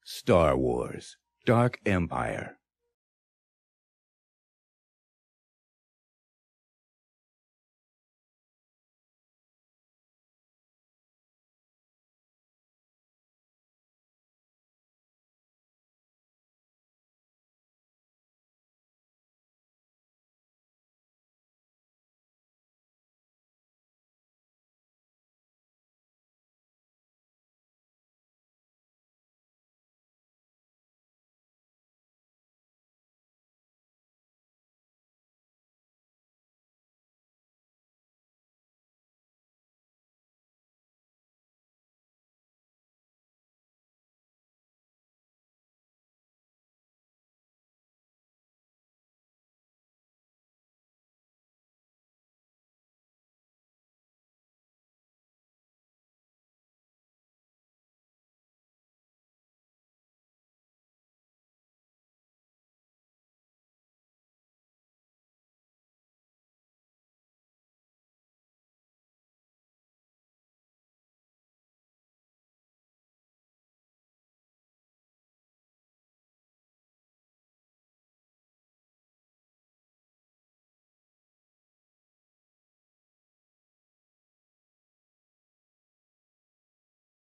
Star Wars: Dark Empire.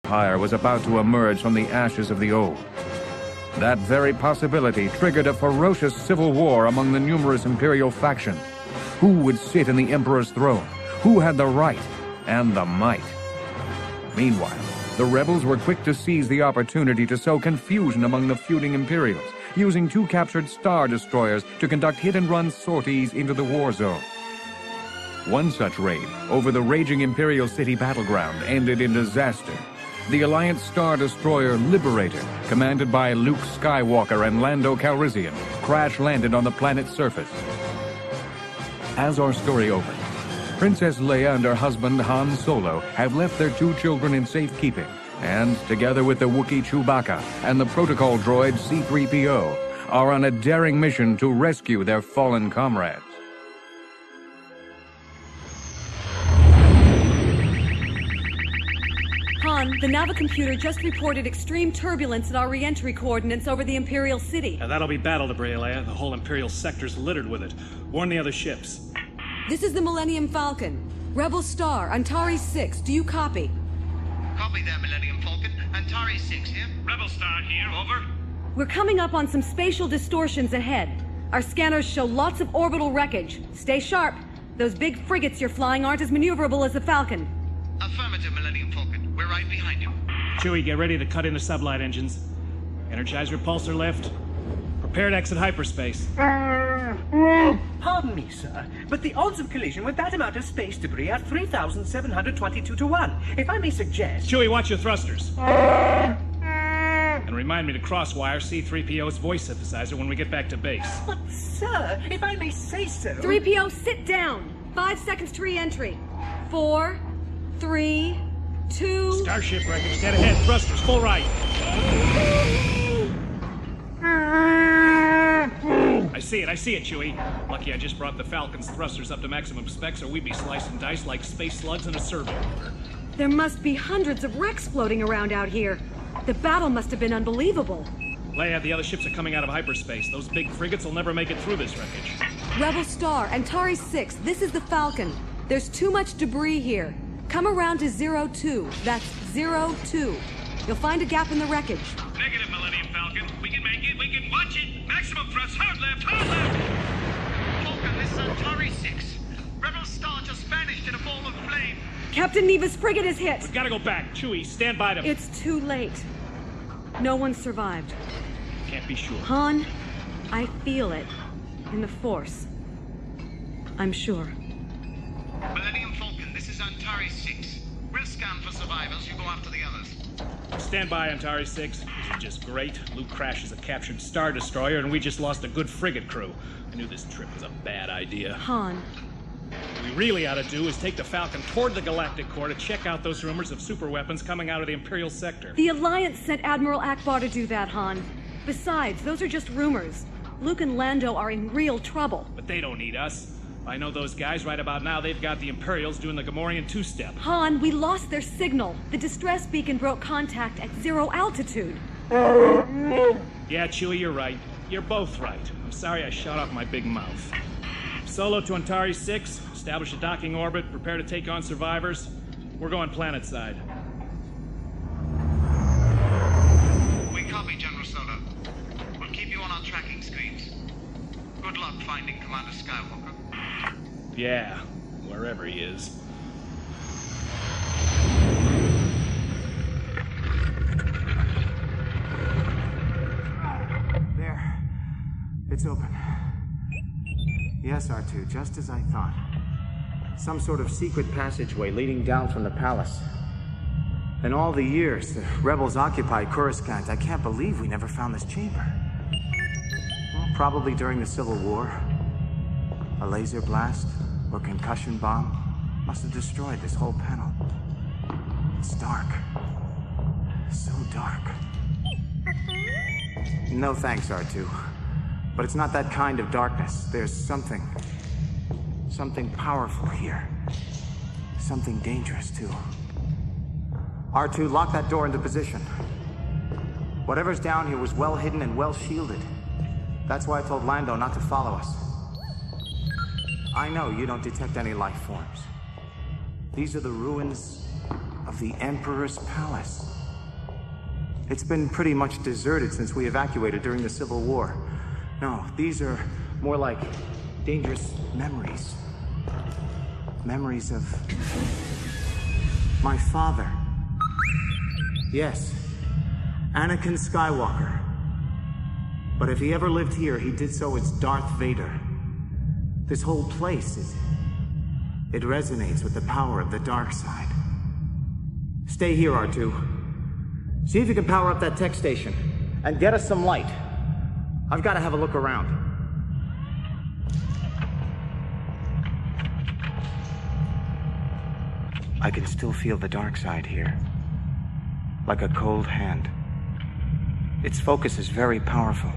Empire was about to emerge from the ashes of the old. That very possibility triggered a ferocious civil war among the numerous Imperial factions. Who would sit in the Emperor's throne? Who had the right and the might? Meanwhile, the rebels were quick to seize the opportunity to sow confusion among the feuding Imperials, using 2 captured Star Destroyers to conduct hit-and-run sorties into the war zone. One such raid over the raging Imperial city battleground ended in disaster. The Alliance Star Destroyer Liberator, commanded by Luke Skywalker and Lando Calrissian, crash-landed on the planet's surface. As our story opens, Princess Leia and her husband Han Solo have left their 2 children in safekeeping, and, together with the Wookiee Chewbacca and the protocol droid C-3PO, are on a daring mission to rescue their fallen comrades. Han, the Navicomputer just reported extreme turbulence at our re-entry coordinates over the Imperial city. That'll be battle debris, Leia. The whole Imperial sector's littered with it. Warn the other ships. This is the Millennium Falcon. Rebel Star, Antares 6, do you copy? Copy that, Millennium Falcon. Antares 6 here. Rebel Star here, over. We're coming up on some spatial distortions ahead. Our scanners show lots of orbital wreckage. Stay sharp. Those big frigates you're flying aren't as maneuverable as the Falcon. Affirmative, Millennium Falcon. We're right behind you. Chewie, get ready to cut into sublight engines. Energize repulsor lift. Prepare to exit hyperspace. Pardon me, sir, but the odds of collision with that amount of space debris are 3,722 to 1. If I may suggest... Chewie, watch your thrusters. And remind me to crosswire C-3PO's voice synthesizer when we get back to base. But, sir, if I may say so... 3PO, sit down! 5 seconds to re-entry. 4, 3, 2... Starship wreckage, dead ahead, thrusters, full right. I see it, Chewie. Lucky I just brought the Falcon's thrusters up to maximum specs, or we'd be slicing dice like space slugs in a servo motor. There must be hundreds of wrecks floating around out here. The battle must have been unbelievable. Leia, the other ships are coming out of hyperspace. Those big frigates will never make it through this wreckage. Rebel Star, Antares 6, this is the Falcon. There's too much debris here. Come around to 02. That's 02. You'll find a gap in the wreckage. Negative, Millennium Falcon. We can make it. We can watch it. Maximum thrust. Hard left. Hard left. Falcon, this is Antares 6. Rebel Star just vanished in a ball of flame. Captain Neva's frigate is hit. We've got to go back. Chewie, stand by them. It's too late. No one survived. Can't be sure. Han, I feel it. In the Force. I'm sure. Millennium Falcon, this is Antares 6. We'll scan for survivors. You go after the others. Stand by, Antares 6. This is just great. Luke crashes a captured Star Destroyer, and we just lost a good frigate crew. I knew this trip was a bad idea. Han. What we really ought to do is take the Falcon toward the Galactic Core to check out those rumors of superweapons coming out of the Imperial sector. The Alliance sent Admiral Akbar to do that, Han. Besides, those are just rumors. Luke and Lando are in real trouble. But they don't need us. I know those guys right about now. They've got the Imperials doing the Gamorrean two-step. Han, we lost their signal. The distress beacon broke contact at 0 altitude. Yeah, Chewie, you're right. You're both right. I'm sorry I shot off my big mouth. Solo to Antari 6, establish a docking orbit, prepare to take on survivors. We're going planet side. We copy, General Solo. We'll keep you on our tracking screens. Good luck finding Commander Skywalker. Yeah, wherever he is. There. It's open. Yes, R2, just as I thought. Some sort of secret passageway leading down from the palace. In all the years the rebels occupied Coruscant, I can't believe we never found this chamber. Well, probably during the Civil War. A laser blast or concussion bomb must have destroyed this whole panel. It's dark. So dark. No thanks, R2. But it's not that kind of darkness. There's something powerful here. Something dangerous, too. R2, lock that door into position. Whatever's down here was well hidden and well shielded. That's why I told Lando not to follow us. I know you don't detect any life forms. These are the ruins of the Emperor's palace. It's been pretty much deserted since we evacuated during the Civil War. No, these are more like dangerous memories. Memories of my father. Yes, Anakin Skywalker. But if he ever lived here, he did so as Darth Vader. This whole place, it resonates with the power of the dark side. Stay here, R2. See if you can power up that tech station, and get us some light. I've got to have a look around. I can still feel the dark side here. Like a cold hand. Its focus is very powerful.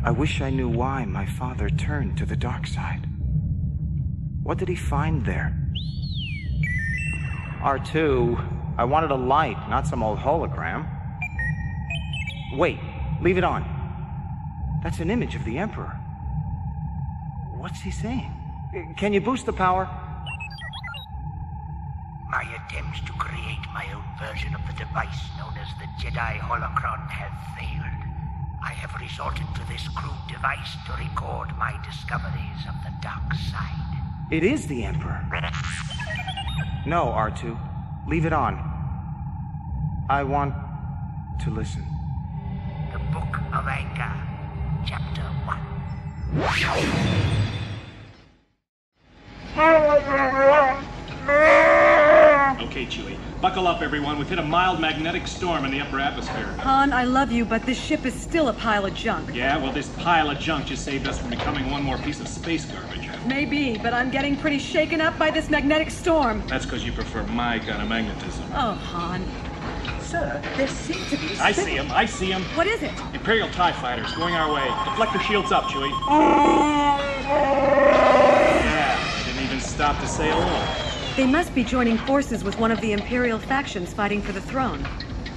I wish I knew why my father turned to the dark side. What did he find there? R2, I wanted a light, not some old hologram. Wait, leave it on. That's an image of the Emperor. What's he saying? Can you boost the power? My attempts to create my own version of the device known as the Jedi Holocron have failed. I have resorted to this crude device to record my discoveries of the dark side. It is the Emperor. No, R2. Leave it on. I want to listen. The Book of Anger, Chapter 1. Okay, Chewie. Buckle up, everyone. We've hit a mild magnetic storm in the upper atmosphere. Han, I love you, but this ship is still a pile of junk. Yeah, well, this pile of junk just saved us from becoming one more piece of space garbage. Maybe, but I'm getting pretty shaken up by this magnetic storm. That's because you prefer my kind of magnetism. Oh, Han. Sir, there seem to be... I see him. What is it? Imperial TIE fighters going our way. Deflector shields up, Chewie. Yeah, they didn't even stop to say hello. They must be joining forces with one of the Imperial factions fighting for the throne.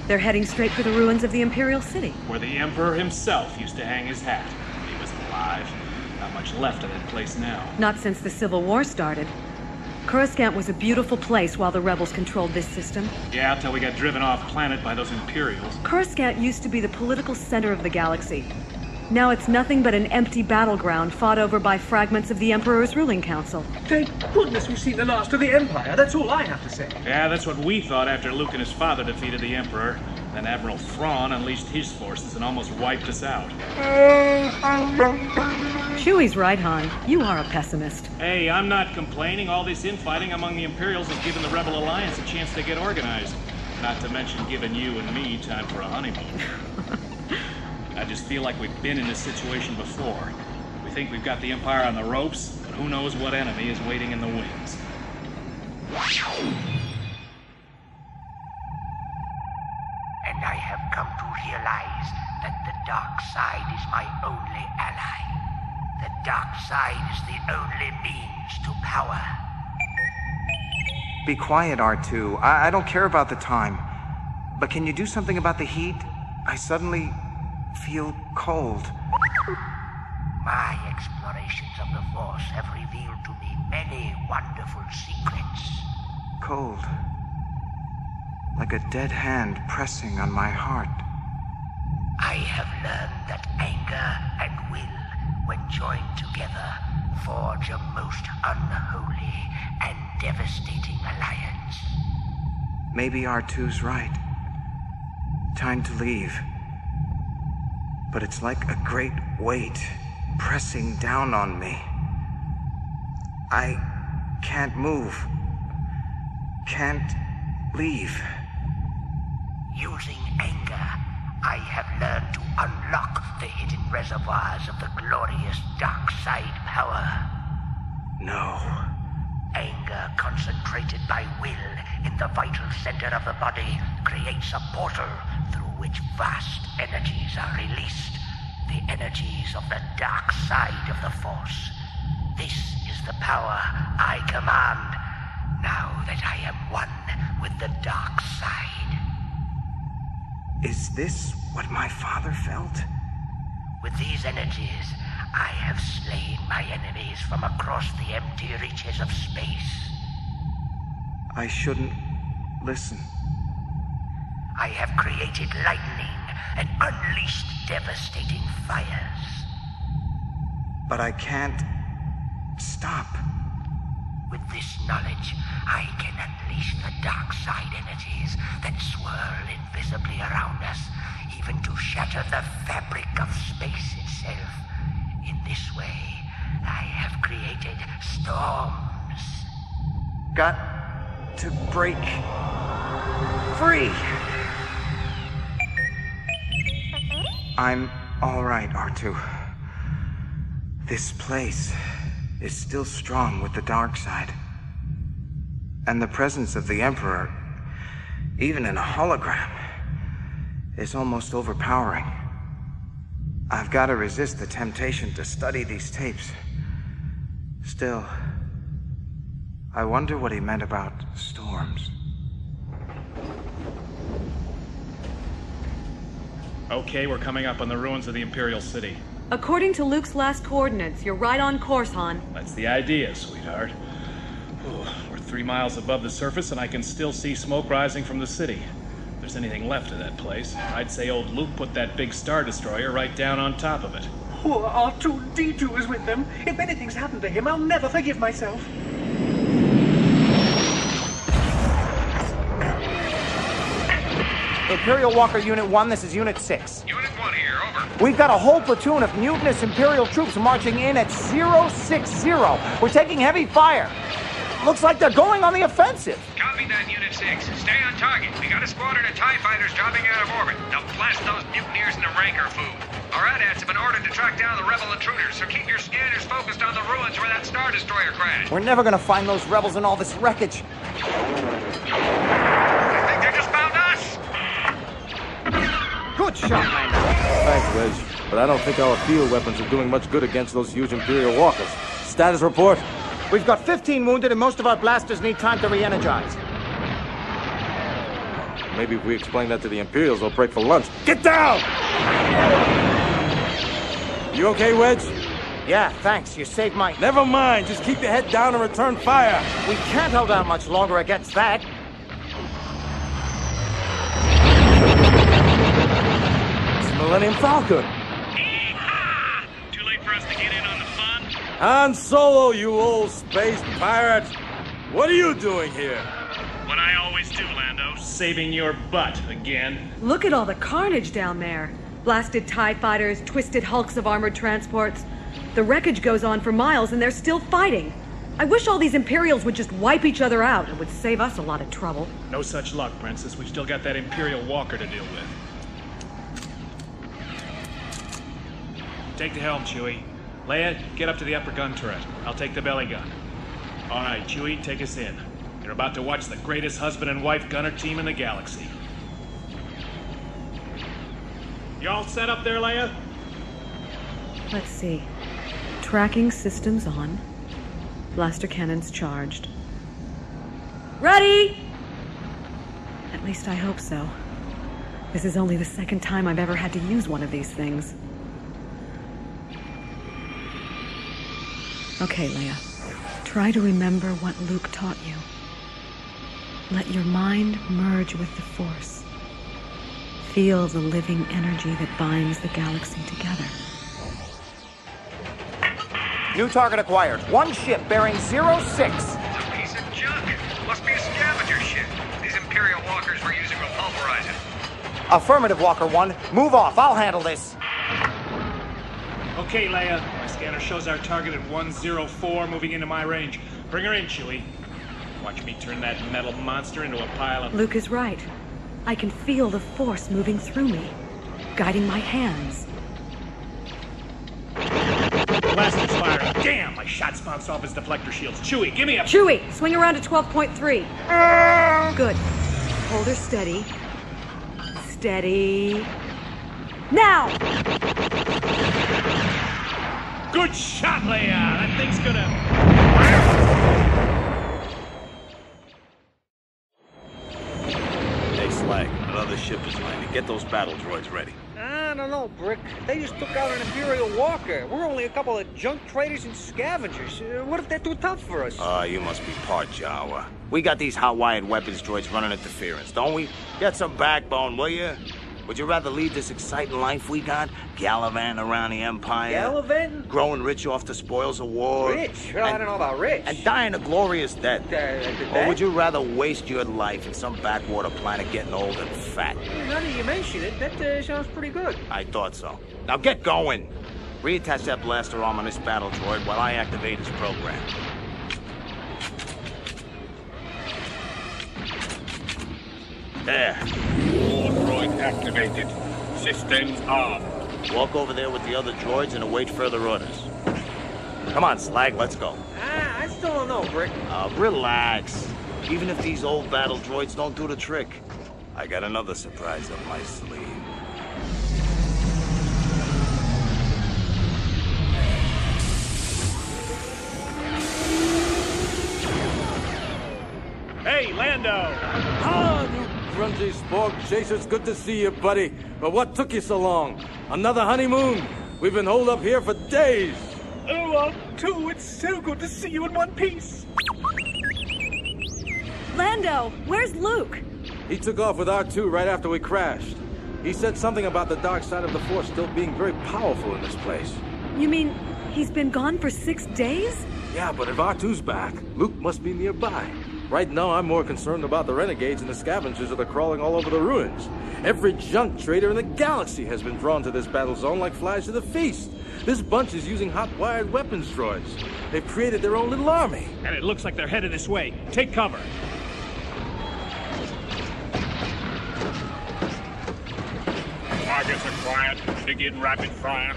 They're heading straight for the ruins of the Imperial city. Where the Emperor himself used to hang his hat. He was alive. Not much left of that place now. Not since the Civil War started. Coruscant was a beautiful place while the rebels controlled this system. Yeah, until we got driven off planet by those Imperials. Coruscant used to be the political center of the galaxy. Now it's nothing but an empty battleground fought over by fragments of the Emperor's ruling council. Thank goodness we've seen the last of the Empire. That's all I have to say. Yeah, that's what we thought after Luke and his father defeated the Emperor. Then Admiral Thrawn unleashed his forces and almost wiped us out. Chewie's right, Han. You are a pessimist. Hey, I'm not complaining. All this infighting among the Imperials has given the Rebel Alliance a chance to get organized. Not to mention giving you and me time for a honeymoon. I just feel like we've been in this situation before. We think we've got the Empire on the ropes, but who knows what enemy is waiting in the wings. And I have come to realize that the dark side is my only ally. The dark side is the only means to power. Be quiet, R2. I don't care about the time. But can you do something about the heat? I suddenly feel cold. My explorations of the Force have revealed to me many wonderful secrets. Cold. Like a dead hand pressing on my heart. I have learned that anger and will, when joined together, forge a most unholy and devastating alliance. Maybe R2's right. Time to leave. But it's like a great weight pressing down on me. I can't move. Can't leave. Using anger, I have learned to unlock the hidden reservoirs of the glorious dark side power. No. Anger concentrated by will in the vital center of the body creates a portal through which vast energies are released. The energies of the dark side of the Force. This is the power I command, now that I am one with the dark side. Is this what my father felt? With these energies, I have slain my enemies from across the empty reaches of space. I shouldn't listen. I have created lightning and unleashed devastating fires. But I can't stop. With this knowledge, I can unleash the dark side energies that swirl invisibly around us, even to shatter the fabric of space itself. In this way, I have created storms. Got to break free. I'm all right, R2. This place is still strong with the dark side. And the presence of the Emperor, even in a hologram, is almost overpowering. I've got to resist the temptation to study these tapes. Still, I wonder what he meant about storms. Okay, we're coming up on the ruins of the Imperial City. According to Luke's last coordinates, you're right on course, Han. That's the idea, sweetheart. We're 3 miles above the surface, and I can still see smoke rising from the city. If there's anything left of that place, I'd say old Luke put that big Star Destroyer right down on top of it. Poor R2-D2 is with them. If anything's happened to him, I'll never forgive myself. Imperial Walker Unit 1, this is Unit 6. Unit 1 here, over. We've got a whole platoon of mutinous Imperial troops marching in at 060. We're taking heavy fire. Looks like they're going on the offensive. Copy that, Unit 6. Stay on target. We got a squadron of TIE fighters dropping out of orbit. They'll blast those mutineers into rancor food. Our AT-ATs have been ordered to track down the rebel intruders, so keep your scanners focused on the ruins where that Star Destroyer crashed. We're never gonna find those rebels in all this wreckage. I think they just found us! Good shot, man. Thanks, Wedge. But I don't think our field weapons are doing much good against those huge Imperial walkers. Status report? We've got 15 wounded and most of our blasters need time to re-energize. Maybe if we explain that to the Imperials, they'll break for lunch. Get down! You okay, Wedge? Yeah, thanks. You saved my... Never mind. Just keep your head down and return fire. We can't hold out much longer against that. It's the Millennium Falcon. Yeehaw! Too late for us to get in on the fun? Han Solo, you old space pirate. What are you doing here? What I always do, Lando. Saving your butt again. Look at all the carnage down there. Blasted TIE fighters, twisted hulks of armored transports. The wreckage goes on for miles and they're still fighting. I wish all these Imperials would just wipe each other out. It would save us a lot of trouble. No such luck, Princess. We've still got that Imperial Walker to deal with. Take the helm, Chewie. Leia, get up to the upper gun turret. I'll take the belly gun. All right, Chewie, take us in. You're about to watch the greatest husband and wife gunner team in the galaxy. You all set up there, Leia? Let's see. Tracking systems on. Blaster cannons charged. Ready! At least I hope so. This is only the second time I've ever had to use one of these things. Okay, Leia. Try to remember what Luke taught you. Let your mind merge with the Force. Feel the living energy that binds the galaxy together. New target acquired. One ship bearing 06. It's a piece of junk. Must be a scavenger ship. These Imperial walkers we're using will pulverize it. Affirmative, Walker 1. Move off. I'll handle this. Okay, Leia. My scanner shows our target at 104, moving into my range. Bring her in, Chewie. Watch me turn that metal monster into a pile of... Luke is right. I can feel the Force moving through me, guiding my hands. Blaster's firing. Damn, my shots bounced off his deflector shields. Chewie, give me a... Chewie, swing around to 12.3. Good. Hold her steady. Steady. Now! Good shot, Leia! That thing's gonna... Hey, Slag, another ship is landing. Get those battle droids ready. I don't know, Brick. They just took out an Imperial walker. We're only a couple of junk traders and scavengers. What if they're too tough for us? You must be part Jawa. We got these hot-wired weapons droids running interference, don't we? Get some backbone, will you? Would you rather lead this exciting life we got? Gallivanting around the Empire? Gallivanting? Growing rich off the spoils of war? Rich? I don't know about rich. And dying a glorious death? Or would you rather waste your life in some backwater planet getting old and fat? Now that you mention it, that sounds pretty good. I thought so. Now get going! Reattach that blaster arm on this battle droid while I activate his program. There. All droids activated. Systems armed. Walk over there with the other droids and await further orders. Come on, Slag, let's go. I still don't know, Brick. Relax. Even if these old battle droids don't do the trick, I got another surprise up my sleeve. Hey, Lando! Grungy Spork Chasers, good to see you, buddy. But what took you so long? Another honeymoon? We've been holed up here for days. Oh, R2, it's so good to see you in one piece. Lando, where's Luke? He took off with R2 right after we crashed. He said something about the dark side of the Force still being very powerful in this place. You mean he's been gone for 6 days? Yeah, but if R2's back, Luke must be nearby. Right now, I'm more concerned about the renegades and the scavengers that are crawling all over the ruins. Every junk trader in the galaxy has been drawn to this battle zone like flies to the feast. This bunch is using hot-wired weapons droids. They've created their own little army. And it looks like they're headed this way. Take cover. Targets acquired. Begin rapid fire.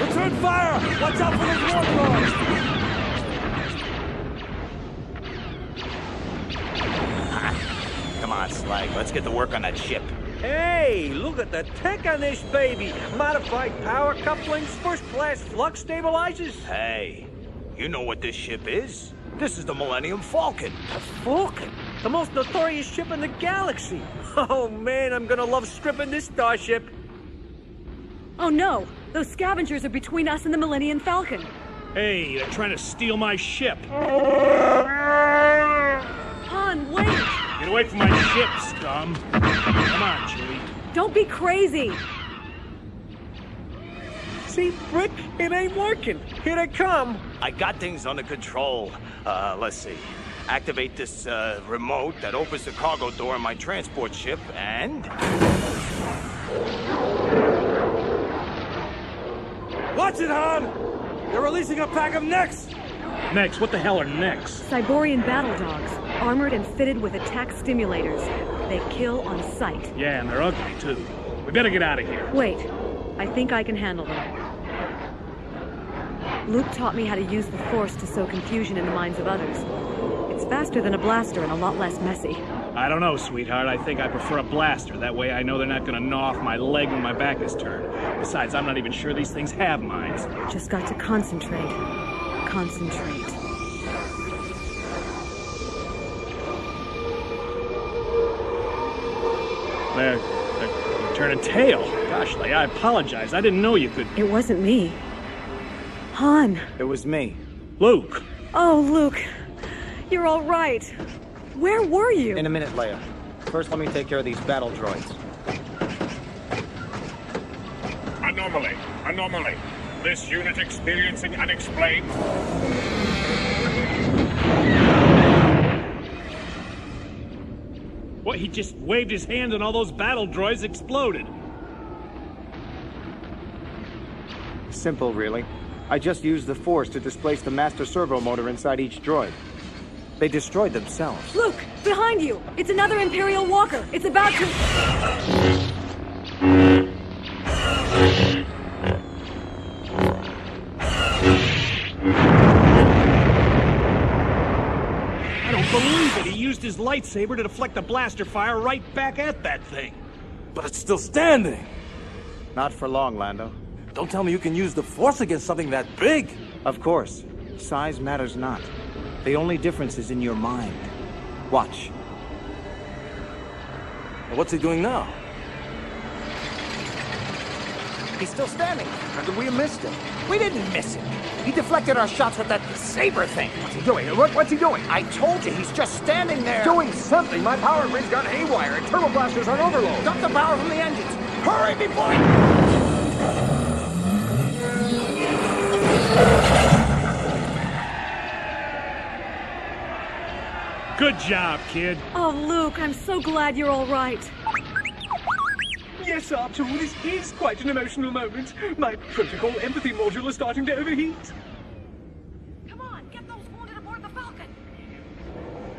Return fire! Watch out for those war droids! Come on, Slag, let's get to work on that ship. Hey, look at the tech on this baby. Modified power couplings, first-class flux stabilizers. Hey, you know what this ship is? This is the Millennium Falcon. The Falcon? The most notorious ship in the galaxy. Oh, man, I'm gonna love stripping this starship. Oh, no. Those scavengers are between us and the Millennium Falcon. Hey, they're trying to steal my ship. Han, wait! Get away from my ship, scum. Come on, Chewie. Don't be crazy! See, Brick, it ain't working. Here they come. I got things under control. Let's see. Activate this, remote that opens the cargo door in my transport ship, and... Watch it, Han! They're releasing a pack of necks! Next, what the hell are necks? Cyborian battle dogs, armored and fitted with attack stimulators. They kill on sight. Yeah, and they're ugly, too. We better get out of here. Wait, I think I can handle them. Luke taught me how to use the Force to sow confusion in the minds of others. It's faster than a blaster and a lot less messy. I don't know, sweetheart. I think I prefer a blaster. That way I know they're not gonna gnaw off my leg when my back is turned. Besides, I'm not even sure these things have minds. Just got to concentrate. Concentrate. They're turning tail. Gosh, Leia, I apologize. I didn't know you could... It wasn't me. Han. It was me. Luke. Oh, Luke. You're all right. Where were you? In a minute, Leia. First, let me take care of these battle droids. Anomaly. Anomaly. This unit experiencing unexplained... What, he just waved his hand and all those battle droids exploded? Simple, really. I just used the Force to displace the master servo motor inside each droid. They destroyed themselves. Luke, behind you! It's another Imperial walker! It's about to... I don't believe it! He used his lightsaber to deflect the blaster fire right back at that thing! But it's still standing! Not for long, Lando. Don't tell me you can use the Force against something that big! Of course. Size matters not. The only difference is in your mind. Watch. What's he doing now? He's still standing. How could we have missed him? We didn't miss him. He deflected our shots with that saber thing. What's he doing? What's he doing? I told you, he's just standing there. Doing something. My power grid's gone haywire and turbo blaster's on overload. Dump the power from the engines. Hurry before he... Good job, kid. Oh, Luke, I'm so glad you're all right. Yes, R2, this is quite an emotional moment. My protocol empathy module is starting to overheat. Come on, get those wounded aboard the Falcon.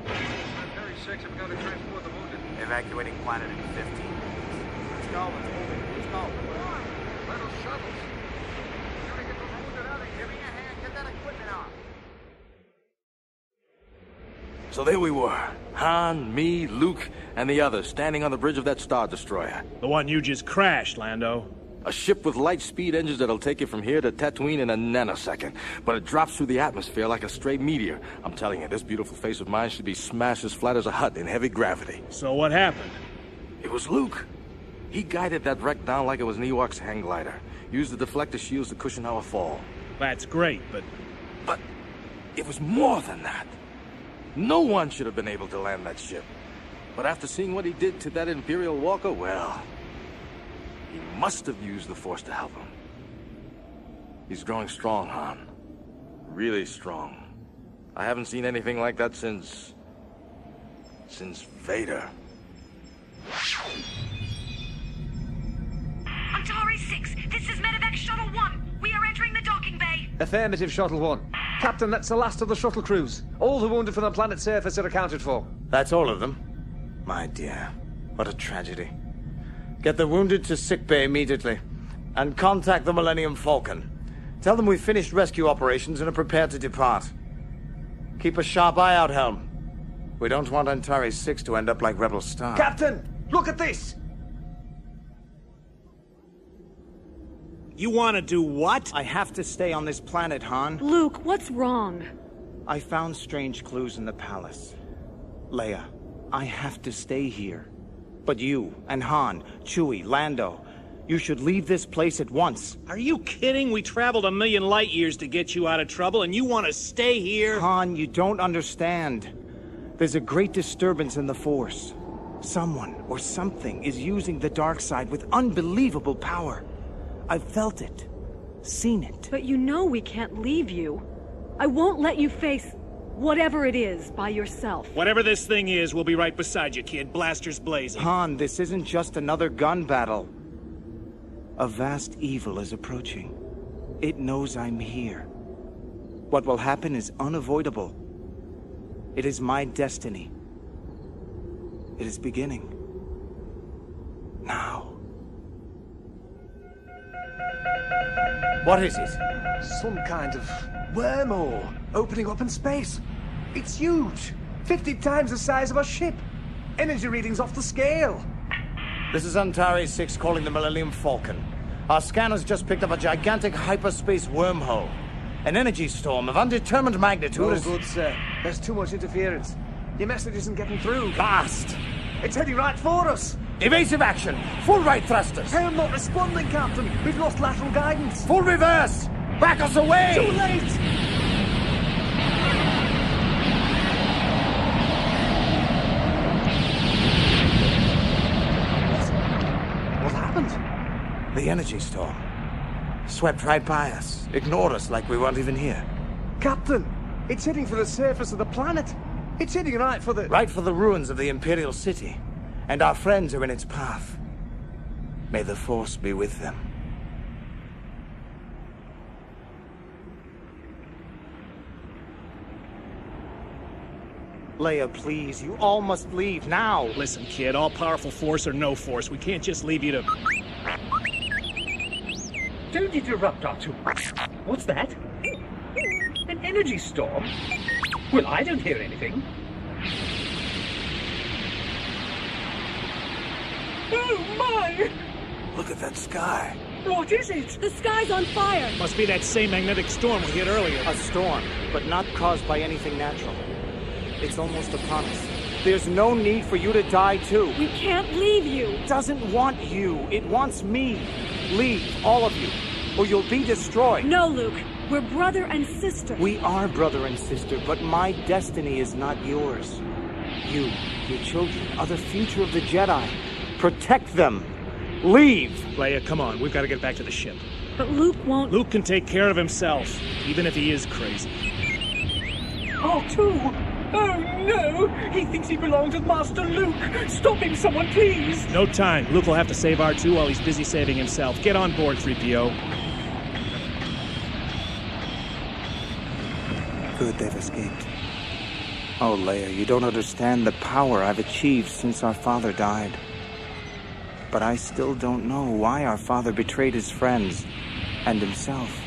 Very 6, I'm going to transport the wounded. Evacuating planet in 15. Let's go, let's go. Little shuttles. You gotta get the wounded out and give me a hand, get that equipment on. So there we were. Han, me, Luke, and the others standing on the bridge of that Star Destroyer. The one you just crashed, Lando. A ship with light-speed engines that'll take you from here to Tatooine in a nanosecond. But it drops through the atmosphere like a stray meteor. I'm telling you, this beautiful face of mine should be smashed as flat as a hut in heavy gravity. So what happened? It was Luke. He guided that wreck down like it was an Ewok's hang glider. Used the deflector shields to cushion our fall. That's great, but... But it was more than that. No one should have been able to land that ship. But after seeing what he did to that Imperial walker, well... he must have used the Force to help him. He's growing strong, Han. Really strong. I haven't seen anything like that since Vader. Atari 6, this is Medevac Shuttle 1. We are entering the docking bay. Affirmative, Shuttle 1. Captain, that's the last of the shuttle crews. All the wounded from the planet's surface are accounted for. That's all of them? My dear, what a tragedy. Get the wounded to sickbay immediately. And contact the Millennium Falcon. Tell them we've finished rescue operations and are prepared to depart. Keep a sharp eye out, Helm. We don't want Antari 6 to end up like Rebel Star. Captain, look at this! You want to do what? I have to stay on this planet, Han. Luke, what's wrong? I found strange clues in the palace. Leia, I have to stay here. But you and Han, Chewie, Lando, you should leave this place at once. Are you kidding? We traveled 1,000,000 light years to get you out of trouble, and you want to stay here? Han, you don't understand. There's a great disturbance in the Force. Someone or something is using the dark side with unbelievable power. I've felt it. Seen it. But you know we can't leave you. I won't let you face whatever it is by yourself. Whatever this thing is, we'll be right beside you, kid. Blasters blazing. Han, this isn't just another gun battle. A vast evil is approaching. It knows I'm here. What will happen is unavoidable. It is my destiny. It is beginning. Now. What is it? Some kind of wormhole opening up in space. It's huge. 50 times the size of a ship. Energy readings off the scale. This is Antari 6 calling the Millennium Falcon. Our scanners just picked up a gigantic hyperspace wormhole. An energy storm of undetermined magnitude No is... good, sir. There's too much interference. Your message isn't getting through. Fast! It's heading right for us. Evasive action! Full right thrusters! I'm not responding, Captain. We've lost lateral guidance. Full reverse! Back us away! Too late! What happened? The energy storm. Swept right by us. Ignored us like we weren't even here. Captain, it's heading for the surface of the planet. It's heading right for the... Right for the ruins of the Imperial city. And our friends are in its path. May the Force be with them. Leia, please, you all must leave now. Listen, kid, all-powerful Force or no Force, we can't just leave you to... Don't interrupt, R2. What's that? An energy storm? Well, I don't hear anything. Oh, my! Look at that sky. What is it? The sky's on fire! Must be that same magnetic storm we hit earlier. A storm, but not caused by anything natural. It's almost upon us. There's no need for you to die, too. We can't leave you! It doesn't want you. It wants me. Leave, all of you, or you'll be destroyed. No, Luke. We're brother and sister. We are brother and sister, but my destiny is not yours. You, your children, are the future of the Jedi. Protect them. Leave! Leia, come on. We've got to get back to the ship. But Luke won't... Luke can take care of himself, even if he is crazy. R2! Oh, no! He thinks he belongs with Master Luke! Stop him, someone, please! No time. Luke will have to save R2 while he's busy saving himself. Get on board, 3PO. Good, they've escaped. Oh, Leia, you don't understand the power I've achieved since our father died. But I still don't know why our father betrayed his friends and himself.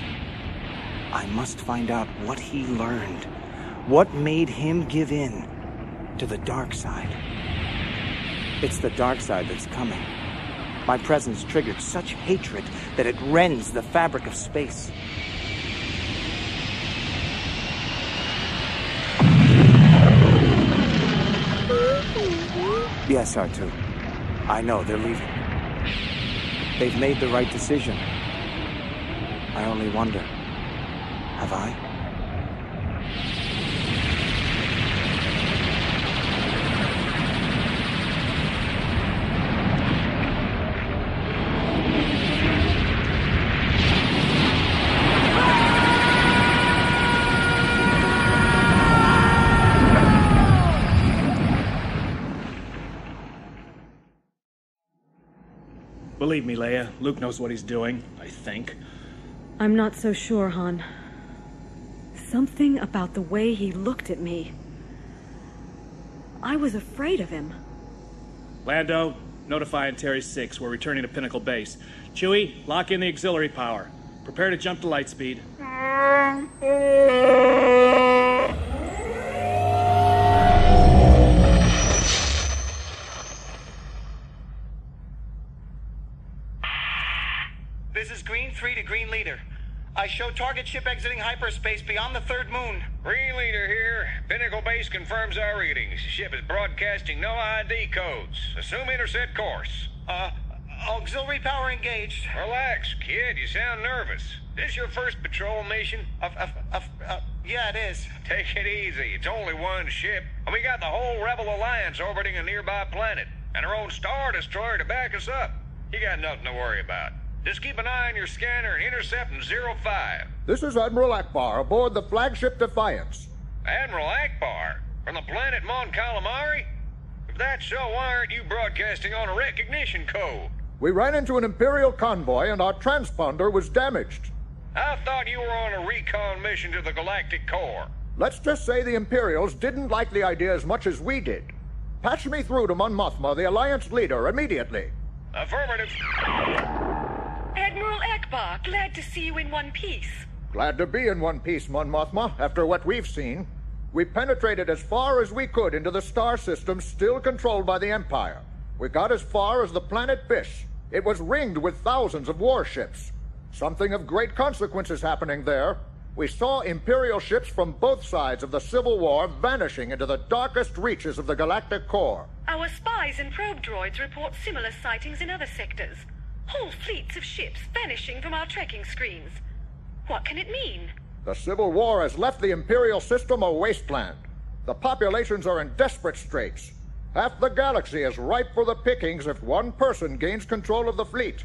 I must find out what he learned. What made him give in to the dark side? It's the dark side that's coming. My presence triggered such hatred that it rends the fabric of space. Yes, R2. I know, they're leaving. They've made the right decision. I only wonder, have I? Believe me, Leia, Luke knows what he's doing, I think. I'm not so sure, Han. Something about the way he looked at me. I was afraid of him. Lando, notify Antares 6. We're returning to Pinnacle Base. Chewie, lock in the auxiliary power. Prepare to jump to light speed. This is Green 3 to Green Leader. I show target ship exiting hyperspace beyond the third moon. Green Leader here. Pinnacle Base confirms our readings. Ship is broadcasting no ID codes. Assume intercept course. Auxiliary power engaged. Relax, kid. You sound nervous. This your first patrol mission? Yeah, it is. Take it easy. It's only one ship. And we got the whole Rebel Alliance orbiting a nearby planet. And our own Star Destroyer to back us up. You got nothing to worry about. Just keep an eye on your scanner and intercept in 05. This is Admiral Akbar aboard the flagship Defiance. Admiral Akbar? From the planet Mon Calamari? If that's so, why aren't you broadcasting on a recognition code? We ran into an Imperial convoy and our transponder was damaged. I thought you were on a recon mission to the Galactic Core. Let's just say the Imperials didn't like the idea as much as we did. Patch me through to Mon Mothma, the Alliance leader, immediately. Affirmative. Admiral Akbar, glad to see you in one piece. Glad to be in one piece, Mon Mothma, after what we've seen. We penetrated as far as we could into the star system still controlled by the Empire. We got as far as the planet Byss. It was ringed with thousands of warships. Something of great consequence is happening there. We saw Imperial ships from both sides of the Civil War vanishing into the darkest reaches of the galactic core. Our spies and probe droids report similar sightings in other sectors. Whole fleets of ships vanishing from our tracking screens. What can it mean? The Civil War has left the Imperial system a wasteland. The populations are in desperate straits. Half the galaxy is ripe for the pickings if one person gains control of the fleet.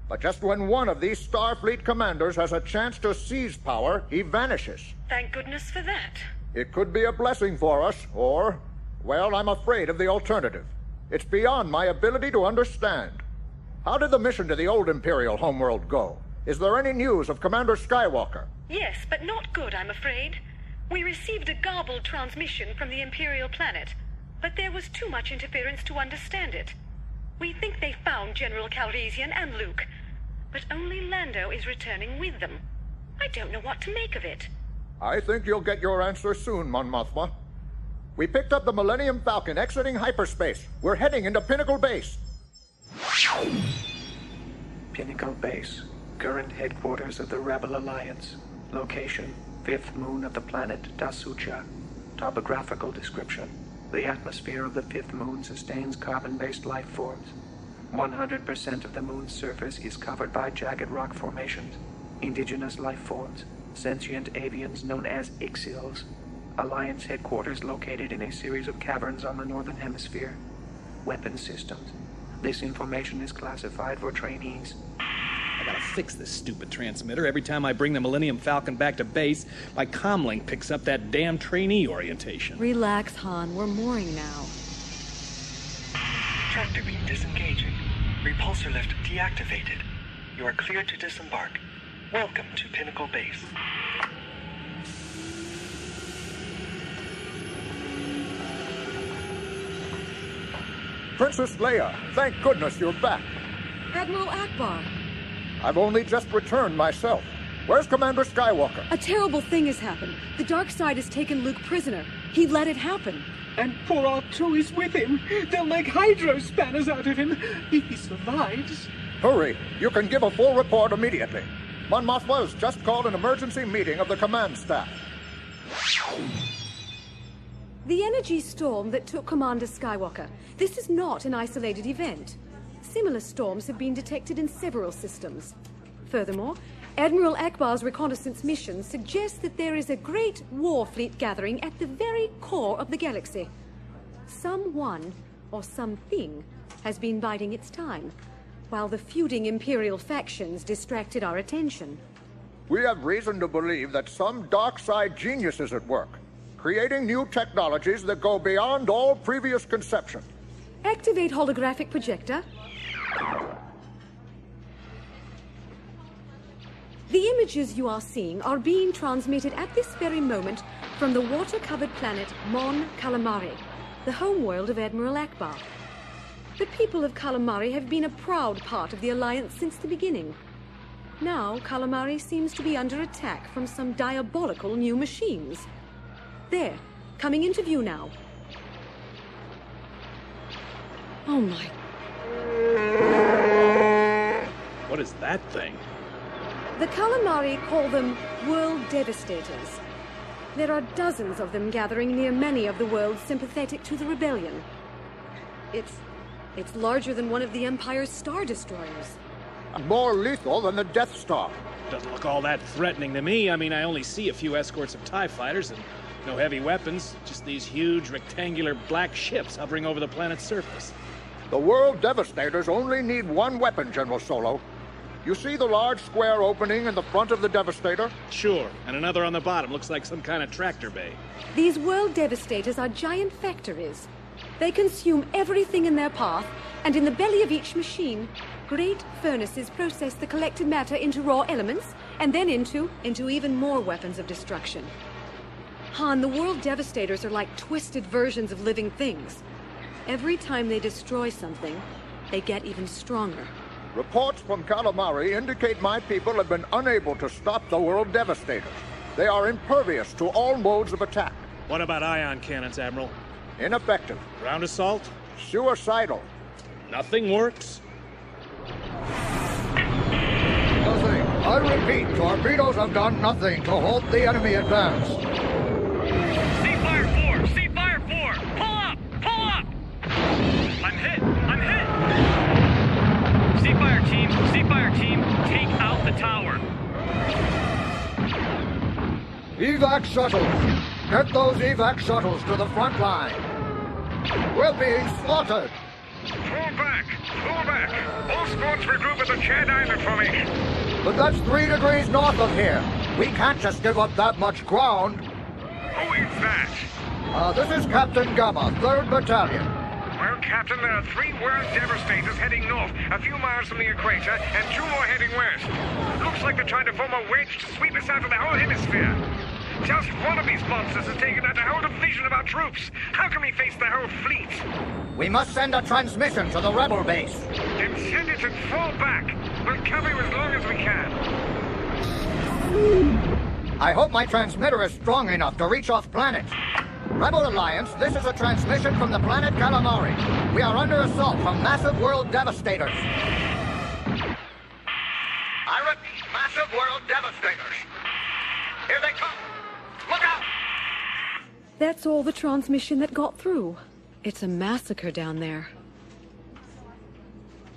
But just when one of these Starfleet commanders has a chance to seize power, he vanishes. Thank goodness for that. It could be a blessing for us, or, well, I'm afraid of the alternative. It's beyond my ability to understand. How did the mission to the old Imperial homeworld go? Is there any news of Commander Skywalker? Yes, but not good, I'm afraid. We received a garbled transmission from the Imperial planet, but there was too much interference to understand it. We think they found General Calrissian and Luke, but only Lando is returning with them. I don't know what to make of it. I think you'll get your answer soon, Mon Mothma. We picked up the Millennium Falcon exiting hyperspace. We're heading into Pinnacle Base. Pinnacle Base, current headquarters of the Rebel Alliance. Location, 5th moon of the planet Dasucha. Topographical description. The atmosphere of the 5th moon sustains carbon-based life forms. 100% of the moon's surface is covered by jagged rock formations. Indigenous life forms, sentient avians known as Ixils. Alliance headquarters located in a series of caverns on the northern hemisphere. Weapon systems. This information is classified for trainees. I gotta fix this stupid transmitter. Every time I bring the Millennium Falcon back to base, my comlink picks up that damn trainee orientation. Relax, Han. We're mooring now. Tractor beam disengaging. Repulsor lift deactivated. You are cleared to disembark. Welcome to Pinnacle Base. Princess Leia, thank goodness you're back. Admiral Akbar. I've only just returned myself. Where's Commander Skywalker? A terrible thing has happened. The dark side has taken Luke prisoner. He let it happen. And poor R2 is with him. They'll make hydro spanners out of him if he survives. Hurry. You can give a full report immediately. Mon Mothma has just called an emergency meeting of the command staff. The energy storm that took Commander Skywalker. This is not an isolated event. Similar storms have been detected in several systems. Furthermore, Admiral Akbar's reconnaissance mission suggests that there is a great war fleet gathering at the very core of the galaxy. Someone, or something, has been biding its time, while the feuding Imperial factions distracted our attention. We have reason to believe that some dark side genius is at work, creating new technologies that go beyond all previous conception. Activate holographic projector. The images you are seeing are being transmitted at this very moment from the water-covered planet Mon Calamari, the homeworld of Admiral Akbar. The people of Calamari have been a proud part of the Alliance since the beginning. Now, Calamari seems to be under attack from some diabolical new machines. There, coming into view now. Oh my... What is that thing? The Calamari call them World Devastators. There are dozens of them gathering near many of the worlds sympathetic to the rebellion. It's larger than one of the Empire's Star Destroyers. More lethal than the Death Star. Doesn't look all that threatening to me. I mean, I only see a few escorts of TIE fighters and no heavy weapons, just these huge rectangular black ships hovering over the planet's surface. The World Devastators only need one weapon, General Solo. You see the large square opening in the front of the Devastator? Sure, and another on the bottom. Looks like some kind of tractor bay. These World Devastators are giant factories. They consume everything in their path, and in the belly of each machine, great furnaces process the collected matter into raw elements, and then into even more weapons of destruction. Han, the World Devastators are like twisted versions of living things. Every time they destroy something, they get even stronger. Reports from Calamari indicate my people have been unable to stop the World Devastators. They are impervious to all modes of attack. What about ion cannons, Admiral? Ineffective. Ground assault? Suicidal. Nothing works? Nothing. I repeat, torpedoes have done nothing to halt the enemy advance. Fire 4! See Fire 4! Pull up! Pull up! I'm hit! I'm hit! Fire team, take out the tower. Evac shuttles! Get those evac shuttles to the front line. We're being slaughtered! Pull back! Pull back! All squads regroup at the Chad Island formation. But that's 3 degrees north of here. We can't just give up that much ground. Who is that? This is Captain Gamma, 3rd Battalion. Well, Captain, there are 3 world devastators heading north, a few miles from the equator, and 2 more heading west. Looks like they're trying to form a wedge to sweep us out of the whole hemisphere. Just one of these monsters has taken out the whole division of our troops. How can we face the whole fleet? We must send a transmission to the rebel base. Then send it and fall back. We'll cover you as long as we can. I hope my transmitter is strong enough to reach off-planet. Rebel Alliance, this is a transmission from the planet Calamari. We are under assault from massive world devastators. I repeat, massive world devastators. Here they come. Look out! That's all the transmission that got through. It's a massacre down there.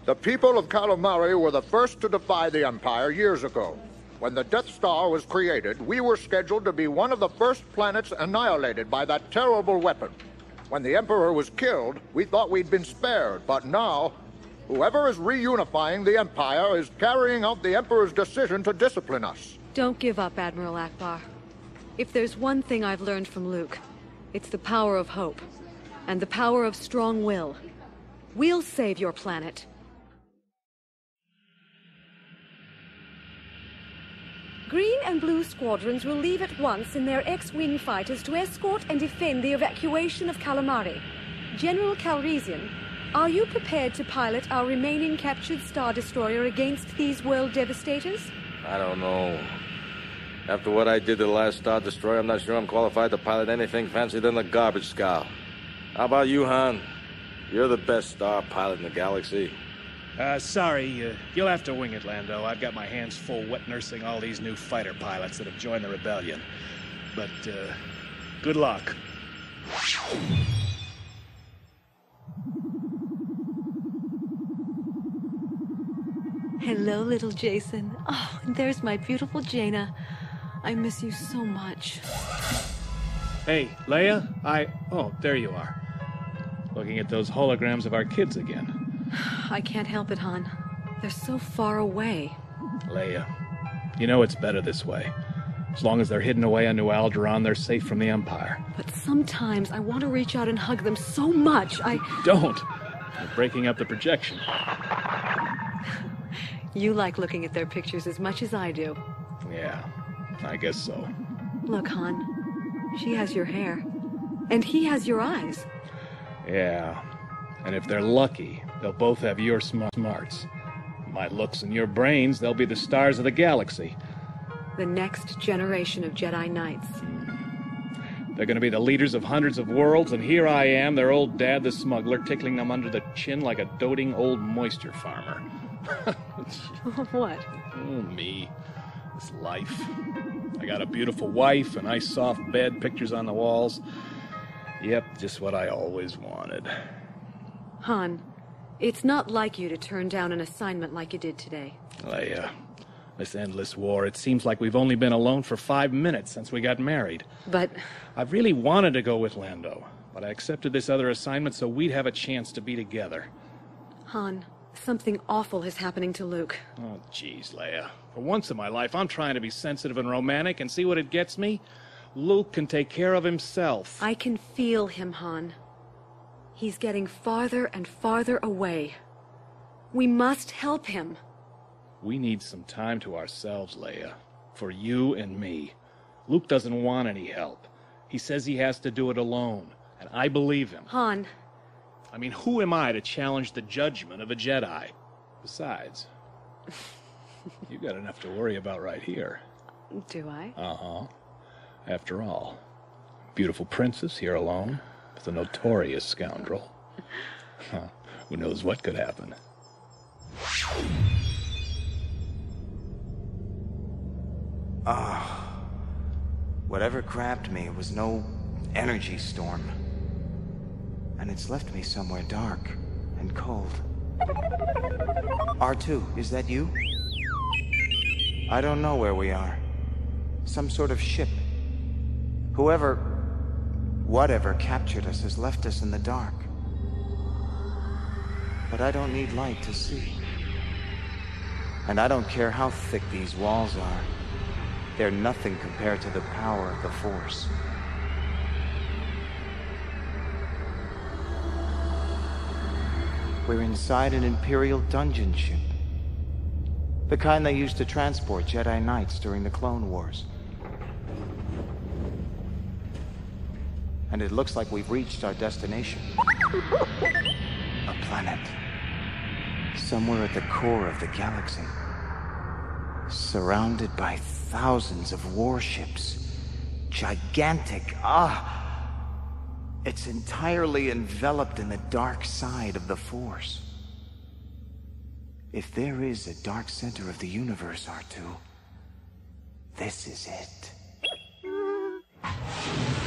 The people of Calamari were the first to defy the Empire years ago. When the Death Star was created, we were scheduled to be one of the first planets annihilated by that terrible weapon. When the Emperor was killed, we thought we'd been spared, but now, whoever is reunifying the Empire is carrying out the Emperor's decision to discipline us. Don't give up, Admiral Akbar. If there's one thing I've learned from Luke, it's the power of hope, and the power of strong will. We'll save your planet. Green and Blue squadrons will leave at once in their X-Wing fighters to escort and defend the evacuation of Calamari. General Calrissian, are you prepared to pilot our remaining captured Star Destroyer against these world devastators? I don't know. After what I did to the last Star Destroyer, I'm not sure I'm qualified to pilot anything fancier than the garbage scow. How about you, Han? You're the best star pilot in the galaxy. Sorry, you'll have to wing it, Lando. I've got my hands full wet nursing all these new fighter pilots that have joined the rebellion. But, good luck. Hello, little Jason. Oh, and there's my beautiful Jaina. I miss you so much. Hey, Leia, Oh, there you are. Looking at those holograms of our kids again. I can't help it, Han. They're so far away. Leia, you know it's better this way. As long as they're hidden away on New Alderaan, they're safe from the Empire. But sometimes I want to reach out and hug them so much, Don't! You're breaking up the projection. You like looking at their pictures as much as I do. Yeah, I guess so. Look, Han. She has your hair. And he has your eyes. Yeah. And if they're lucky, they'll both have your smarts. My looks and your brains, they'll be the stars of the galaxy. The next generation of Jedi Knights. They're going to be the leaders of hundreds of worlds, and here I am, their old dad, the smuggler, tickling them under the chin like a doting old moisture farmer. What? Oh, me. This life. I got a beautiful wife, a nice soft bed, pictures on the walls. Yep, just what I always wanted. Han, it's not like you to turn down an assignment like you did today. Leia, this endless war, it seems like we've only been alone for 5 minutes since we got married. But I really wanted to go with Lando, but I accepted this other assignment so we'd have a chance to be together. Han, something awful is happening to Luke. Oh, jeez, Leia. For once in my life, I'm trying to be sensitive and romantic, and see what it gets me? Luke can take care of himself. I can feel him, Han. He's getting farther and farther away. We must help him. We need some time to ourselves, Leia. For you and me. Luke doesn't want any help. He says he has to do it alone, and I believe him. Han. I mean, who am I to challenge the judgment of a Jedi? Besides, you've got enough to worry about right here. Do I? Uh-huh. After all, beautiful princess here alone with a notorious scoundrel. Who knows what could happen? Whatever grabbed me was no energy storm. And it's left me somewhere dark and cold. R2, is that you? I don't know where we are. Some sort of ship. Whatever captured us has left us in the dark. But I don't need light to see. And I don't care how thick these walls are. They're nothing compared to the power of the Force. We're inside an Imperial dungeon ship. The kind they used to transport Jedi Knights during the Clone Wars. And it looks like we've reached our destination. A planet. Somewhere at the core of the galaxy. Surrounded by thousands of warships. Gigantic. It's entirely enveloped in the dark side of the Force. If there is a dark center of the universe, R2, this is it. We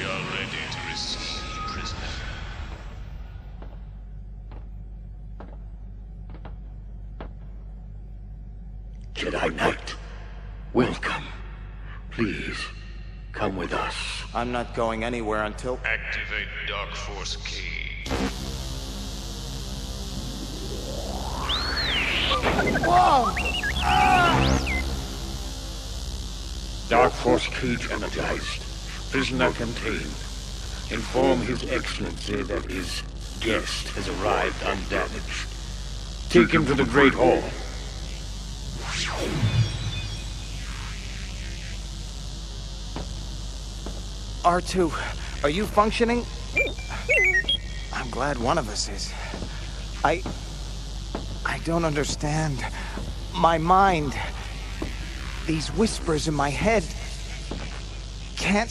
are ready to receive the prisoner. Jedi Knight, welcome. Please, come with us. I'm not going anywhere until... Activate Dark Force Key. Whoa! Dark Force cage energized. Prisoner contained. Inform His Excellency that his guest has arrived undamaged. Take him to the Great Hall. R2, are you functioning? I'm glad one of us is. I don't understand. My mind, these whispers in my head, can't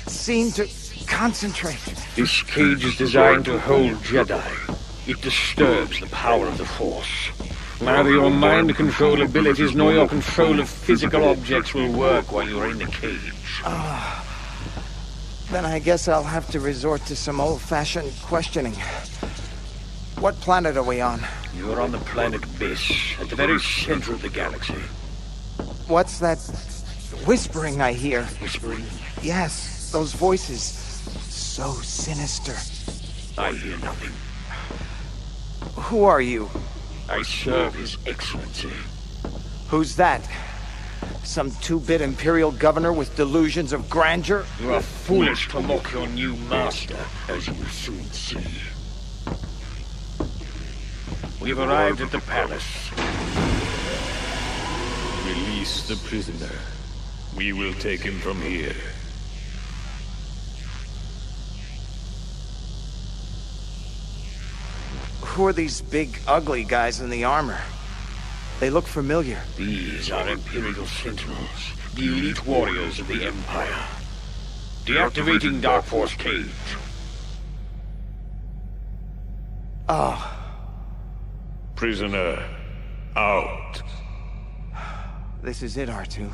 seem to concentrate. This cage is designed to hold Jedi. It disturbs the power of the Force. Neither your mind control abilities nor your control of physical objects will work while you're in the cage. Then I guess I'll have to resort to some old-fashioned questioning. What planet are we on? You're on the planet Byss, at the very center of the galaxy. What's that whispering I hear? Whispering? Yes, those voices. So sinister. I hear nothing. Who are you? I serve His Excellency. Who's that? Some two-bit Imperial governor with delusions of grandeur? You are foolish to mock your new master, as you will soon see. We've arrived at the palace. Release the prisoner. We will take him from here. Who are these big, ugly guys in the armor? They look familiar. These are Imperial Sentinels, the elite warriors of the Empire. Deactivating Dark Force cage. Prisoner, out. This is it, R2.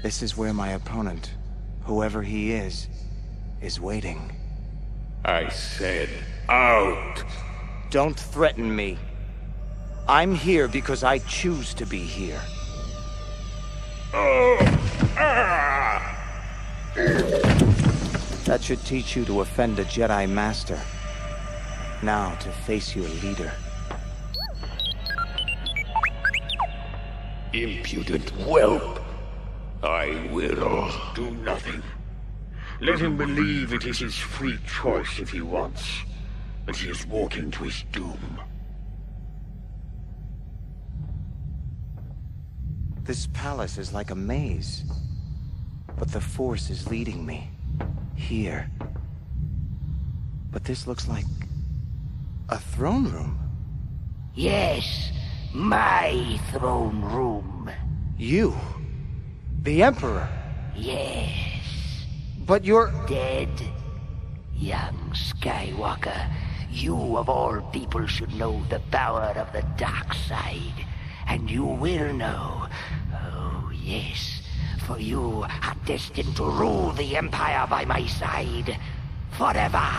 This is where my opponent, whoever he is waiting. I said, out. Don't threaten me. I'm here because I choose to be here. That should teach you to offend a Jedi Master. Now to face your leader. Impudent whelp. I will do nothing. Let him believe it is his free choice if he wants, but he is walking to his doom. This palace is like a maze, but the Force is leading me here. But this looks like a throne room. Yes, my throne room. You? The Emperor? Yes. But you're... dead. Young Skywalker, you of all people should know the power of the dark side. And you will know, oh yes, for you are destined to rule the Empire by my side forever.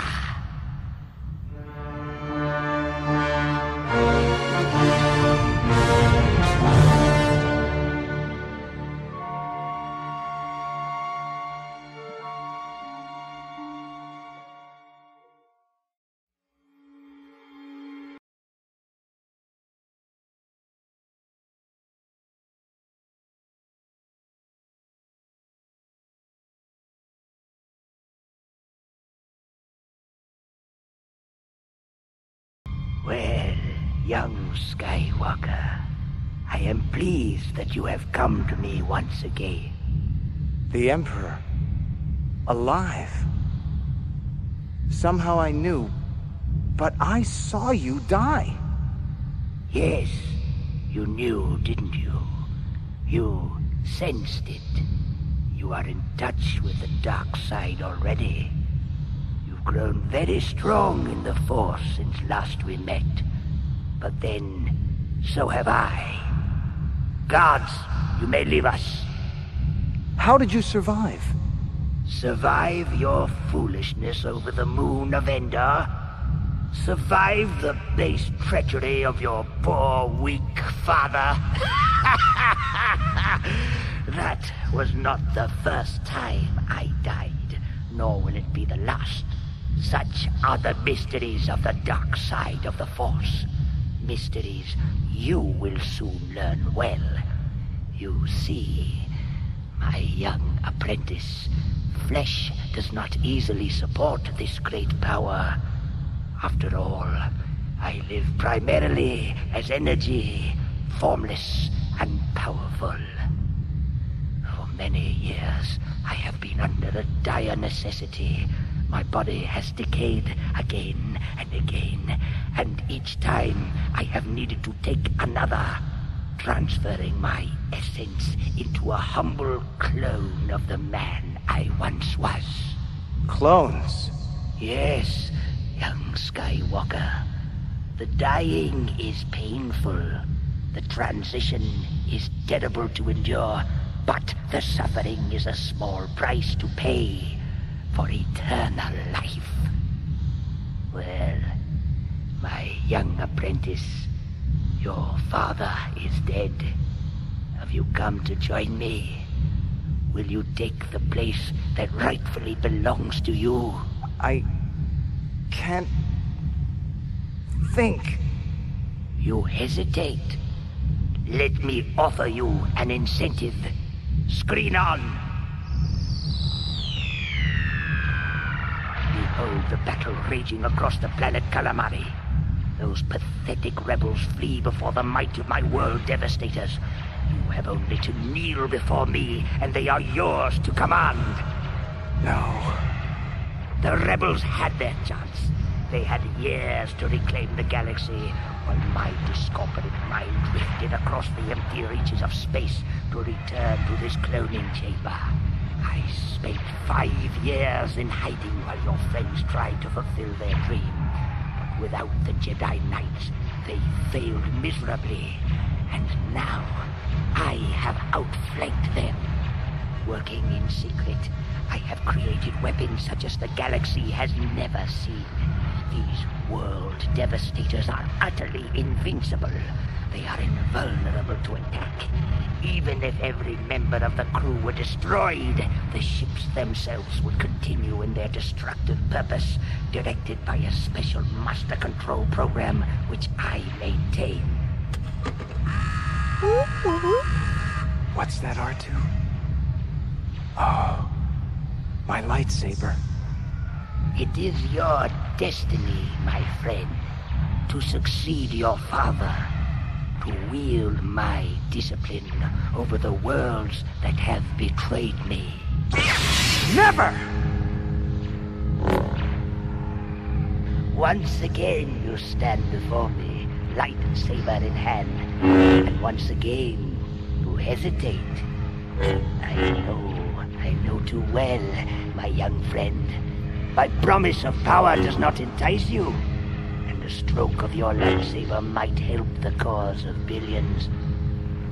Well, young Skywalker, I am pleased that you have come to me once again. The Emperor? Alive? Somehow I knew, but I saw you die. Yes, you knew, didn't you? You sensed it. You are in touch with the dark side already. Grown very strong in the Force since last we met. But then, so have I. Guards, you may leave us. How did you survive? Survive your foolishness over the moon of Endor? Survive the base treachery of your poor, weak father? That was not the first time I died, nor will it be the last. Such are the mysteries of the dark side of the Force. Mysteries you will soon learn well. You see, my young apprentice, flesh does not easily support this great power. After all, I live primarily as energy, formless and powerful. For many years, I have been under a dire necessity. My body has decayed again and again, and each time I have needed to take another, transferring my essence into a humble clone of the man I once was. Clones? Yes, young Skywalker. The dying is painful. The transition is terrible to endure, but the suffering is a small price to pay for eternal life. Well, my young apprentice, your father is dead. Have you come to join me? Will you take the place that rightfully belongs to you? I can't think. You hesitate. Let me offer you an incentive. Screen on. Behold the battle raging across the planet Calamari. Those pathetic rebels flee before the might of my world devastators. You have only to kneel before me, and they are yours to command. No. The rebels had their chance. They had years to reclaim the galaxy, while my discorporate mind drifted across the empty reaches of space to return to this cloning chamber. I spent 5 years in hiding while your friends tried to fulfill their dream. But without the Jedi Knights, they failed miserably. And now, I have outflanked them. Working in secret, I have created weapons such as the galaxy has never seen. These world devastators are utterly invincible. They are invulnerable to attack. Even if every member of the crew were destroyed, the ships themselves would continue in their destructive purpose, directed by a special master control program which I maintain. What's that, R2? Oh, my lightsaber. It is your destiny, my friend, to succeed your father, to wield my discipline over the worlds that have betrayed me. Never! Once again you stand before me, lightsaber in hand, and once again you hesitate. I know too well, my young friend. My promise of power does not entice you, and a stroke of your lightsaber might help the cause of billions.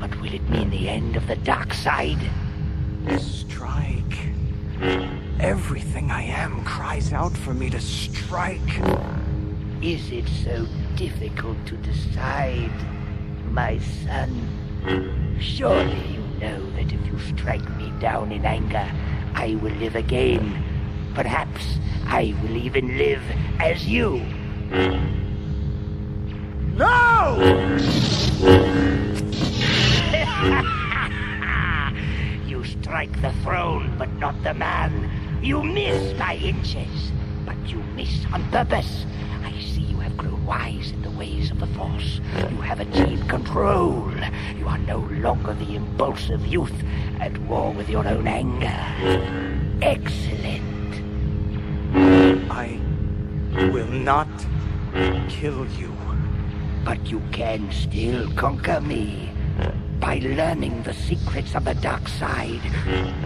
But will it mean the end of the dark side? Strike. Everything I am cries out for me to strike. Is it so difficult to decide, my son? Surely you know that if you strike me down in anger, I will live again. Perhaps I will even live as you. No! You strike the throne, but not the man. You miss by inches, but you miss on purpose. I see you have grown wise in the ways of the Force. You have achieved control. You are no longer the impulsive youth at war with your own anger. Excellent. I will not kill you. But you can still conquer me. By learning the secrets of the dark side,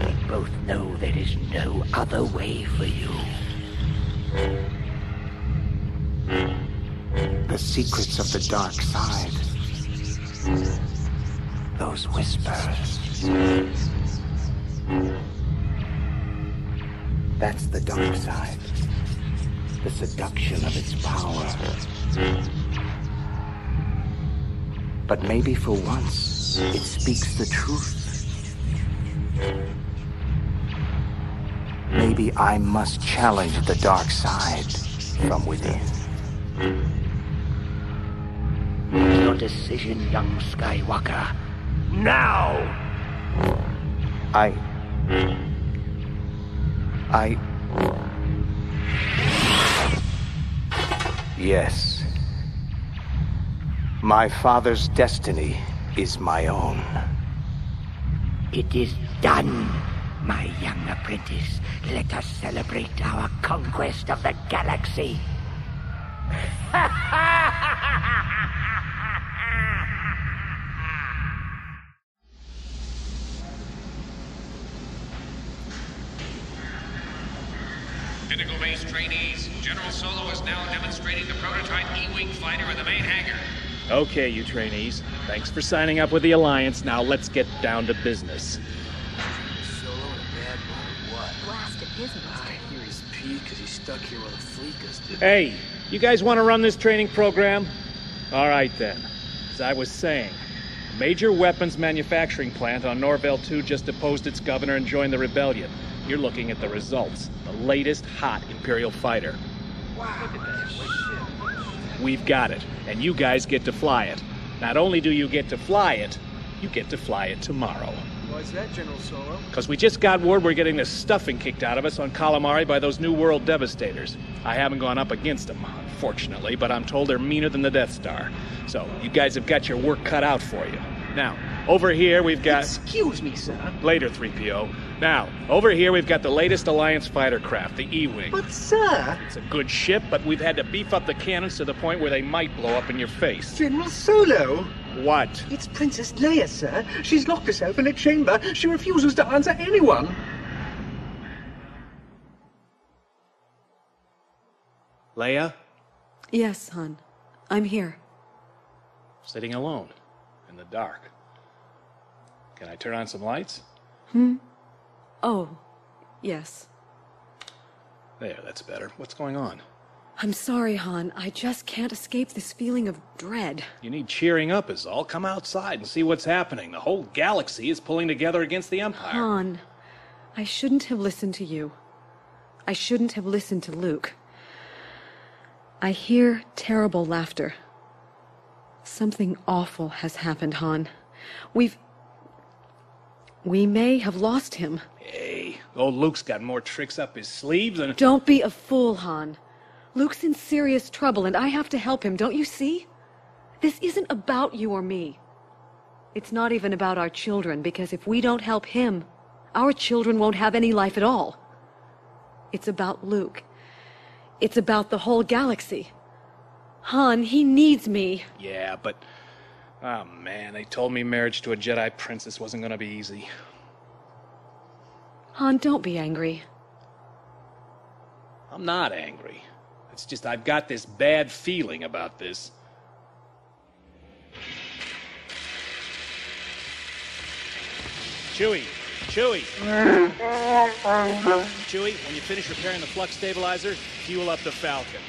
we both know there is no other way for you. The secrets of the dark side. Those whispers. That's the dark side. The seduction of its power. But maybe for once, it speaks the truth. Maybe I must challenge the dark side from within. Make your decision, young Skywalker. Now! Yes. My father's destiny is my own. It is done, my young apprentice. Let us celebrate our conquest of the galaxy. Pinnacle Base trainees, General Solo is now demonstrating the prototype E-Wing fighter in the main hangar. Okay, you trainees. Thanks for signing up with the Alliance. Now let's get down to business. Solo in a bad mood or what? Blasted business. I hear he's peeved because he's stuck here while the Fleekas did. Hey, you guys want to run this training program? All right then. As I was saying, a major weapons manufacturing plant on Norvell 2 just deposed its governor and joined the rebellion. You're looking at the results. The latest hot Imperial fighter. Wow. We've got it, and you guys get to fly it. Not only do you get to fly it, you get to fly it tomorrow. Why's that, General Solo? Because we just got word we're getting the stuffing kicked out of us on Calamari by those New World Devastators. I haven't gone up against them, unfortunately, but I'm told they're meaner than the Death Star. So, you guys have got your work cut out for you. Now, over here we've got... Excuse me, sir. Later, 3PO. Now, over here we've got the latest Alliance fighter craft, the E-Wing. But, sir... It's a good ship, but we've had to beef up the cannons to the point where they might blow up in your face. General Solo! What? It's Princess Leia, sir. She's locked herself in a chamber. She refuses to answer anyone. Leia? Yes, hon. I'm here. Sitting alone. In the dark. Can I turn on some lights? Oh, yes. There, that's better. What's going on? I'm sorry, Han. I just can't escape this feeling of dread. You need cheering up is all. Come outside and see what's happening. The whole galaxy is pulling together against the Empire. Han, I shouldn't have listened to you. I shouldn't have listened to Luke. I hear terrible laughter. Something awful has happened, Han. We may have lost him. Hey, old Luke's got more tricks up his sleeves than... Don't be a fool, Han. Luke's in serious trouble, and I have to help him, don't you see? This isn't about you or me. It's not even about our children, because if we don't help him, our children won't have any life at all. It's about Luke. It's about the whole galaxy. Han, he needs me. Yeah, but... Oh, man, they told me marriage to a Jedi princess wasn't gonna be easy. Han, don't be angry. I'm not angry. It's just I've got this bad feeling about this. Chewie! Chewie! Chewie, when you finish repairing the flux stabilizer, fuel up the Falcon.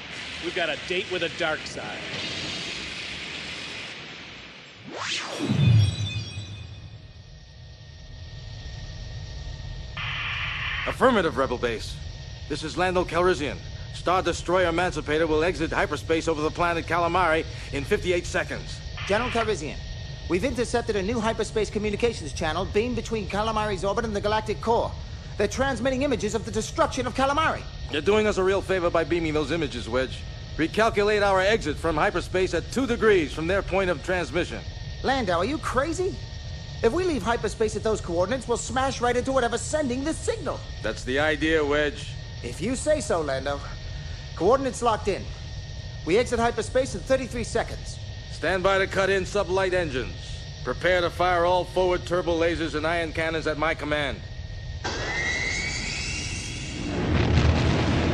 We've got a date with the dark side. Affirmative, Rebel Base. This is Lando Calrissian. Star Destroyer Emancipator will exit hyperspace over the planet Calamari in 58 seconds. General Calrissian, we've intercepted a new hyperspace communications channel beamed between Calamari's orbit and the galactic core. They're transmitting images of the destruction of Calamari. You're doing us a real favor by beaming those images, Wedge. Recalculate our exit from hyperspace at 2 degrees from their point of transmission. Lando, are you crazy? If we leave hyperspace at those coordinates, we'll smash right into whatever's sending this signal. That's the idea, Wedge. If you say so, Lando. Coordinates locked in. We exit hyperspace in 33 seconds. Stand by to cut in sublight engines. Prepare to fire all forward turbo lasers and ion cannons at my command.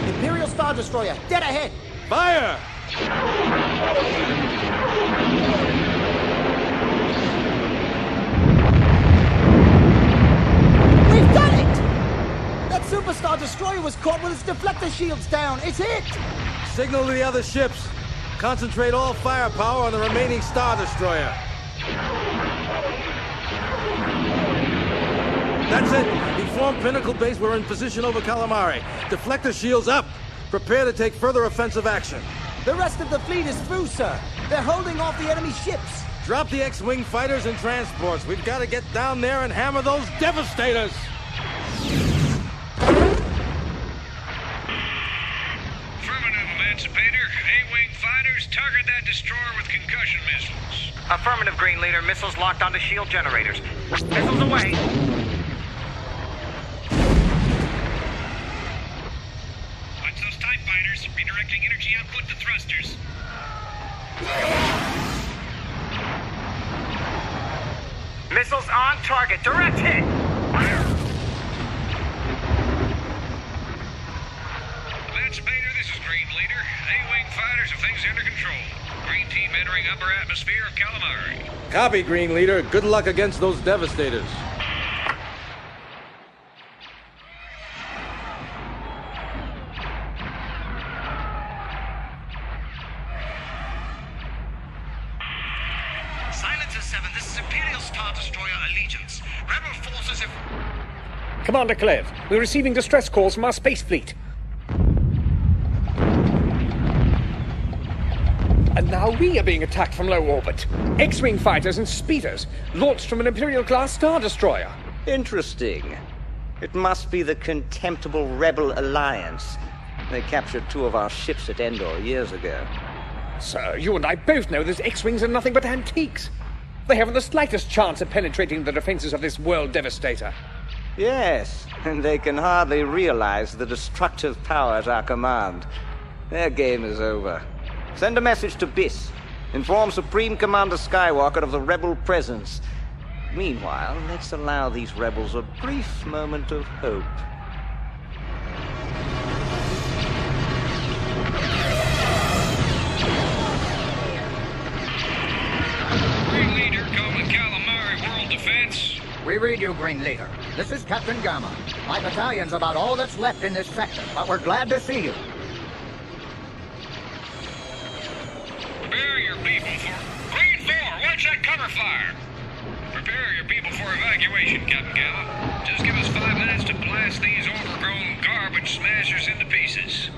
Imperial Star Destroyer, dead ahead! Fire! We've done it! That Superstar Destroyer was caught with its deflector shields down. It's hit! Signal to the other ships. Concentrate all firepower on the remaining Star Destroyer. That's it. Inform Pinnacle Base we're in position over Calamari. Deflector shields up. Prepare to take further offensive action. The rest of the fleet is through, sir. They're holding off the enemy ships. Drop the X-Wing fighters and transports. We've got to get down there and hammer those devastators. Affirmative, Emancipator. A-Wing fighters, target that destroyer with concussion missiles. Affirmative, Green Leader. Missiles locked onto shield generators. Missiles away. Watch those TIE fighters. Redirecting energy output to thrusters. Missiles on target. Direct hit. Emancipator, this is Green Leader. A-Wing fighters have things under control. Green team entering upper atmosphere of Calamari. Copy, Green Leader. Good luck against those devastators. Silencer 7, this is Imperial Star Destroyer Allegiance. Rebel forces have... Commander Clev, we're receiving distress calls from our space fleet. And now we are being attacked from low orbit. X-Wing fighters and speeders, launched from an Imperial-class Star Destroyer. Interesting. It must be the contemptible Rebel Alliance. They captured 2 of our ships at Endor years ago. Sir, you and I both know that X-Wings are nothing but antiques. They haven't the slightest chance of penetrating the defenses of this world devastator. Yes, and they can hardly realize the destructive power at our command. Their game is over. Send a message to Byss. Inform Supreme Commander Skywalker of the Rebel presence. Meanwhile, let's allow these rebels a brief moment of hope. Green Leader, calling Calamari World Defense. We read you, Green Leader. This is Captain Gamma. My battalion's about all that's left in this sector, but we're glad to see you. Prepare your people for... Green 4, watch that cover fire! Prepare your people for evacuation, Captain Gamma. Just give us 5 minutes to blast these overgrown garbage smashers into pieces.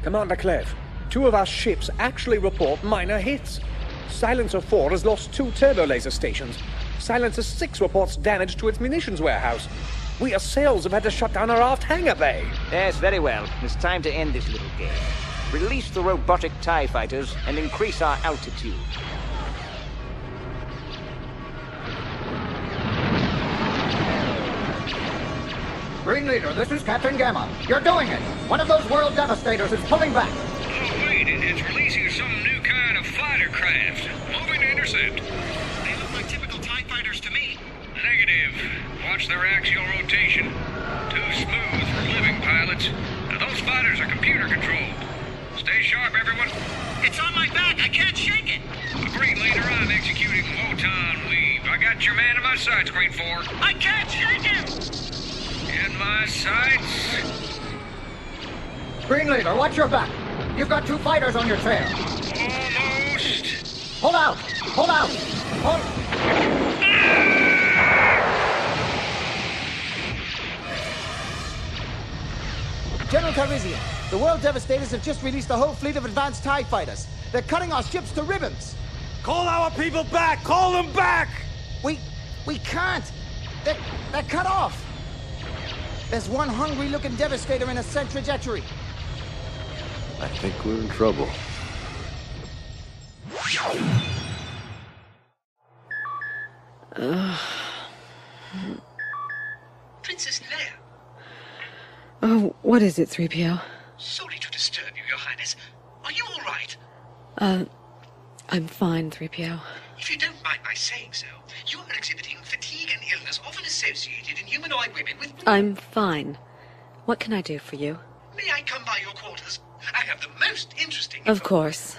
Commander Clev, 2 of our ships actually report minor hits. Silencer 4 has lost 2 turbo laser stations. Silencer 6 reports damage to its munitions warehouse. We ourselves have had to shut down our aft hangar bay. Yes, very well. It's time to end this little game. Release the robotic TIE fighters and increase our altitude. Green Leader, this is Captain Gamma. You're doing it! One of those world devastators is pulling back! Oh, wait, it's releasing some new kind of fighter craft. Moving to intercept. They look like typical TIE fighters to me. Negative. Watch their axial rotation. Too smooth for living pilots. Now, those fighters are computer-controlled. Stay sharp, everyone. It's on my back. I can't shake it. Agree later on executing Wotan leave. I got your man in my sights, Grade 4. I can't shake him! In my sights. Green Leader, watch your back. You've got 2 fighters on your trail. Almost. Hold out! Hold out! Hold... General Calrissian, the World Devastators have just released a whole fleet of advanced TIE fighters. They're cutting our ships to ribbons. Call our people back! Call them back! We can't. They're cut off. There's one hungry-looking Devastator in ascent trajectory. I think we're in trouble. Princess Leia. Oh, what is it, 3PO? Sorry to disturb you, Your Highness. Are you all right? I'm fine, 3PO. If you don't mind my saying so, you are exhibiting fatigue and illness often associated in humanoid women with... I'm fine. What can I do for you? May I come by your quarters? I have the most interesting... Of course.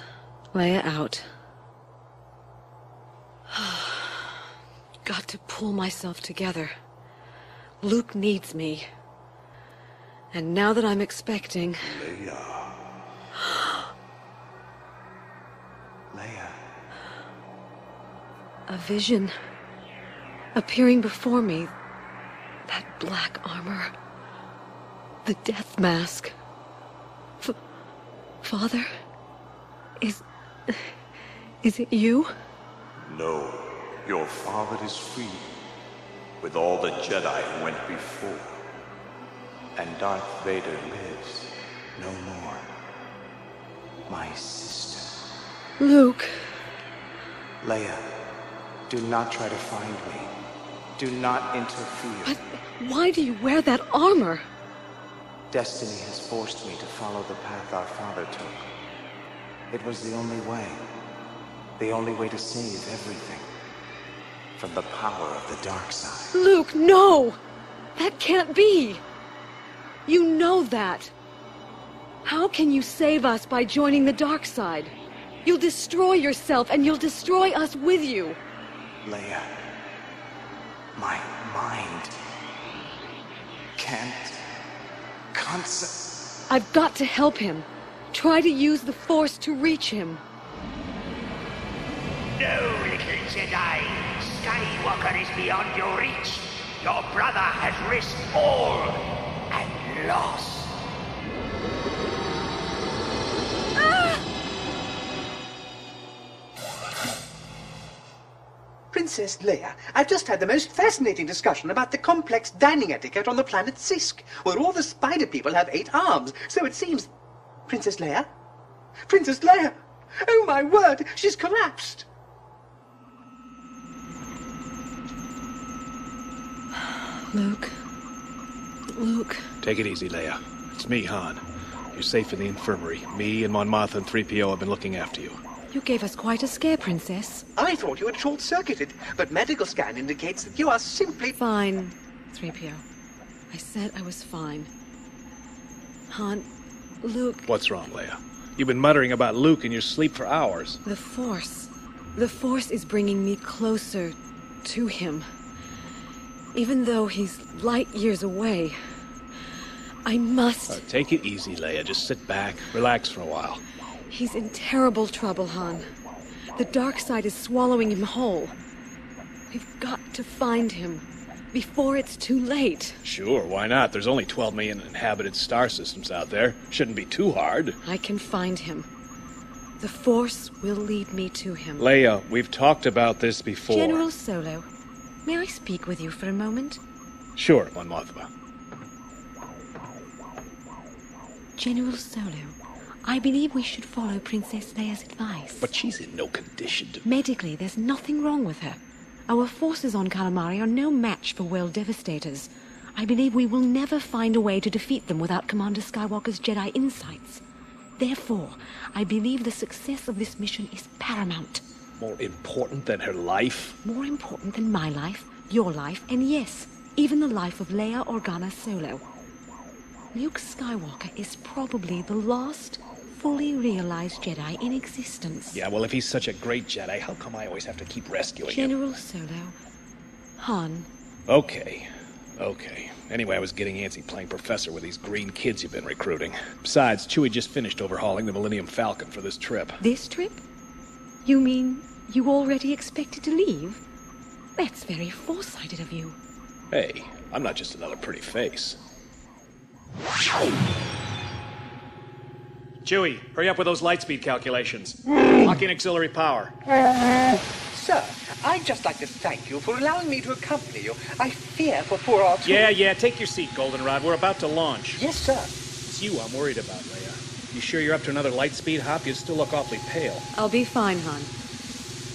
Leia out. Got to pull myself together. Luke needs me. And now that I'm expecting... Leia. Leia. A vision appearing before me. That black armor. The death mask. Father? Is it you? No, your father is free, with all the Jedi who went before. And Darth Vader lives no more. My sister. Luke. Leia, do not try to find me. Do not interfere. But why do you wear that armor? Destiny has forced me to follow the path our father took. It was the only way. The only way to save everything. From the power of the dark side. Luke, no! That can't be! You know that. How can you save us by joining the dark side? You'll destroy yourself and you'll destroy us with you. Leia, my mind can't concept. I've got to help him. Try to use the Force to reach him. No, little Jedi. Skywalker is beyond your reach. Your brother has risked all and lost. Princess Leia, I've just had the most fascinating discussion about the complex dining etiquette on the planet Sisk, where all the spider people have 8 arms, so it seems... Princess Leia? Princess Leia! Oh my word, she's collapsed! Luke. Luke. Take it easy, Leia. It's me, Han. You're safe in the infirmary. Me and Mon Mothma and 3PO have been looking after you. You gave us quite a scare, Princess. I thought you had short-circuited, but medical scan indicates that you are simply... Fine, 3PO. I said I was fine. Han, Luke... What's wrong, Leia? You've been muttering about Luke in your sleep for hours. The Force. The Force is bringing me closer to him. Even though he's light years away, I must... Take it easy, Leia. Just sit back, relax for a while. He's in terrible trouble, Han. The dark side is swallowing him whole. We've got to find him before it's too late. Sure, why not? There's only 12 million inhabited star systems out there. Shouldn't be too hard. I can find him. The Force will lead me to him. Leia, we've talked about this before. General Solo, may I speak with you for a moment? Sure, Mon Mothma. General Solo, I believe we should follow Princess Leia's advice. But she's in no condition to... Medically, there's nothing wrong with her. Our forces on Calamari are no match for World Devastators. I believe we will never find a way to defeat them without Commander Skywalker's Jedi insights. Therefore, I believe the success of this mission is paramount. More important than her life? More important than my life, your life, and yes, even the life of Leia Organa Solo. Luke Skywalker is probably the last fully realized Jedi in existence. Yeah, well, if he's such a great Jedi, how come I always have to keep rescuing him? General Solo. Han. Okay. Anyway, I was getting antsy playing professor with these green kids you've been recruiting. Besides, Chewie just finished overhauling the Millennium Falcon for this trip. This trip? You mean you already expected to leave? That's very foresighted of you. Hey, I'm not just another pretty face. Chewie, hurry up with those lightspeed calculations. Lock in auxiliary power. Sir, I'd just like to thank you for allowing me to accompany you. I fear for poor R2. Yeah, take your seat, Goldenrod. We're about to launch. Yes, sir. It's you I'm worried about, Leia. You sure you're up to another lightspeed hop? You still look awfully pale. I'll be fine, Han.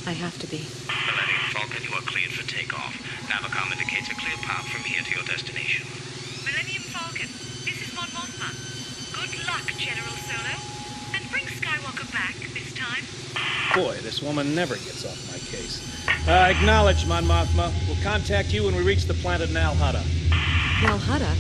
I have to be. Millennium Falcon, you are cleared for takeoff. Navicom indicates a clear path from here to your destination. Millennium Falcon, this is Mon Mothma. Good luck, General Solo. And bring Skywalker back this time. Boy, this woman never gets off my case. Acknowledge, Mon Mothma. We'll contact you when we reach the planet Nal Hutta. Nal Hutta?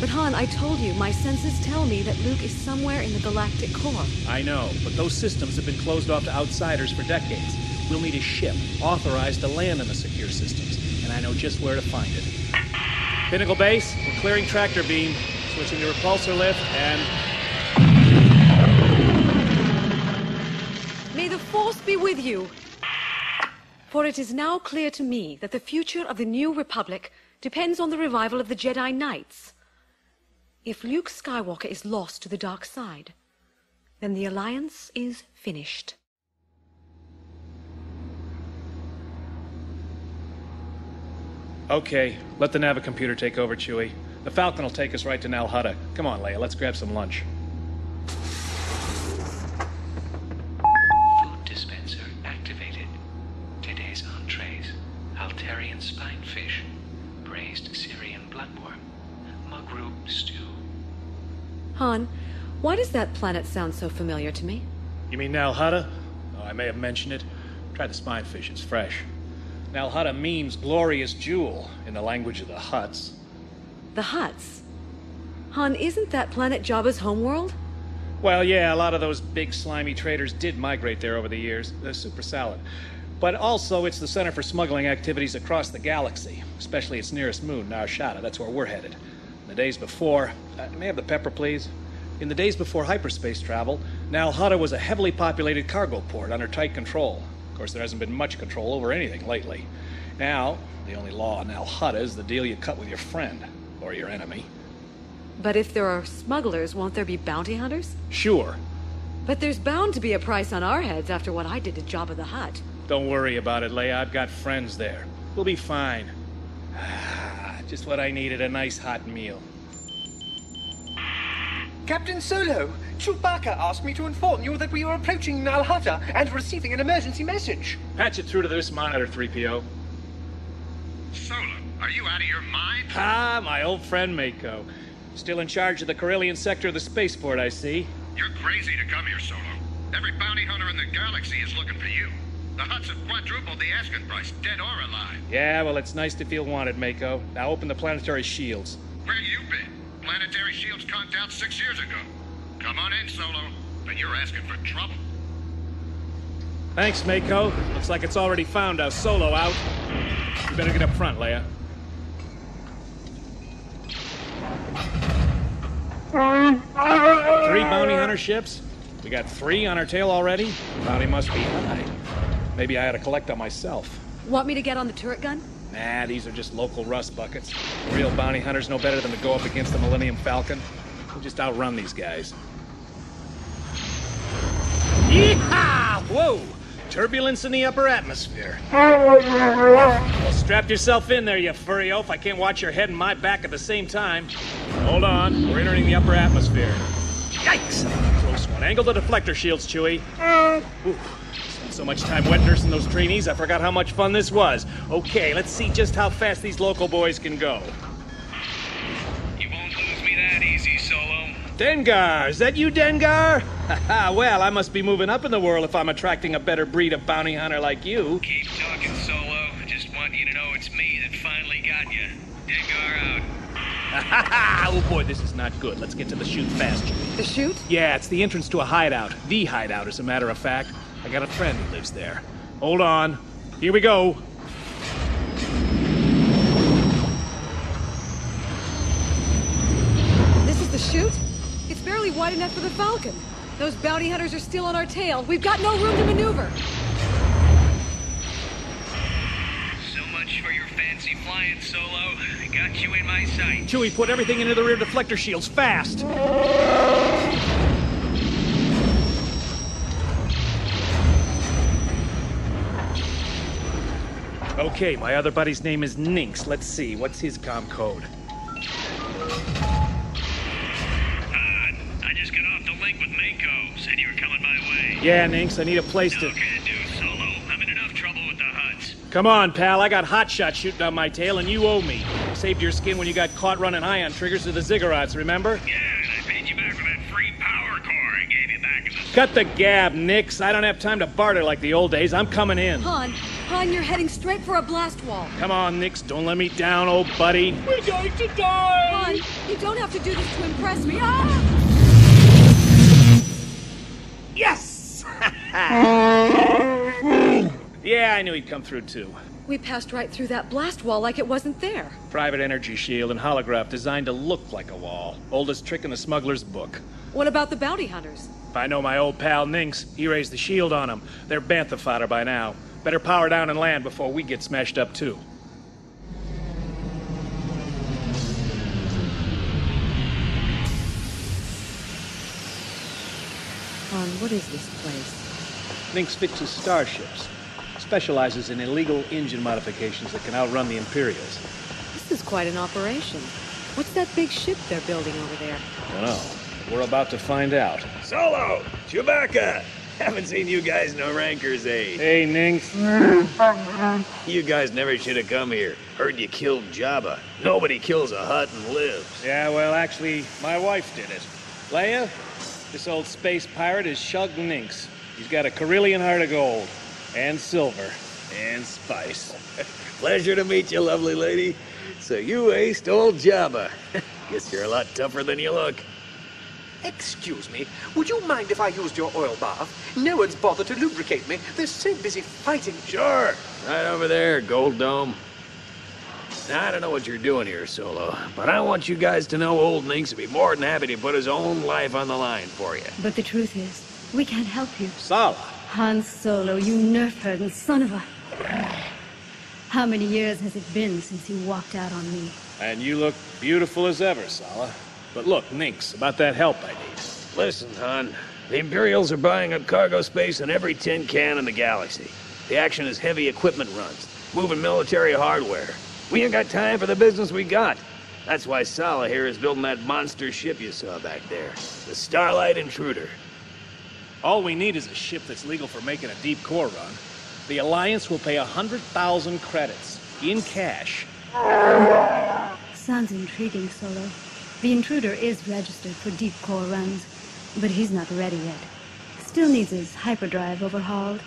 But Han, I told you, my senses tell me that Luke is somewhere in the galactic core. I know, but those systems have been closed off to outsiders for decades. We'll need a ship authorized to land in the secure systems, and I know just where to find it. Pinnacle Base, we're clearing tractor beam, switching to repulsor lift, and... May the Force be with you! For it is now clear to me that the future of the New Republic depends on the revival of the Jedi Knights. If Luke Skywalker is lost to the dark side, then the Alliance is finished. Okay, let the Navicomputer take over, Chewie. The Falcon will take us right to Nal Hutta. Come on, Leia, let's grab some lunch. Food dispenser activated. Today's entrees: Altarian spinefish, braised Syrian bloodworm, mugroot stew. Han, why does that planet sound so familiar to me? You mean Nal Hutta? Oh, I may have mentioned it. Try the spinefish, it's fresh. Nal Hutta means glorious jewel in the language of the Hutts. The Hutts? Han, isn't that planet Jabba's homeworld? Well, yeah, a lot of those big slimy traders did migrate there over the years. They're super salad. But also, it's the center for smuggling activities across the galaxy, especially its nearest moon, Nar Shaddaa. That's where we're headed. In the days before... may I have the pepper, please? In the days before hyperspace travel, Nal Hutta was a heavily populated cargo port under tight control. Of course, there hasn't been much control over anything lately. Now, the only law on Nal Hutta is the deal you cut with your friend, or your enemy. But if there are smugglers, won't there be bounty hunters? Sure. But there's bound to be a price on our heads after what I did to Jabba the Hutt. Don't worry about it, Leia. I've got friends there. We'll be fine. Just what I needed, a nice hot meal. Captain Solo, Chewbacca asked me to inform you that we are approaching Nal Hutta and receiving an emergency message. Patch it through to this monitor, 3PO. Solo, are you out of your mind? Ah, my old friend Mako. Still in charge of the Corellian sector of the spaceport, I see. You're crazy to come here, Solo. Every bounty hunter in the galaxy is looking for you. The Hutts have quadrupled the asking price, dead or alive. Yeah, well, it's nice to feel wanted, Mako. Now open the planetary shields. Where you been? Planetary shields conked out 6 years ago. Come on in, Solo. But you're asking for trouble. Thanks, Mako. Looks like it's already found our Solo out. You better get up front, Leia. Three bounty hunter ships? We got 3 on our tail already? The bounty must be high. Maybe I ought to collect on myself. Want me to get on the turret gun? Nah, these are just local rust buckets. The real bounty hunters know better than to go up against the Millennium Falcon. We'll just outrun these guys. Yeehaw! Whoa! Turbulence in the upper atmosphere. Well, strap yourself in there, you furry oaf. I can't watch your head and my back at the same time. Hold on. We're entering the upper atmosphere. Yikes! Close one. Angle the deflector shields, Chewie. Ooh. Spent so much time wet nursing those trainees, I forgot how much fun this was. Okay, let's see just how fast these local boys can go. You won't lose me that easy, Solo. Dengar! Is that you, Dengar? Haha, well, I must be moving up in the world if I'm attracting a better breed of bounty hunter like you. Keep talking, Solo. I just want you to know it's me that finally got you. Dengar out. Oh boy, this is not good. Let's get to the chute fast, Chewie. The chute? Yeah, it's the entrance to a hideout. The hideout, as a matter of fact. I got a friend who lives there. Hold on. Here we go. This is the chute? It's barely wide enough for the Falcon. Those bounty hunters are still on our tail. We've got no room to maneuver. So much for your fancy flying, Solo. I got you in my sight. Chewie, put everything into the rear deflector shields, fast! Okay, my other buddy's name is Ninx. Let's see, what's his comm code? I just got off the link with Mako. Said you were coming my way. Yeah, Ninx, I need a place to... No can do, Solo. I'm in enough trouble with the Huts. Come on, pal, I got hotshot shooting on my tail, and you owe me. Saved your skin when you got caught running ion triggers to the ziggurats, remember? Yeah, and I paid you back for that free power core I gave you back in the... Cut the gab, Nix. I don't have time to barter like the old days. I'm coming in. Han, you're heading straight for a blast wall. Come on, Nix. Don't let me down, old buddy. We're going to die! Han, you don't have to do this to impress me. Ah! Yes! Yeah, I knew he'd come through, too. We passed right through that blast wall like it wasn't there. Private energy shield and holograph designed to look like a wall. Oldest trick in the smuggler's book. What about the bounty hunters? If I know my old pal Ninx, he raised the shield on them. They're bantha fodder by now. Better power down and land before we get smashed up, too. Han, what is this place? Ninx fixes starships. Specializes in illegal engine modifications that can outrun the Imperials. This is quite an operation. What's that big ship they're building over there? Dunno. We're about to find out. Solo! Chewbacca! Haven't seen you guys no rancors, eh? Hey, Ninx. You guys never should have come here. Heard you killed Jabba. Nobody kills a Hutt and lives. Yeah, well, actually, my wife did it. Leia, this old space pirate is Shug Ninx. He's got a Carillion heart of gold. And silver. And spice. Pleasure to meet you, lovely lady. So you aced old Jabba. Guess you're a lot tougher than you look. Excuse me, would you mind if I used your oil bath? No one's bothered to lubricate me. They're so busy fighting. Sure. Right over there, Gold Dome. Now, I don't know what you're doing here, Solo, but I want you guys to know old Ninx would be more than happy to put his own life on the line for you. But the truth is, we can't help you. Sala. Han Solo, you nerf-herding son of a... How many years has it been since you walked out on me? And you look beautiful as ever, Sala. But look, Ninx, about that help I need. Listen, Han. The Imperials are buying up cargo space in every tin can in the galaxy. The action is heavy equipment runs, moving military hardware. We ain't got time for the business we got. That's why Sala here is building that monster ship you saw back there. The Starlight Intruder. All we need is a ship that's legal for making a deep core run. The Alliance will pay 100,000 credits, in cash. Sounds intriguing, Solo. The Intruder is registered for deep core runs, but he's not ready yet. Still needs his hyperdrive overhauled,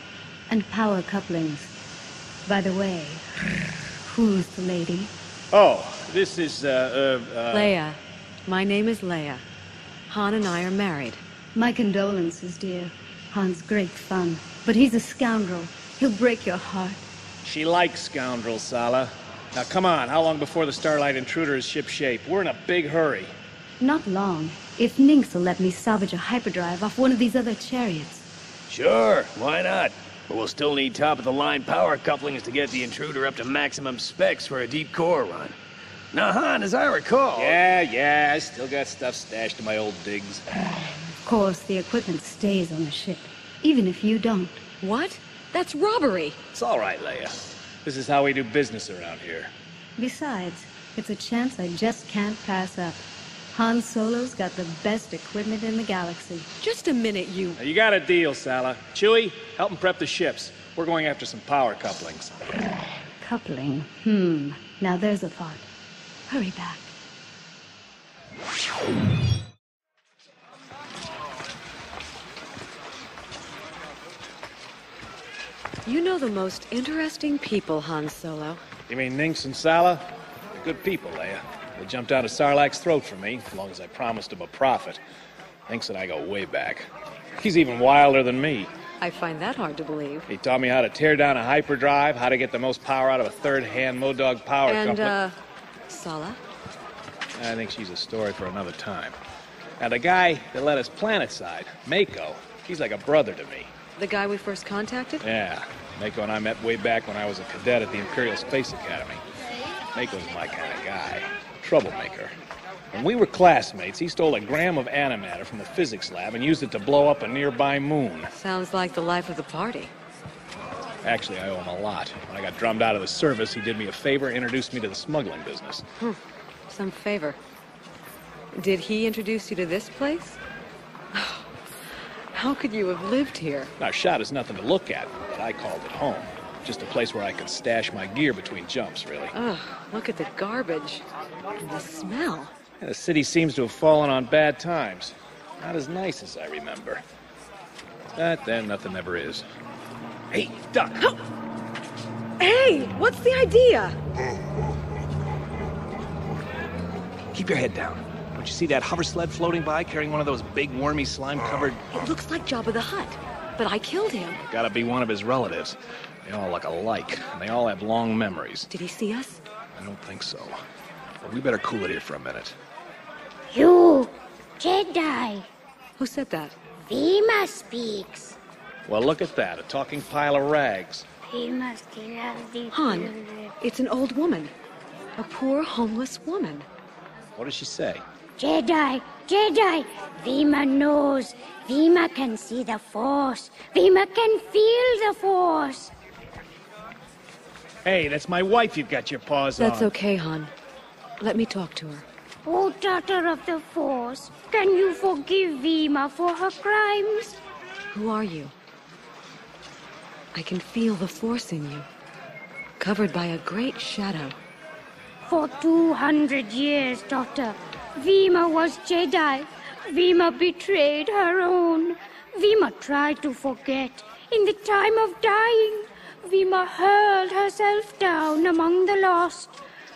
and power couplings. By the way, who's the lady? Oh, this is, Leia. My name is Leia. Han and I are married. My condolences, dear. Han's great fun, but he's a scoundrel. He'll break your heart. She likes scoundrels, Sala. Now, come on. How long before the Starlight Intruder is shipshape? We're in a big hurry. Not long. If Ninx will let me salvage a hyperdrive off one of these other chariots. Sure, why not? But we'll still need top-of-the-line power couplings to get the Intruder up to maximum specs for a deep core run. Now, Han, as I recall... Yeah, I still got stuff stashed in my old digs. Of course, the equipment stays on the ship, even if you don't. What? That's robbery. It's all right, Leia. This is how we do business around here. Besides, it's a chance I just can't pass up. Han Solo's got the best equipment in the galaxy. Just a minute, you... Now, you got a deal, Sala. Chewie, help him prep the ships. We're going after some power couplings. Coupling? Now there's a thought. Hurry back. You know the most interesting people, Han Solo. You mean Ninx and Sala? They're good people, Leia. They jumped down to Sarlacc's throat for me, as long as I promised him a profit. Thinks that I go way back. He's even wilder than me. I find that hard to believe. He taught me how to tear down a hyperdrive, how to get the most power out of a third-hand Modog power company. Sala? I think she's a story for another time. Now, the guy that let us planetside, Mako, he's like a brother to me. The guy we first contacted? Yeah. Mako and I met way back when I was a cadet at the Imperial Space Academy. Mako's my kind of guy. Troublemaker. When we were classmates, he stole a gram of antimatter from the physics lab and used it to blow up a nearby moon. Sounds like the life of the party. Actually, I owe him a lot. When I got drummed out of the service, he did me a favor and introduced me to the smuggling business. Some favor. Did he introduce you to this place? How could you have lived here? Now, Shot is nothing to look at, but I called it home. Just a place where I could stash my gear between jumps, really. Ugh, look at the garbage. And the smell. Yeah, the city seems to have fallen on bad times. Not as nice as I remember. But then nothing ever is. Hey, duck! Hey, what's the idea? Keep your head down. Don't you see that hover sled floating by carrying one of those big wormy slime-covered... It looks like Jabba the Hutt, but I killed him. Gotta be one of his relatives. They all look alike, and they all have long memories. Did he see us? I don't think so. But we better cool it here for a minute. You, Jedi. Who said that? Vima speaks. Well, look at that, a talking pile of rags. Vima still has the... Han, it's an old woman. A poor, homeless woman. What does she say? Jedi, Jedi. Vima knows. Vima can see the Force. Vima can feel the Force. Hey, that's my wife you've got your paws on. That's okay, Han. Let me talk to her. Oh, daughter of the Force, can you forgive Vima for her crimes? Who are you? I can feel the Force in you, covered by a great shadow. For 200 years, daughter, Vima was Jedi. Vima betrayed her own. Vima tried to forget. In the time of dying, Vima hurled herself down among the lost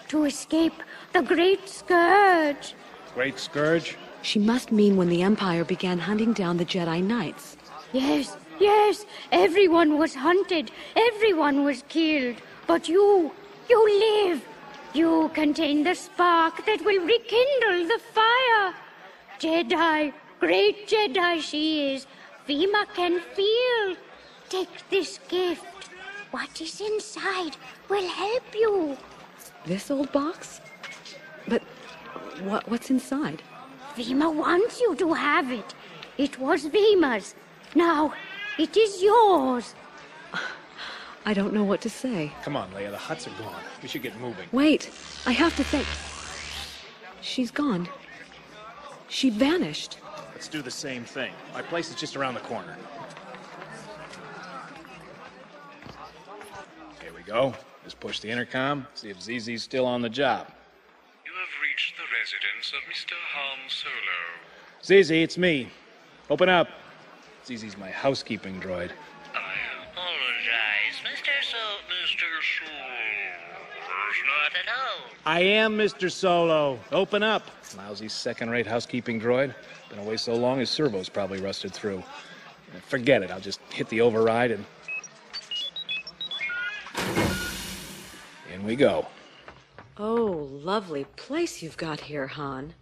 to escape the Great Scourge. Great Scourge? She must mean when the Empire began hunting down the Jedi Knights. Yes, yes, everyone was hunted. Everyone was killed. But you live. You contain the spark that will rekindle the fire. Jedi, great Jedi she is. Vima can feel. Take this gift. What is inside will help you. This old box? But what's inside? Vima wants you to have it. It was Vima's. Now, it is yours. I don't know what to say. Come on, Leia, the huts are gone. We should get moving. Wait, I have to think. She's gone. She vanished. Let's do the same thing. My place is just around the corner. Here we go. Just push the intercom, see if ZZ's still on the job. You have reached the residence of Mr. Han Solo. ZZ, it's me. Open up. ZZ's my housekeeping droid. Apologize, Mr. Solo is not at home. I am Mr. Solo. Open up. Lousy second-rate housekeeping droid. Been away so long his servo's probably rusted through. Forget it. I'll just hit the override and... in we go. Oh, lovely place you've got here, Han.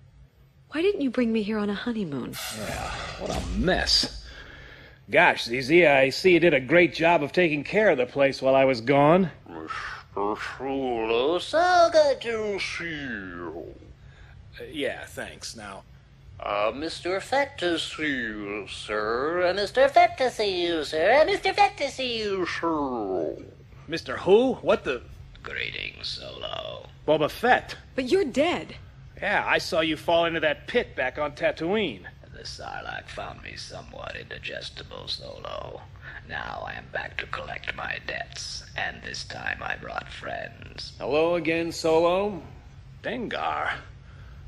Why didn't you bring me here on a honeymoon? Yeah, what a mess. Gosh, ZZ, I see you did a great job of taking care of the place while I was gone. Mr. Solo, so good to see you. Yeah, thanks. Now... Mr. Fett to see you, sir. Mr. Fett to see you, sir. Mr. Fett to see you, sir. Mr. Who? What the... Greetings, Solo. Boba Fett. But you're dead. Yeah, I saw you fall into that pit back on Tatooine. The Sarlacc found me somewhat indigestible, Solo. Now I am back to collect my debts, and this time I brought friends. Hello again, Solo. Dengar.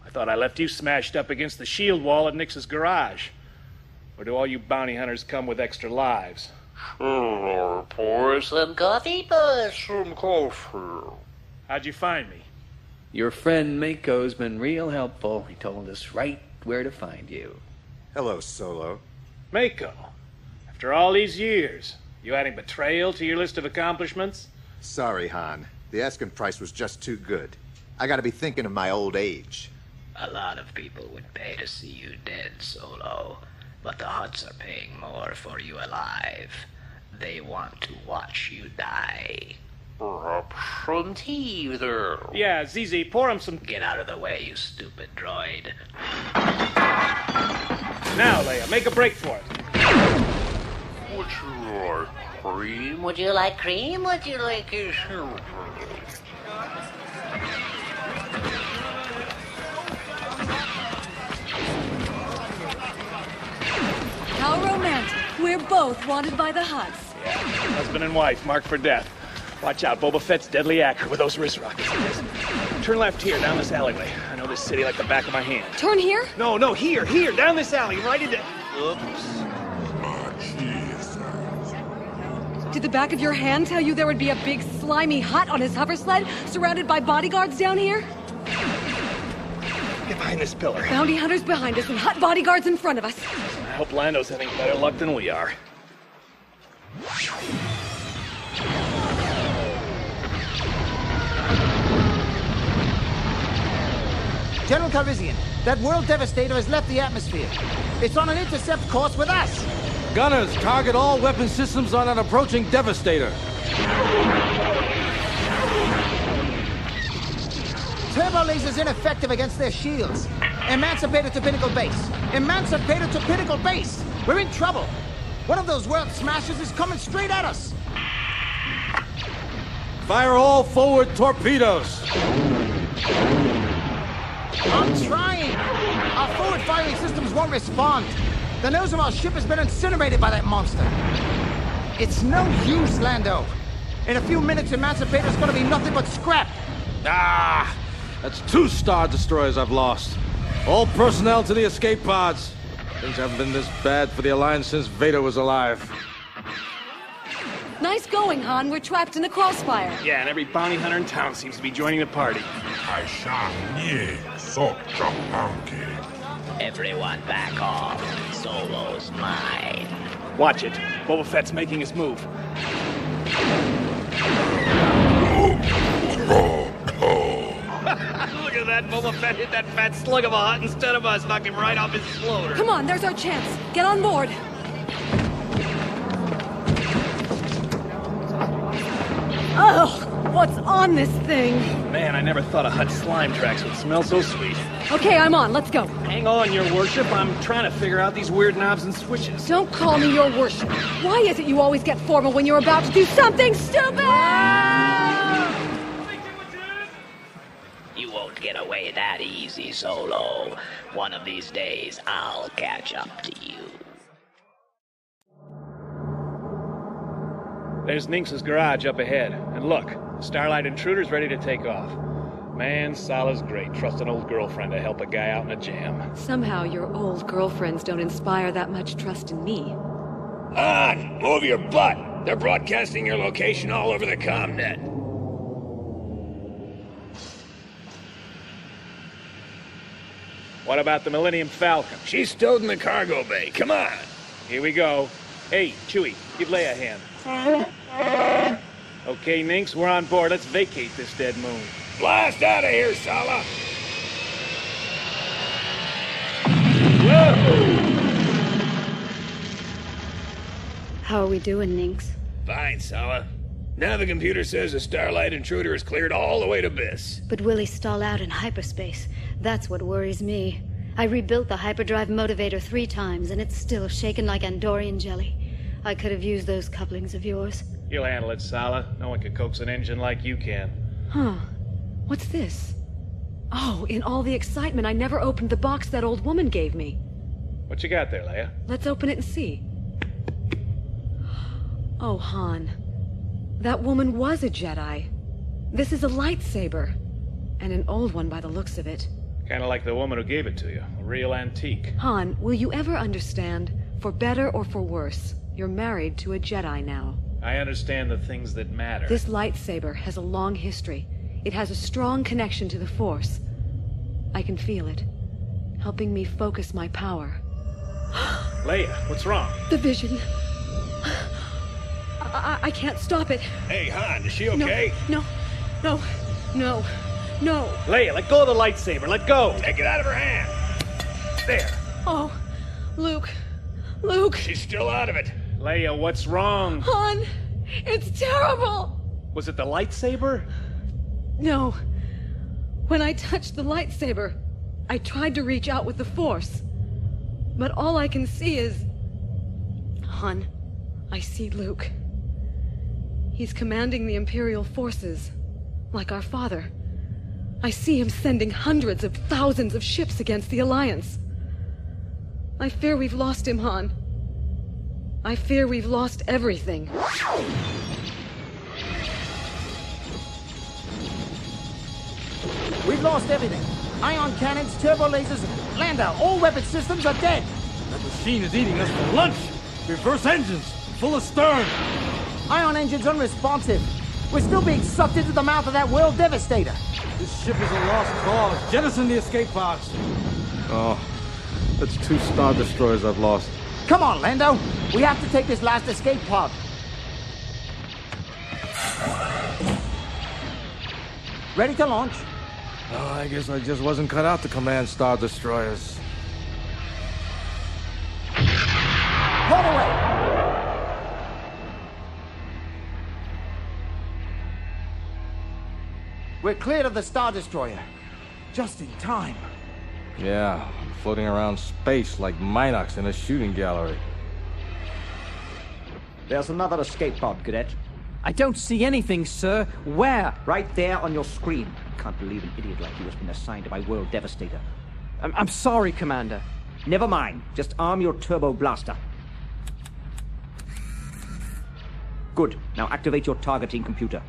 I thought I left you smashed up against the shield wall at Nix's garage. Or do all you bounty hunters come with extra lives? Sure, pour some coffee, pour some coffee. How'd you find me? Your friend Mako's been real helpful. He told us right where to find you. Hello, Solo. Mako, after all these years, you adding betrayal to your list of accomplishments? Sorry, Han. The asking price was just too good. I gotta be thinking of my old age. A lot of people would pay to see you dead, Solo. But the Hutts are paying more for you alive. They want to watch you die. Perhaps some tea there. Yeah, ZZ, pour him some... Get out of the way, you stupid droid. Now, Leia, make a break for it. Would you like cream? Would you like cream? Would you like your soup? How romantic. We're both wanted by the Hutts. Yeah, husband and wife, marked for death. Watch out, Boba Fett's deadly accurate with those wrist rockets. Turn left here, down this alleyway. I know this city like the back of my hand. Turn here? No, here, down this alley, right into... Oops. Did the back of your hand tell you there would be a big slimy Hutt on his hover sled, surrounded by bodyguards down here? Get behind this pillar. Bounty hunters behind us and Hutt bodyguards in front of us. I hope Lando's having better luck than we are. General Calrissian, that world devastator has left the atmosphere. It's on an intercept course with us. Gunners, target all weapon systems on an approaching devastator. Turbo lasers ineffective against their shields. Emancipator to Pinnacle Base. Emancipator to Pinnacle Base. We're in trouble. One of those world smashers is coming straight at us. Fire all forward torpedoes. I'm trying. Our forward firing systems won't respond. The nose of our ship has been incinerated by that monster. It's no use, Lando. In a few minutes, Emancipator's gonna be nothing but scrap. Ah! That's 2 Star Destroyers I've lost. All personnel to the escape pods. Things haven't been this bad for the Alliance since Vader was alive. Nice going, Han. We're trapped in a crossfire. Yeah, and every bounty hunter in town seems to be joining the party. Everyone back off. Solo's mine. Watch it. Boba Fett's making his move. Look at that. Boba Fett hit that fat slug of a Hutt instead of us. Knocked him right off his floater. Come on, there's our chance. Get on board. Ugh, what's on this thing? Man, I never thought a Hutt slime tracks would smell so sweet. Okay, I'm on. Let's go. Hang on, your worship. I'm trying to figure out these weird knobs and switches. Don't call me your worship. Why is it you always get formal when you're about to do something stupid? You won't get away that easy, Solo. One of these days, I'll catch up to you. There's Ninx's garage up ahead. And look, the Starlight Intruder's ready to take off. Man, Sala's great. Trust an old girlfriend to help a guy out in a jam. Somehow your old girlfriends don't inspire that much trust in me. On! Move your butt! They're broadcasting your location all over the commnet. What about the Millennium Falcon? She's stowed in the cargo bay. Come on! Here we go. Hey, Chewie, give Leia a hand. Okay, Ninx, we're on board. Let's vacate this dead moon. Blast out of here, Sala! How are we doing, Ninx? Fine, Sala. Now the computer says the Starlight Intruder is cleared all the way to Byss. But will he stall out in hyperspace? That's what worries me. I rebuilt the hyperdrive motivator 3 times, and it's still shaking like Andorian jelly. I could have used those couplings of yours. You'll handle it, Sala. No one can coax an engine like you can. Huh. What's this? Oh, in all the excitement, I never opened the box that old woman gave me. What you got there, Leia? Let's open it and see. Oh, Han. That woman was a Jedi. This is a lightsaber. And an old one by the looks of it. Kind of like the woman who gave it to you. A real antique. Han, will you ever understand? For better or for worse, you're married to a Jedi now. I understand the things that matter. This lightsaber has a long history. It has a strong connection to the Force. I can feel it, helping me focus my power. Leia, what's wrong? The vision. I can't stop it. Hey, Han, is she okay? No. Leia, let go of the lightsaber. Let go. Take it out of her hand. There. Oh, Luke. She's still out of it. Leia, what's wrong? Han, it's terrible. Was it the lightsaber? No. When I touched the lightsaber, I tried to reach out with the Force. But all I can see is... Han, I see Luke. He's commanding the Imperial forces, like our father. I see him sending hundreds of thousands of ships against the Alliance. I fear we've lost him, Han. I fear we've lost everything. We've lost everything. Ion cannons, turbo lasers, Lando, all weapon systems are dead. That machine is eating us for lunch. Reverse engines, full of stern. Ion engines unresponsive. We're still being sucked into the mouth of that world devastator. This ship is a lost cause. Jettison the escape pods. Oh, that's 2 Star Destroyers I've lost. Come on, Lando. We have to take this last escape pod. Ready to launch? Oh, I guess I just wasn't cut out to command Star Destroyers. Hold away! We're cleared of the Star Destroyer. Just in time. Yeah, I'm floating around space like Minox in a shooting gallery. There's another escape pod, Cadet. I don't see anything, sir. Where? Right there on your screen. Can't believe an idiot like you has been assigned to my world devastator. I'm sorry, Commander. Never mind. Just arm your turbo blaster. Good. Now activate your targeting computer.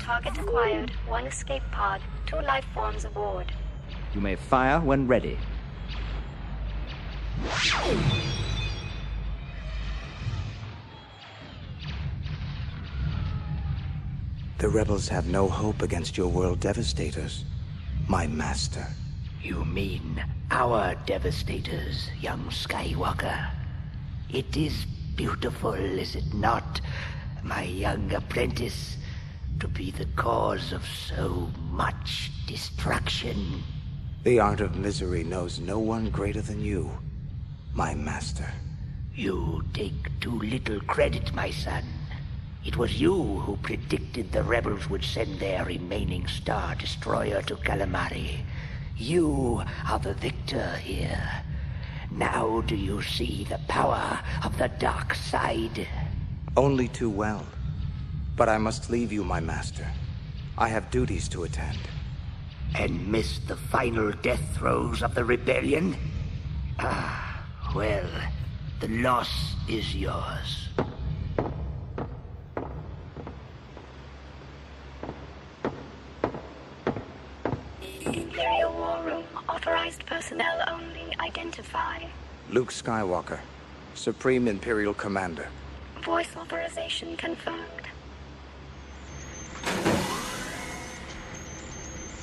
Target acquired. 1 escape pod. 2 life forms aboard. You may fire when ready. The rebels have no hope against your world devastators, my master. You mean our devastators, young Skywalker? It is beautiful, is it not, my young apprentice, to be the cause of so much destruction? The art of misery knows no one greater than you, my master. You take too little credit, my son. It was you who predicted the rebels would send their remaining Star Destroyer to Calamari. You are the victor here. Now do you see the power of the dark side? Only too well. But I must leave you, my master. I have duties to attend. And miss the final death throes of the rebellion? Ah, well, the loss is yours. Imperial War Room. Authorized personnel only. Identify. Luke Skywalker, Supreme Imperial Commander. Voice authorization confirmed.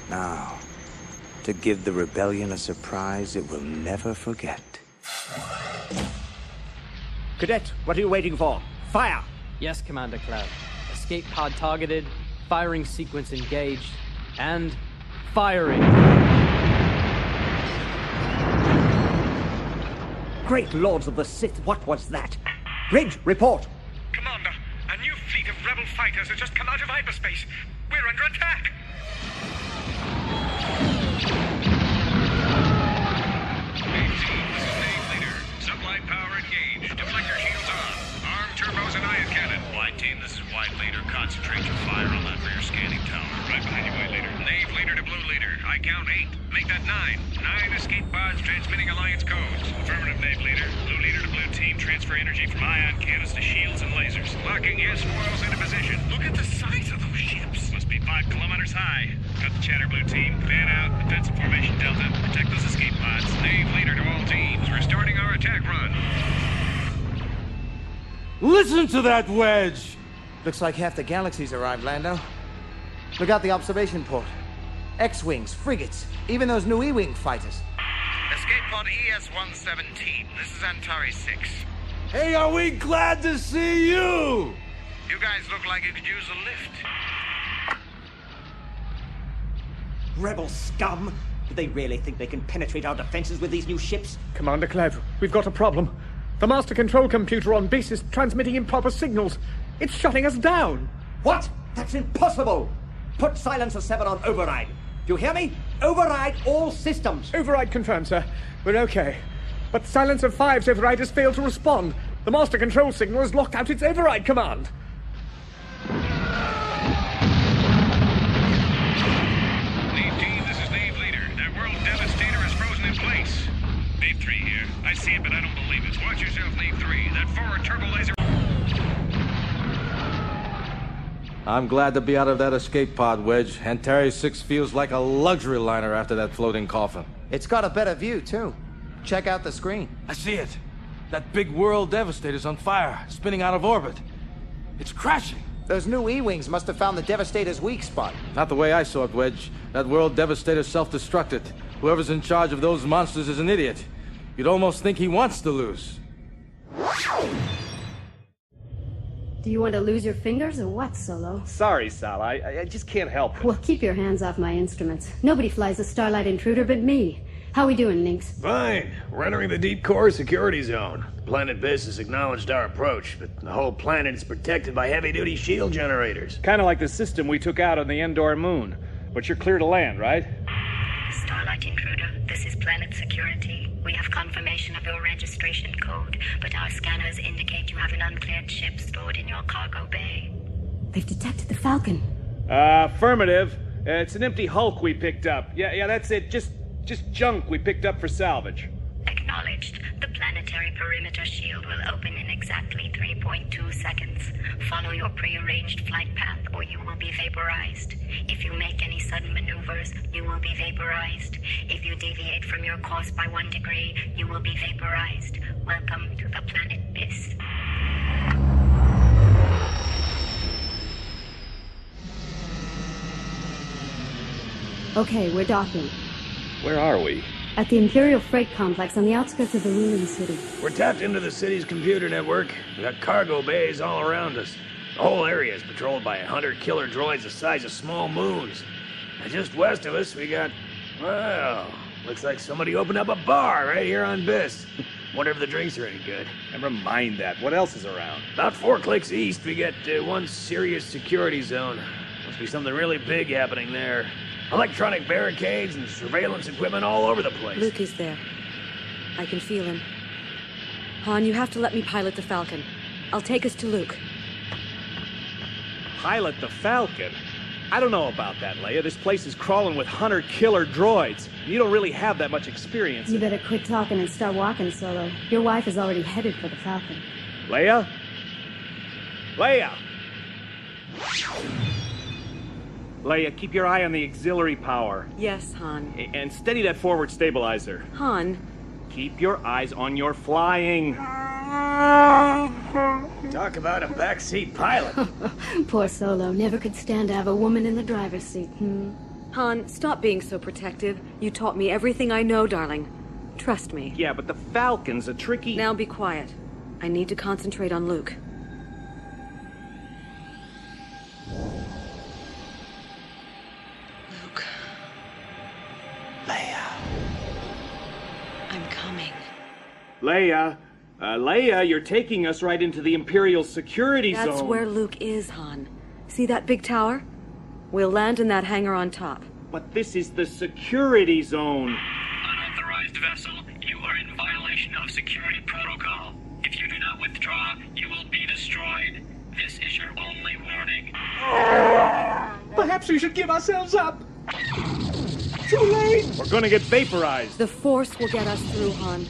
Now, to give the rebellion a surprise it will never forget. Cadet, what are you waiting for? Fire! Yes, Commander Cloud. Escape pod targeted, firing sequence engaged, and firing. Great lords of the Sith, what was that? Ridge, report! Commander, a new fleet of rebel fighters has just come out of hyperspace. We're under attack! Sublight power engaged. Deflector shields on. Armed turbos and ion cannon. White team, this is White Leader. Concentrate your fire on that rear scanning tower. Right behind you, White Leader. Nave Leader to Blue Leader. I count 8. Make that 9. 9 escape pods transmitting Alliance codes. Affirmative, Nave Leader. Blue Leader to Blue Team. Transfer energy from ion cannons to shields and lasers. Locking S-foils into position. Look at the size of those ships. Must be 5 kilometers high. Got the chatter, Blue Team. Fan out. Defensive formation Delta. Protect those escape pods. Nave Leader to all teams. We're starting our attack run. Listen to that wedge! Looks like half the galaxy's arrived, Lando. Look out the observation port. X-Wings, frigates, even those new E-Wing fighters. Escape pod ES-117. This is Antares 6. Hey, are we glad to see you? You guys look like you could use a lift. Rebel scum! Do they really think they can penetrate our defenses with these new ships? Commander Clev, we've got a problem. The master control computer on Byss is transmitting improper signals. It's shutting us down. What? That's impossible! Put Silencer 7 on override. Do you hear me? Override all systems. Override confirmed, sir. We're okay. But Silencer 5's override has failed to respond. The master control signal has locked out its override command. Nave Team, this is Nave Leader. That World Devastator is frozen in place. Nave 3 here. I see it, but I don't believe it. Watch yourself, Nave 3. That forward turbo laser... I'm glad to be out of that escape pod, Wedge. Antares 6 feels like a luxury liner after that floating coffin. It's got a better view, too. Check out the screen. I see it. That big World Devastator's on fire, spinning out of orbit. It's crashing. Those new E-Wings must have found the Devastator's weak spot. Not the way I saw it, Wedge. That World Devastator self-destructed. Whoever's in charge of those monsters is an idiot. You'd almost think he wants to lose. Do you want to lose your fingers or what, Solo? Sorry, Sal. I just can't help it. Well, keep your hands off my instruments. Nobody flies a Starlight Intruder but me. How we doing, Lynx? Fine. We're entering the deep core security zone. Planet Byss has acknowledged our approach, but the whole planet is protected by heavy-duty shield generators. Kind of like the system we took out on the Endor moon. But you're clear to land, right? Starlight Intruder, this is Planet Security. We have confirmation of your registration code, but our scanners indicate you have an uncleared ship stored in your cargo bay. They've detected the Falcon. Affirmative. It's an empty hulk we picked up. Yeah, that's it. Just junk we picked up for salvage. Acknowledged. The planetary perimeter shield will open in exactly 3.2 seconds. Follow your prearranged flight path or you will be vaporized. If you make any sudden maneuvers, you will be vaporized. If you deviate from your course by 1 degree, you will be vaporized. Welcome to the planet Byss. Okay, we're docking. Where are we? At the Imperial freight complex on the outskirts of the ruling city. We're tapped into the city's computer network. We got cargo bays all around us. The whole area is patrolled by hunter-killer droids the size of small moons. And just west of us, we got... well, looks like somebody opened up a bar right here on Byss. Wonder if the drinks are any good. Never mind that. What else is around? About 4 clicks east, we get one serious security zone. Must be something really big happening there. Electronic barricades and surveillance equipment all over the place. Luke is there. I can feel him. Han, you have to let me pilot the Falcon. I'll take us to Luke. Pilot the Falcon? I don't know about that, Leia. This place is crawling with hunter-killer droids. You don't really have that much experience. You better quit talking and start walking, Solo. Your wife is already headed for the Falcon. Leia? Leia! Leia, keep your eye on the auxiliary power. Yes, Han. And steady that forward stabilizer. Han. Keep your eyes on your flying. Talk about a backseat pilot. Poor Solo. Never could stand to have a woman in the driver's seat. Han, stop being so protective. You taught me everything I know, darling. Trust me. Yeah, but the Falcon's a tricky... Now be quiet. I need to concentrate on Luke. Luke. Leia. I'm coming. Leia. Leia, you're taking us right into the Imperial security zone. That's where Luke is, Han. See that big tower? We'll land in that hangar on top. But this is the security zone. Unauthorized vessel, you are in violation of security protocol. If you do not withdraw, you will be destroyed. This is your only warning. Perhaps we should give ourselves up. Too late. We're gonna get vaporized. The Force will get us through, Han.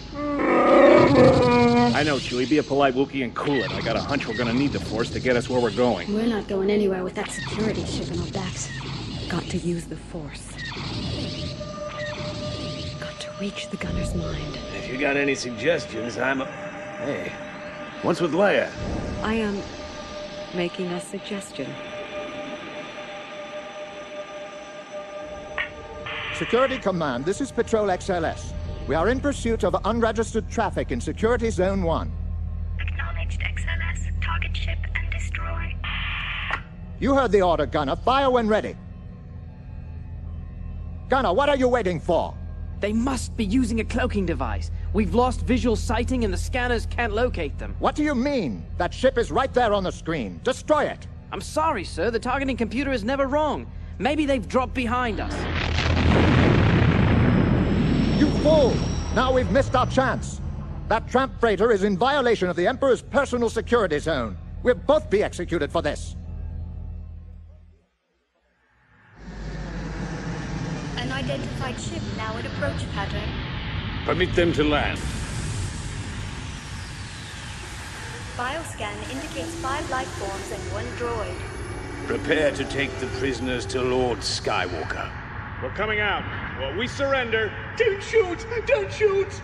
I know, Chewie. Be a polite Wookiee and cool it. I got a hunch we're gonna need the Force to get us where we're going. We're not going anywhere with that security ship on our backs. Got to use the Force. Got to reach the gunner's mind. If you got any suggestions, Hey, what's with Leia? I am making a suggestion. Security Command, this is Patrol XLS. We are in pursuit of unregistered traffic in Security Zone 1. Acknowledged, XLS. Target ship and destroy. You heard the order, Gunner. Fire when ready. Gunner, what are you waiting for? They must be using a cloaking device. We've lost visual sighting and the scanners can't locate them. What do you mean? That ship is right there on the screen. Destroy it. I'm sorry, sir. The targeting computer is never wrong. Maybe they've dropped behind us. You fool! Now we've missed our chance. That tramp freighter is in violation of the Emperor's personal security zone. We'll both be executed for this. Unidentified ship now in approach pattern. Permit them to land. Bioscan indicates 5 life forms and 1 droid. Prepare to take the prisoners to Lord Skywalker. We're coming out. Well, we surrender. Don't shoot! Don't shoot!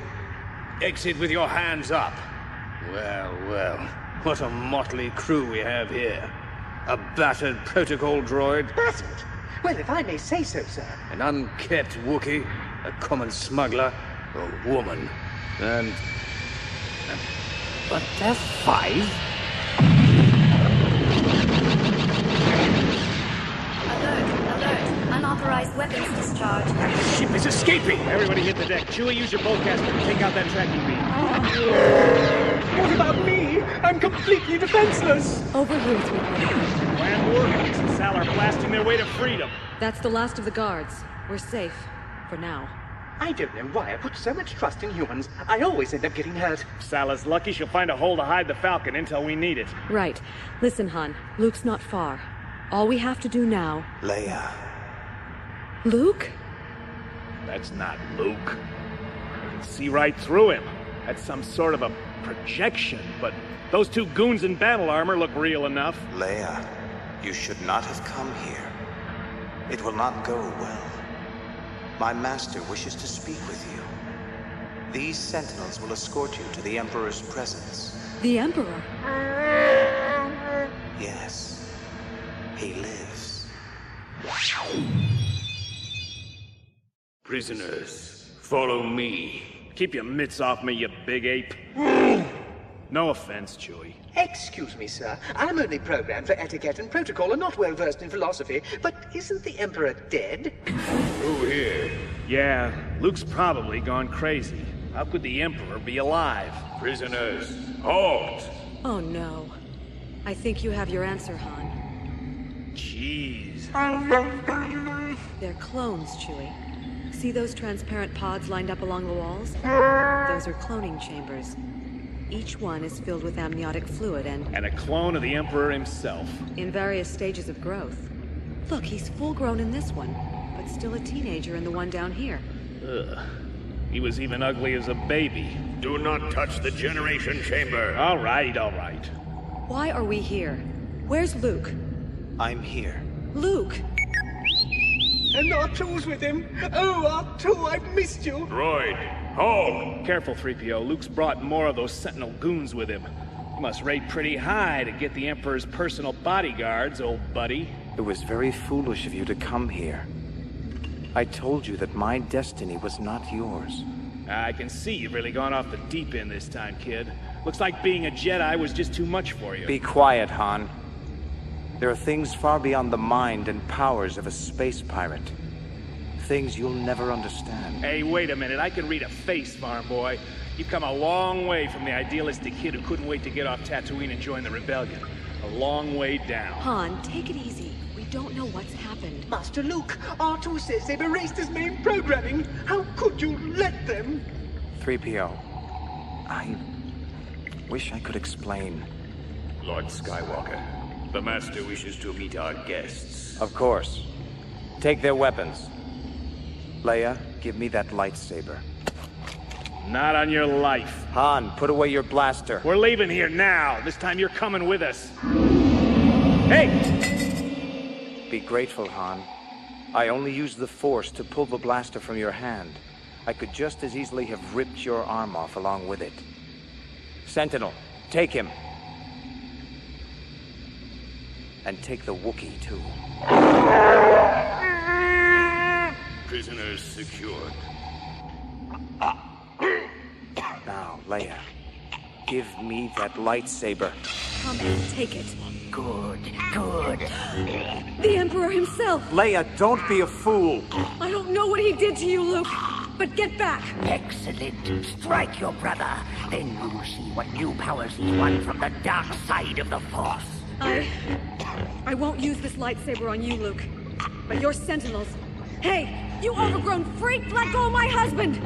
Exit with your hands up. Well, well. What a motley crew we have here. A battered protocol droid. Battered? Well, if I may say so, sir. An unkept Wookiee. A common smuggler. A woman. And... But there's 5? Unauthorized weapons discharge. The ship is escaping! Everybody hit the deck. Chewie, use your bowcaster to take out that tracking beam. What about me? I'm completely defenseless! Over here, 3PO. Land Warhawks and Sal are blasting their way to freedom. That's the last of the guards. We're safe. For now. I don't know why I put so much trust in humans. I always end up getting hurt. Sal is lucky she'll find a hole to hide the Falcon until we need it. Right. Listen, Han. Luke's not far. All we have to do now... Leia. Luke? That's not Luke. I can see right through him. That's some sort of a projection, but those 2 goons in battle armor look real enough. Leia, you should not have come here. It will not go well. My master wishes to speak with you. These sentinels will escort you to the Emperor's presence. The Emperor? Yes. He lives. Prisoners, follow me. Keep your mitts off me, you big ape. No offense, Chewie. Excuse me, sir. I'm only programmed for etiquette and protocol and not well versed in philosophy. But isn't the Emperor dead? Who here? Yeah, Luke's probably gone crazy. How could the Emperor be alive? Prisoners, halt! Oh no. I think you have your answer, Han. Jeez. They're clones, Chewie. See those transparent pods lined up along the walls? Those are cloning chambers. Each one is filled with amniotic fluid and a clone of the Emperor himself. In various stages of growth. Look, he's full-grown in this one, but still a teenager in the one down here. Ugh. He was even ugly as a baby. Do not touch the generation chamber. All right, all right. Why are we here? Where's Luke? I'm here. Luke! And R2's with him. Oh, R2, I've missed you. Droid, hold! Careful, 3PO. Luke's brought more of those Sentinel goons with him. You must rate pretty high to get the Emperor's personal bodyguards, old buddy. It was very foolish of you to come here. I told you that my destiny was not yours. I can see you've really gone off the deep end this time, kid. Looks like being a Jedi was just too much for you. Be quiet, Han. There are things far beyond the mind and powers of a space pirate. Things you'll never understand. Hey, wait a minute. I can read a face, farm boy. You've come a long way from the idealistic kid who couldn't wait to get off Tatooine and join the rebellion. A long way down. Han, take it easy. We don't know what's happened. Master Luke, R2 says they've erased his main programming. How could you let them? 3PO. I wish I could explain. Lord Skywalker, the Master wishes to meet our guests. Of course. Take their weapons. Leia, give me that lightsaber. Not on your life. Han, put away your blaster. We're leaving here now. This time you're coming with us. Hey! Be grateful, Han. I only used the Force to pull the blaster from your hand. I could just as easily have ripped your arm off along with it. Sentinel, take him. And take the Wookiee, too. Prisoners secured. Now, Leia, give me that lightsaber. Come and take it. Good, good. The Emperor himself! Leia, don't be a fool! I don't know what he did to you, Luke, but get back! Excellent. Strike your brother. Then you will see what new powers he's won from the dark side of the Force. I won't use this lightsaber on you, Luke. But your sentinels... Hey, you overgrown freak! Let go of my husband!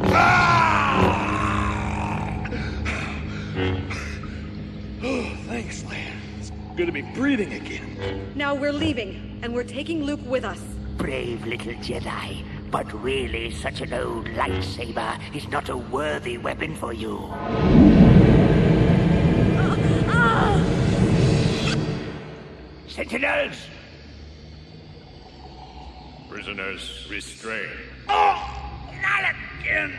Oh, thanks, Leia. It's good to be breathing again. Now we're leaving, and we're taking Luke with us. Brave little Jedi. But really, such an old lightsaber is not a worthy weapon for you. Sentinels! Prisoners restrained. Oh! Not again!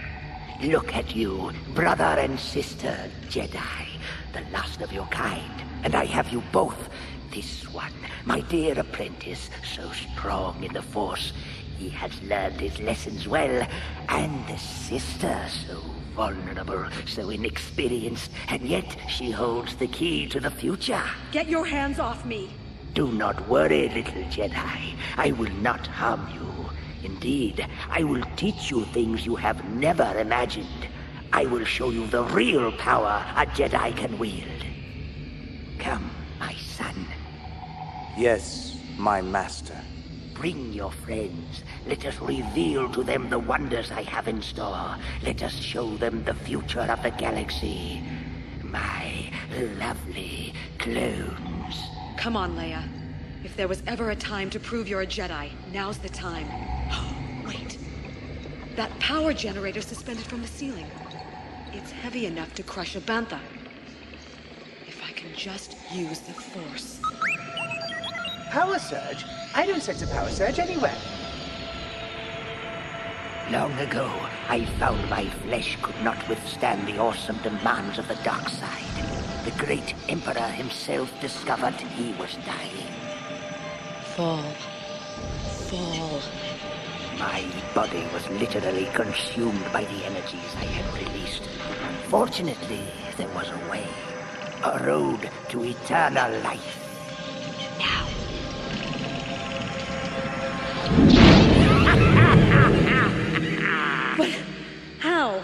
Look at you, brother and sister Jedi, the last of your kind. And I have you both. This one, my dear apprentice, so strong in the Force. He has learned his lessons well. And the sister, so vulnerable, so inexperienced, and yet she holds the key to the future. Get your hands off me! Do not worry, little Jedi. I will not harm you. Indeed, I will teach you things you have never imagined. I will show you the real power a Jedi can wield. Come, my son. Yes, my master. Bring your friends. Let us reveal to them the wonders I have in store. Let us show them the future of the galaxy. My lovely clones. Come on, Leia. If there was ever a time to prove you're a Jedi, now's the time. Oh, wait. That power generator suspended from the ceiling. It's heavy enough to crush a bantha. If I can just use the Force. Power surge? I don't sense a power surge anywhere. Long ago, I found my flesh could not withstand the awesome demands of the dark side. The great Emperor himself discovered he was dying. Fall. Fall. My body was literally consumed by the energies I had released. Fortunately, there was a way. A road to eternal life. Now. But how?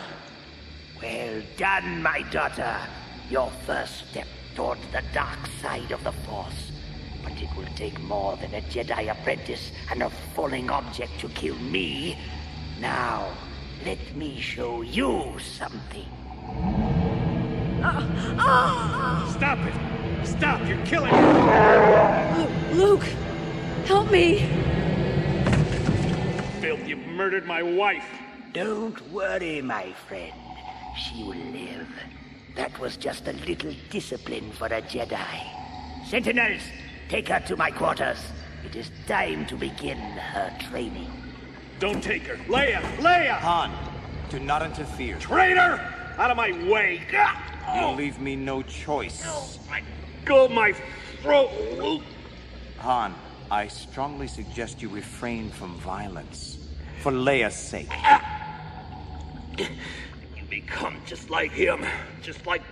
Well done, my daughter. Your first step toward the dark side of the Force. But it will take more than a Jedi apprentice and a falling object to kill me. Now, let me show you something. Stop it! Stop! You're killing me! Luke! Help me! Phil, you've murdered my wife! Don't worry, my friend. She will live. That was just a little discipline for a Jedi. Sentinels, take her to my quarters. It is time to begin her training. Don't take her. Leia! Leia! Han, do not interfere. Traitor! Out of my way! You leave me no choice. Go my throat, Luke! Han, I strongly suggest you refrain from violence. For Leia's sake. You become just like him. Just like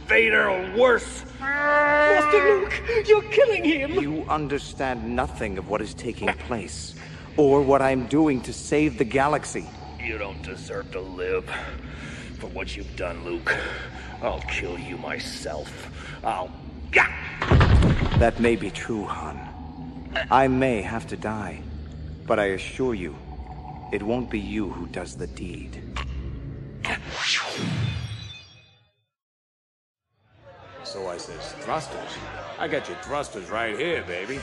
Vader or worse. Master Luke, you're killing him! You understand nothing of what is taking place, or what I'm doing to save the galaxy. You don't deserve to live. For what you've done, Luke. I'll kill you myself. That may be true, Han. I may have to die, but I assure you, it won't be you who does the deed. So I says, thrusters? I got your thrusters right here, baby.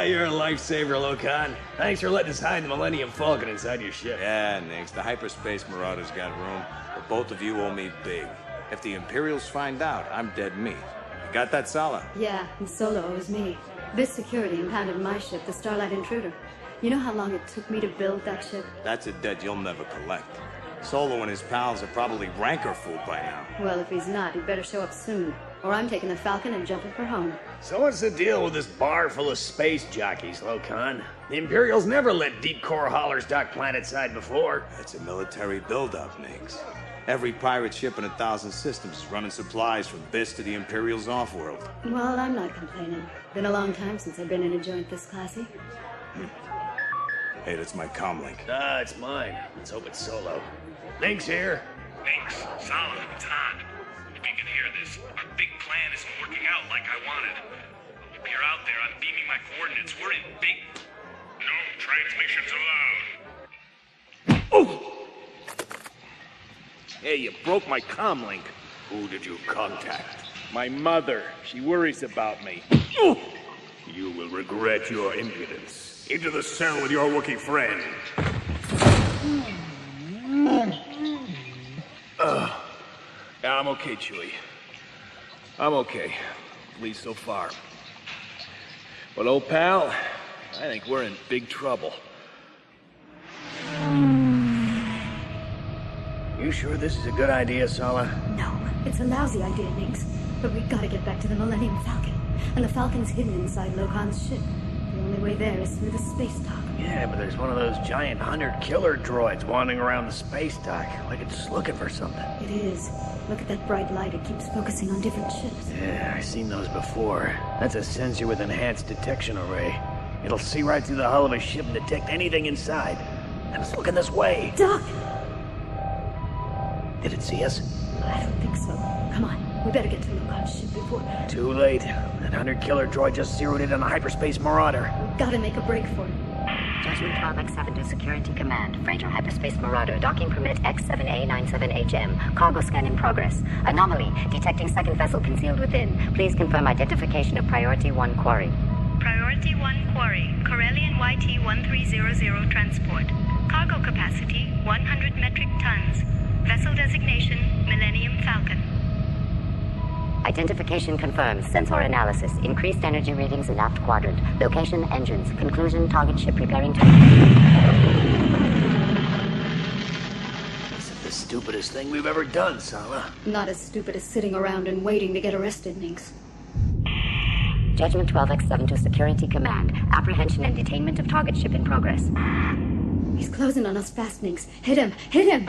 You're a lifesaver, Lokan. Thanks for letting us hide the Millennium Falcon inside your ship. Yeah, Nix, the hyperspace marauders got room, but both of you owe me big. If the Imperials find out, I'm dead meat. You got that, Sala? Yeah, and Solo owes me. Byss security impounded my ship, the Starlight Intruder. You know how long it took me to build that ship? That's a debt you'll never collect. Solo and his pals are probably rancor food by now. Well, if he's not, he'd better show up soon. or I'm taking the Falcon and jumping for home. So what's the deal with this bar full of space jockeys, Lokan? The Imperials never let deep core haulers dock planetside before. It's a military buildup, Nix. Every pirate ship in 1,000 systems is running supplies from Byss to the Imperial's off-world. Well, I'm not complaining. Been a long time since I've been in a joint this classy. Hey, that's my comlink. Ah, it's mine. Let's hope it's solo. Link's here. Nix, Sala, it's Han. If you can hear this, our big plan isn't working out like I wanted. If you're out there, I'm beaming my coordinates. We're in big... No transmissions allowed. Oh! Hey, you broke my comlink. Who did you contact? My mother. She worries about me. You will regret your impudence. Into the cell with your Wookiee friend. Yeah, I'm okay, Chewie. I'm okay. At least so far. But, old pal, I think we're in big trouble. You sure this is a good idea, Sala? No, it's a lousy idea, Nix. But we gotta get back to the Millennium Falcon. And the Falcon's hidden inside Lokan's ship. The only way there is through the space dock. Yeah, but there's one of those giant hunter killer droids wandering around the space dock, like it's looking for something. It is. Look at that bright light. It keeps focusing on different ships. Yeah, I've seen those before. That's a sensor with enhanced detection array. It'll see right through the hull of a ship and detect anything inside. And it's looking this way. Doc! Did it see us? I don't think so. Come on, we better get to Lokan's ship before... Too late. That hunter killer droid just zeroed in on a hyperspace marauder. We've gotta make a break for him. Judgment 12X7 to Security Command. Freighter Hyperspace Marauder. Docking permit X7A97HM. Cargo scan in progress. Anomaly. Detecting second vessel concealed within. Please confirm identification of Priority 1 Quarry. Priority 1 Quarry. Corellian YT-1300 transport. Cargo capacity 100 metric tons. Vessel designation Millennium Falcon. Identification confirmed. Sensor analysis. Increased energy readings in aft quadrant. Location, engines. Conclusion, target ship preparing to... This is the stupidest thing we've ever done, Sala. Not as stupid as sitting around and waiting to get arrested, Nix. Judgment 12X7 to Security Command. Apprehension and detainment of target ship in progress. He's closing on us fast, Nix. Hit him! Hit him!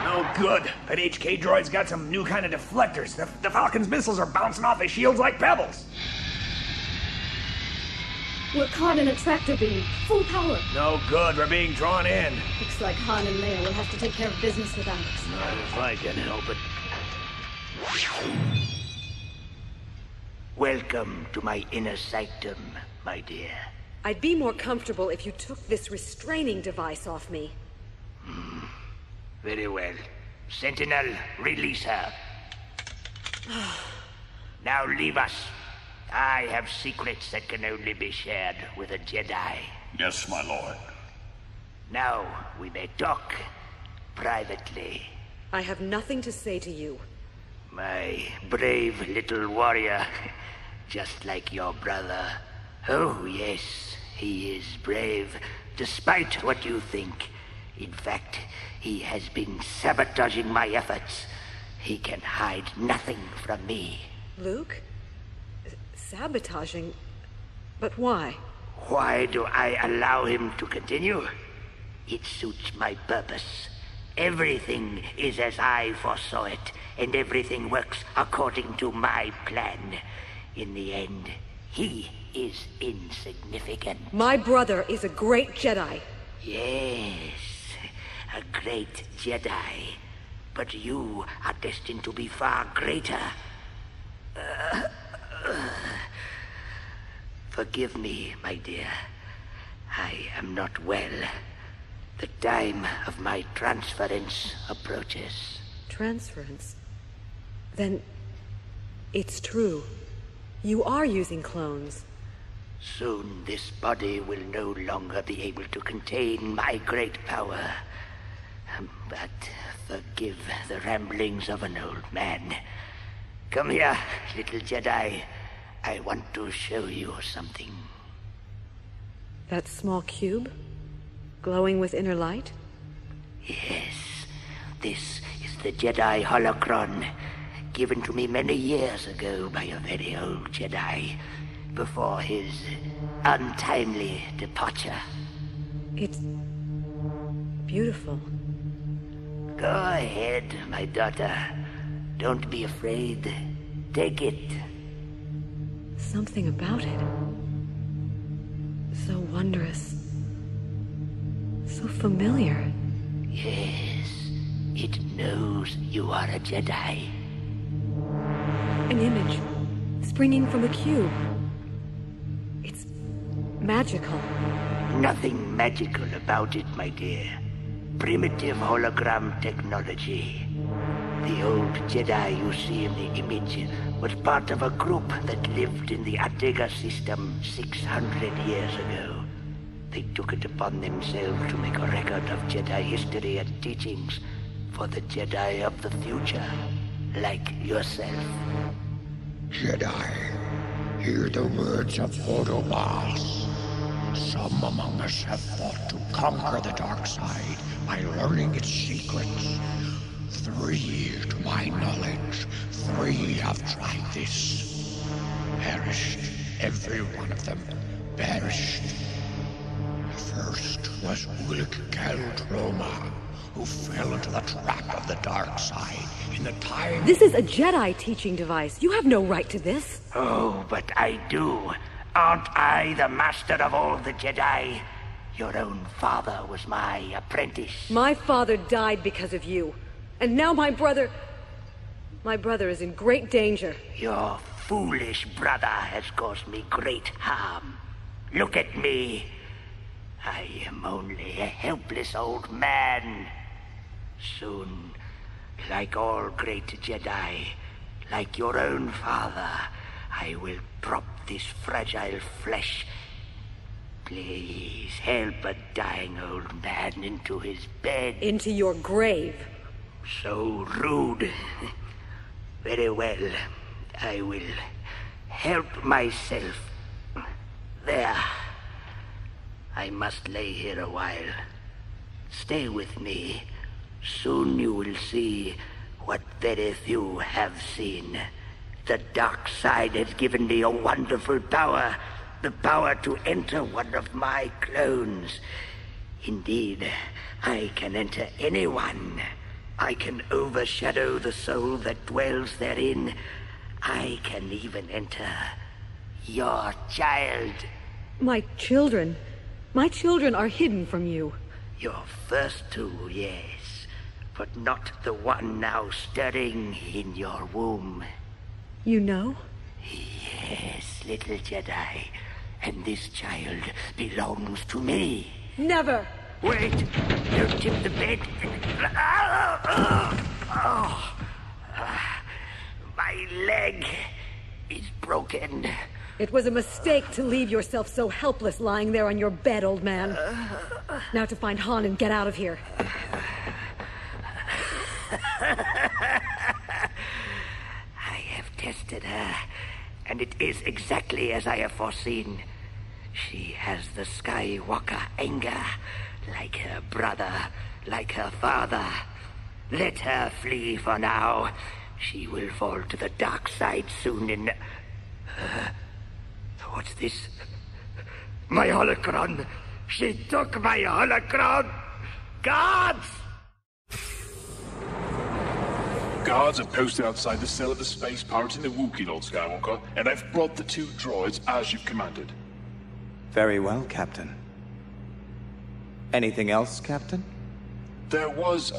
No good. That HK droid's got some new kind of deflectors. The Falcon's missiles are bouncing off his shields like pebbles. We're caught in a tractor beam. Full power. No good. We're being drawn in. Looks like Han and Leia will have to take care of business without us. Not if I can help it. Welcome to my inner sanctum, my dear. I'd be more comfortable if you took this restraining device off me. Very well. Sentinel, release her. Now leave us. I have secrets that can only be shared with a Jedi. Yes, my lord. Now we may talk privately. I have nothing to say to you. My brave little warrior, just like your brother. Oh, yes, he is brave, despite what you think. In fact, he has been sabotaging my efforts. He can hide nothing from me. Luke? Sabotaging? But why? Why do I allow him to continue? It suits my purpose. Everything is as I foresaw it, and everything works according to my plan. In the end, he is insignificant. My brother is a great Jedi. Yes, a great Jedi. But you are destined to be far greater. Forgive me, my dear. I am not well. The time of my transference approaches. Transference? Then it's true. You are using clones. Soon this body will no longer be able to contain my great power. But forgive the ramblings of an old man. Come here, little Jedi. I want to show you something. That small cube? Glowing with inner light? Yes. This is the Jedi holocron, given to me many years ago by a very old Jedi, before his untimely departure. It's beautiful. Go ahead, my daughter. Don't be afraid. Take it. Something about it. So wondrous. So familiar. Yes, it knows you are a Jedi. An image, springing from a cube. It's magical. Nothing magical about it, my dear. Primitive hologram technology. The old Jedi you see in the image was part of a group that lived in the Adega system 600 years ago. They took it upon themselves to make a record of Jedi history and teachings for the Jedi of the future, like yourself. Jedi, hear the words of holdouts. Some among us have fought to conquer the dark side by learning its secrets. 3, to my knowledge, 3 have tried this. Perished, every one of them, perished. First was Roma, who fell into the trap of the dark side in the time... This is a Jedi teaching device. You have no right to this. Oh, but I do. Aren't I the master of all the Jedi? Your own father was my apprentice. My father died because of you. And now my brother is in great danger. Your foolish brother has caused me great harm. Look at me. I am only a helpless old man. Soon, like all great Jedi, like your own father, I will prop this fragile flesh. Please help a dying old man into his bed. Into your grave. So rude. Very well. I will help myself. There. I must lay here a while. Stay with me. Soon you will see what very few have seen. The dark side has given me a wonderful power. The power to enter one of my clones. Indeed, I can enter anyone. I can overshadow the soul that dwells therein. I can even enter your child. My children. My children are hidden from you. Your first 2, yes. But not the one now stirring in your womb. You know? Yes, little Jedi. And this child belongs to me. Never! Wait! Don't tip the bed. My leg is broken. It was a mistake to leave yourself so helpless lying there on your bed, old man. Now to find Han and get out of here. I have tested her, and it is exactly as I have foreseen. She has the Skywalker anger, like her brother, like her father. Let her flee for now. She will fall to the dark side soon in... what's this? My holocron! She took my holocron! Guards! Guards are posted outside the cell of the space pirate in the Wookiee, Lord Skywalker, and I've brought the 2 droids as you've commanded. Very well, Captain. Anything else, Captain? There was,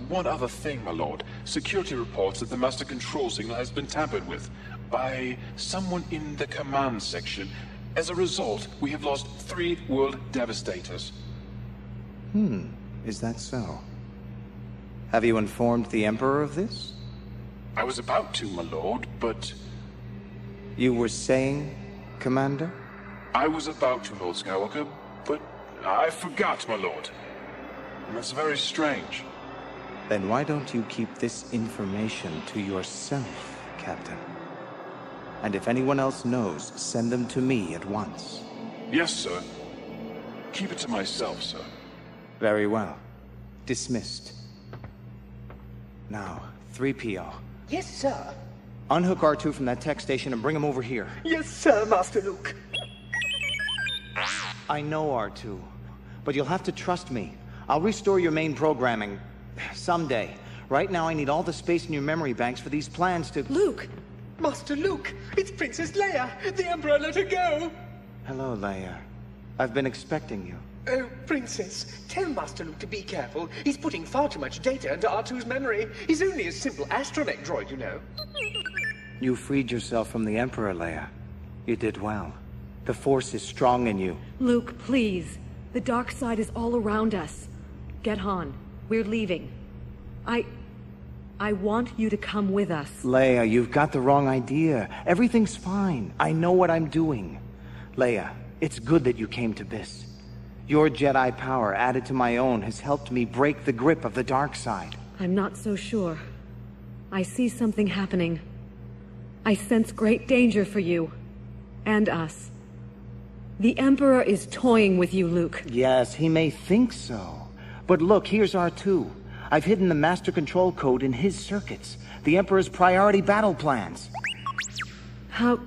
one other thing, my lord. Security reports that the master control signal has been tampered with by someone in the command section. As a result, we have lost 3 world devastators. Is that so? Have you informed the Emperor of this? I was about to, my lord, but... You were saying, Commander? I was about to, Lord Skywalker, but I forgot, my lord. And that's very strange. Then why don't you keep this information to yourself, Captain? And if anyone else knows, send them to me at once. Yes, sir. Keep it to myself, sir. Very well. Dismissed. Now, 3PO. Yes, sir. Unhook R2 from that tech station and bring him over here. Yes, sir, Master Luke. I know R2, but you'll have to trust me. I'll restore your main programming someday. Right now I need all the space in your memory banks for these plans to... Luke! Master Luke! It's Princess Leia! The Emperor let her go! Hello, Leia. I've been expecting you. Oh, Princess, tell Master Luke to be careful. He's putting far too much data into R2's memory. He's only a simple astromech droid, you know. You freed yourself from the Emperor, Leia. You did well. The Force is strong in you. Luke, please. The dark side is all around us. Get Han. We're leaving. I want you to come with us. Leia, you've got the wrong idea. Everything's fine. I know what I'm doing. Leia, it's good that you came to Byss. Your Jedi power added to my own has helped me break the grip of the dark side. I'm not so sure. I see something happening. I sense great danger for you. And us. The Emperor is toying with you, Luke. Yes, he may think so. But look, here's R2. I've hidden the master control code in his circuits. The Emperor's priority battle plans. How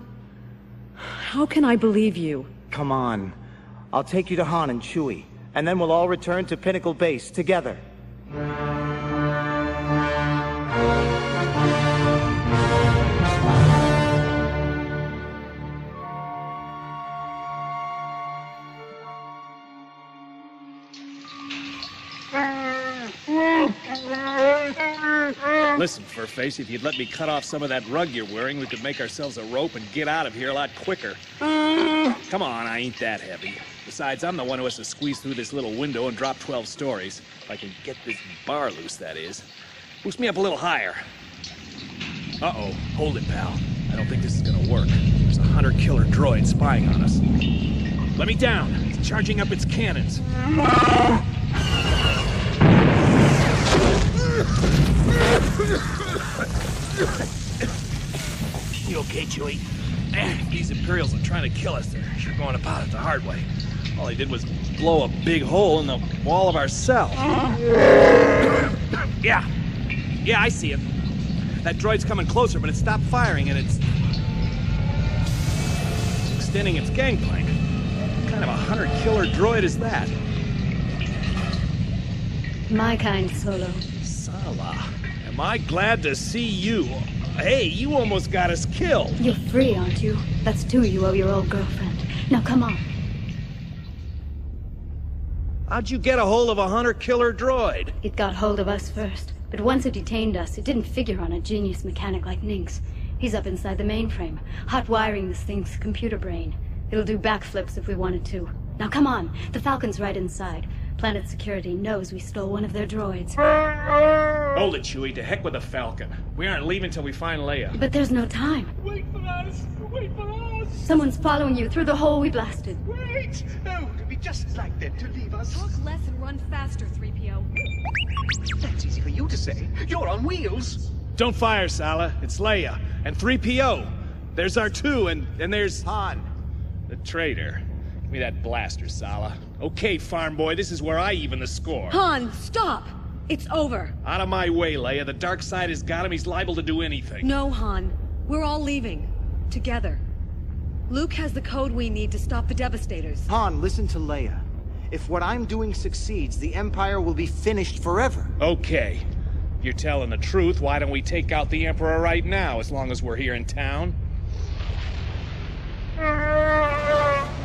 can I believe you? Come on. I'll take you to Han and Chewie, and then we'll all return to Pinnacle Base together. Listen, Furface, if you'd let me cut off some of that rug you're wearing, we could make ourselves a rope and get out of here a lot quicker. Come on, I ain't that heavy. Besides, I'm the one who has to squeeze through this little window and drop 12 stories. If I can get this bar loose, that is. Boost me up a little higher. Uh-oh. Hold it, pal. I don't think this is gonna work. There's a hunter-killer droid spying on us. Let me down. It's charging up its cannons. You okay, Chewie? These Imperials are trying to kill us. They're sure going about it the hard way. All they did was blow a big hole in the wall of our cell. Yeah, I see it. That droid's coming closer, but it stopped firing, and it's extending its gangplank. What kind of a hunter-killer droid is that? My kind, Solo. Sala, am I glad to see you. Hey, you almost got us killed. You're free, aren't you? That's 2 you owe your old girlfriend. Now come on. How'd you get a hold of a hunter-killer droid? It got hold of us first, but once it detained us, it didn't figure on a genius mechanic like Nynx. He's up inside the mainframe, hot wiring this thing's computer brain. It'll do backflips if we wanted to. Now come on, the Falcon's right inside. Planet Security knows we stole one of their droids. Hold it, Chewie. To heck with the Falcon. We aren't leaving till we find Leia. But there's no time. Wait for us! Wait for us! Someone's following you through the hole we blasted. Wait! Oh, it'll be just like them to leave us. Talk less and run faster, 3PO. That's easy for you to say. You're on wheels. Don't fire, Sala. It's Leia. And 3PO. There's R2, and there's... Han. The traitor. Give me that blaster, Sala. Okay, farm boy, this is where I even the score. Han, stop! It's over. Out of my way, Leia. The dark side has got him. He's liable to do anything. No, Han. We're all leaving. Together. Luke has the code we need to stop the Devastators. Han, listen to Leia. If what I'm doing succeeds, the Empire will be finished forever. Okay. If you're telling the truth, why don't we take out the Emperor right now, as long as we're here in town?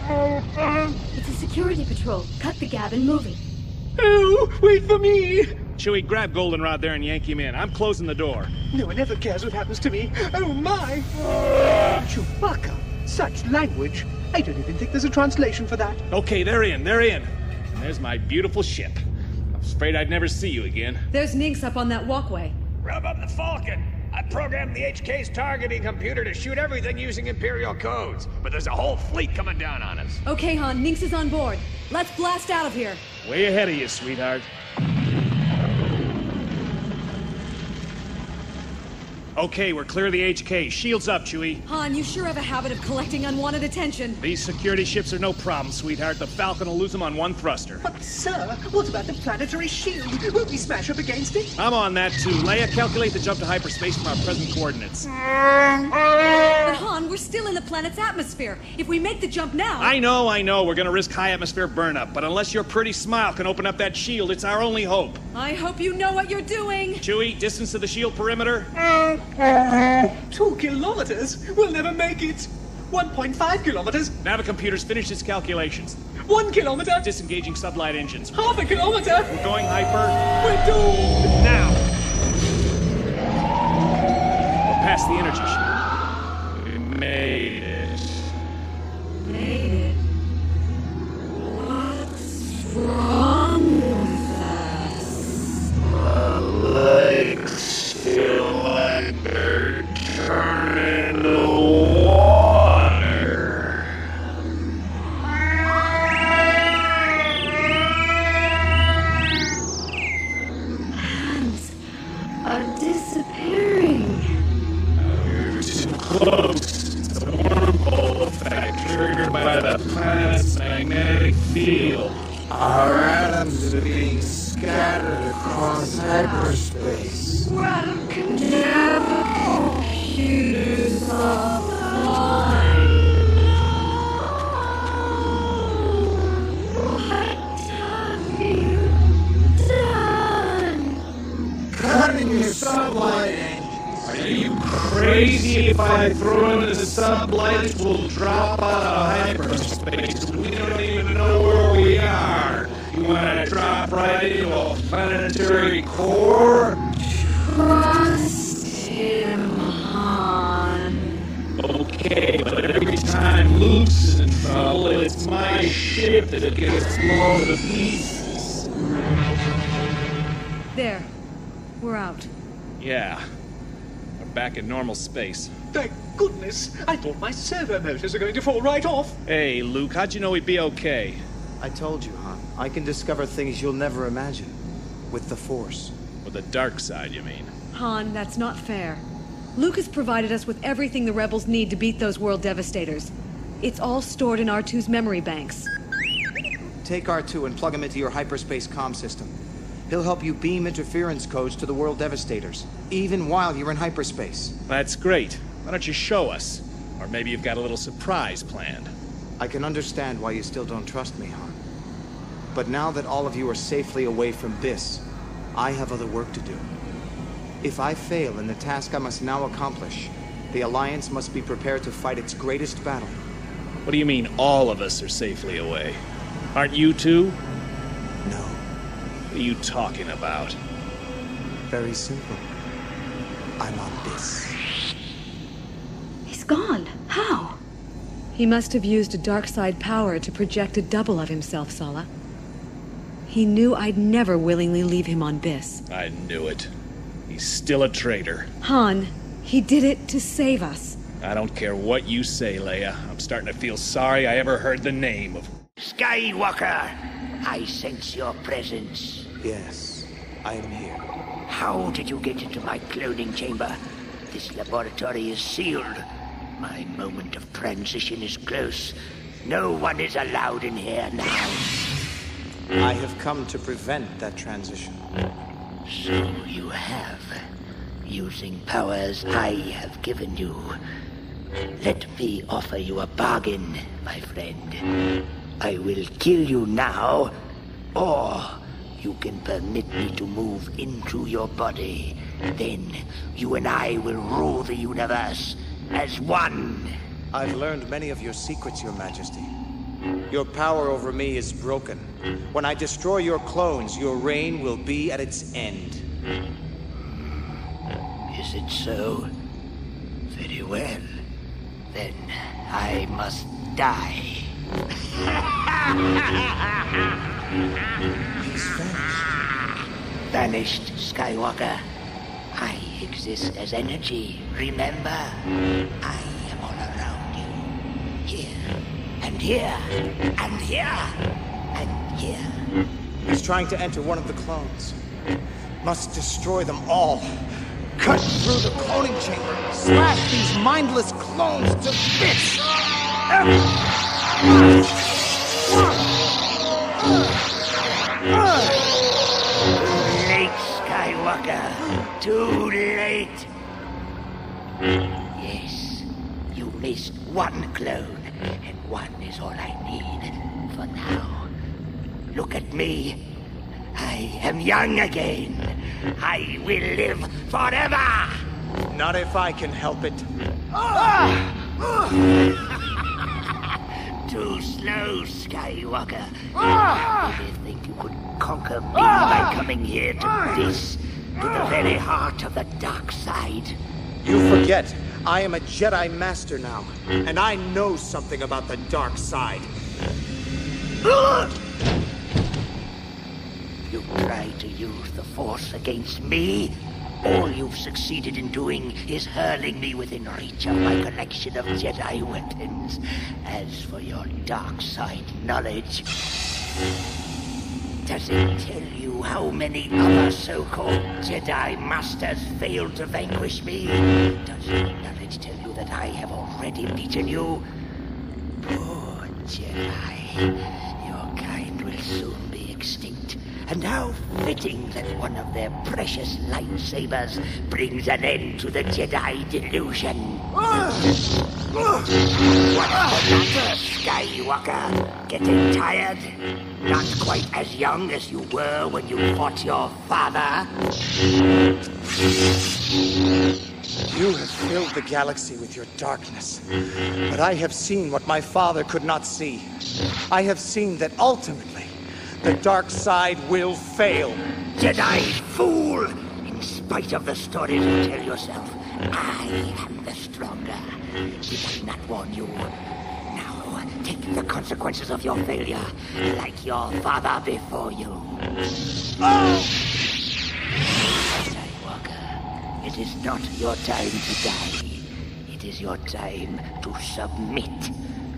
It's a security patrol. Cut the gab and move it. Oh, wait for me! Chewie, grab Goldenrod there and yank him in. I'm closing the door. No one ever cares what happens to me. Oh, my! Chewbacca! Such language. I don't even think there's a translation for that. Okay, they're in. And there's my beautiful ship. I'm afraid I'd never see you again. There's Nynx up on that walkway. Rev up the Falcon. I programmed the HK's targeting computer to shoot everything using Imperial codes, but there's a whole fleet coming down on us. Okay, Han, Nynx is on board. Let's blast out of here. Way ahead of you, sweetheart. Okay, we're clear of the HK. Shields up, Chewie. Han, you sure have a habit of collecting unwanted attention. These security ships are no problem, sweetheart. The Falcon will lose them on one thruster. But, sir, what about the planetary shield? Won't we smash up against it? I'm on that, too. Leia, calculate the jump to hyperspace from our present coordinates. But, Han, we're still in the planet's atmosphere. If we make the jump now... I know. We're gonna risk high atmosphere burnup. But unless your pretty smile can open up that shield, it's our only hope. I hope you know what you're doing. Chewie, distance to the shield perimeter? 2 kilometers? We'll never make it. 1.5 kilometers? Navicomputer's finished its calculations. 1 kilometer? Disengaging sublight engines. Half a kilometer? We're going hyper. We're doomed! Now! We're past the energy shield. We made it. Made it? What's wrong with us? Like cylinder turn into water. Hands are disappearing. You're too close. It's a wormhole effect triggered by the planet's magnetic field. Our atoms are being scattered across hyperspace. What can never computers offline? What have you done? Cutting your sublight engines. Are you crazy? If I throw in the sublights, we'll drop out of hyperspace. We don't even know where we are. You want to drop right into a planetary core? Trust him, Han. Okay, but every time Luke's in trouble, it's my ship that gets blown to pieces. There. We're out. Yeah. We're back in normal space. Thank goodness. I thought my servo motors are going to fall right off. Hey, Luke, how'd you know we'd be okay? I told you, Han. I can discover things you'll never imagine. With the Force. With the dark side, you mean? Han, that's not fair. Luke has provided us with everything the rebels need to beat those world devastators. It's all stored in R2's memory banks. Take R2 and plug him into your hyperspace comm system. He'll help you beam interference codes to the world devastators, even while you're in hyperspace. That's great. Why don't you show us? Or maybe you've got a little surprise planned. I can understand why you still don't trust me, Han. But now that all of you are safely away from Byss, I have other work to do. If I fail in the task I must now accomplish, the Alliance must be prepared to fight its greatest battle. What do you mean all of us are safely away? Aren't you too? No. What are you talking about? Very simple. I'm on Byss. He's gone. How? He must have used a dark side power to project a double of himself, Sala. He knew I'd never willingly leave him on Byss. I knew it. He's still a traitor. Han, he did it to save us. I don't care what you say, Leia. I'm starting to feel sorry I ever heard the name of... Skywalker! I sense your presence. Yes, I am here. How did you get into my cloning chamber? This laboratory is sealed. My moment of transition is close. No one is allowed in here now. I have come to prevent that transition. So you have. Using powers I have given you. Let me offer you a bargain, my friend. I will kill you now, or you can permit me to move into your body. Then you and I will rule the universe as one. I've learned many of your secrets, Your Majesty. Your power over me is broken. When I destroy your clones, your reign will be at its end. Is it so? Very well. Then I must die. He's Vanished, Skywalker. I exist as energy, remember? I am all around you. Here, and here, and here, and here. He's trying to enter one of the clones. Must destroy them all. Cut through the cloning chamber. Slash these mindless clones to bits. Too late, Skywalker. Too late. Yes, you missed one clone, and one is all I need for now. Look at me. I am young again. I will live forever. Not if I can help it. Too slow, Skywalker. Did you think you could conquer me by coming here to Byss, to the very heart of the dark side? You forget, I am a Jedi Master now, and I know something about the dark side. You try to use the Force against me? All you've succeeded in doing is hurling me within reach of my collection of Jedi weapons. As for your dark side knowledge, does it tell you how many other so-called Jedi Masters failed to vanquish me? Does your knowledge tell you that I have already beaten you? Poor Jedi, your kind will soon be extinct. And how fitting that one of their precious lightsabers brings an end to the Jedi delusion. What's the matter, Skywalker? Getting tired? Not quite as young as you were when you fought your father? You have filled the galaxy with your darkness, but I have seen what my father could not see. I have seen that ultimately, the dark side will fail. Jedi fool! In spite of the stories you tell yourself, I am the stronger. Did I not warn you? Now, take the consequences of your failure, like your father before you. Skywalker, it is not your time to die. It is your time to submit.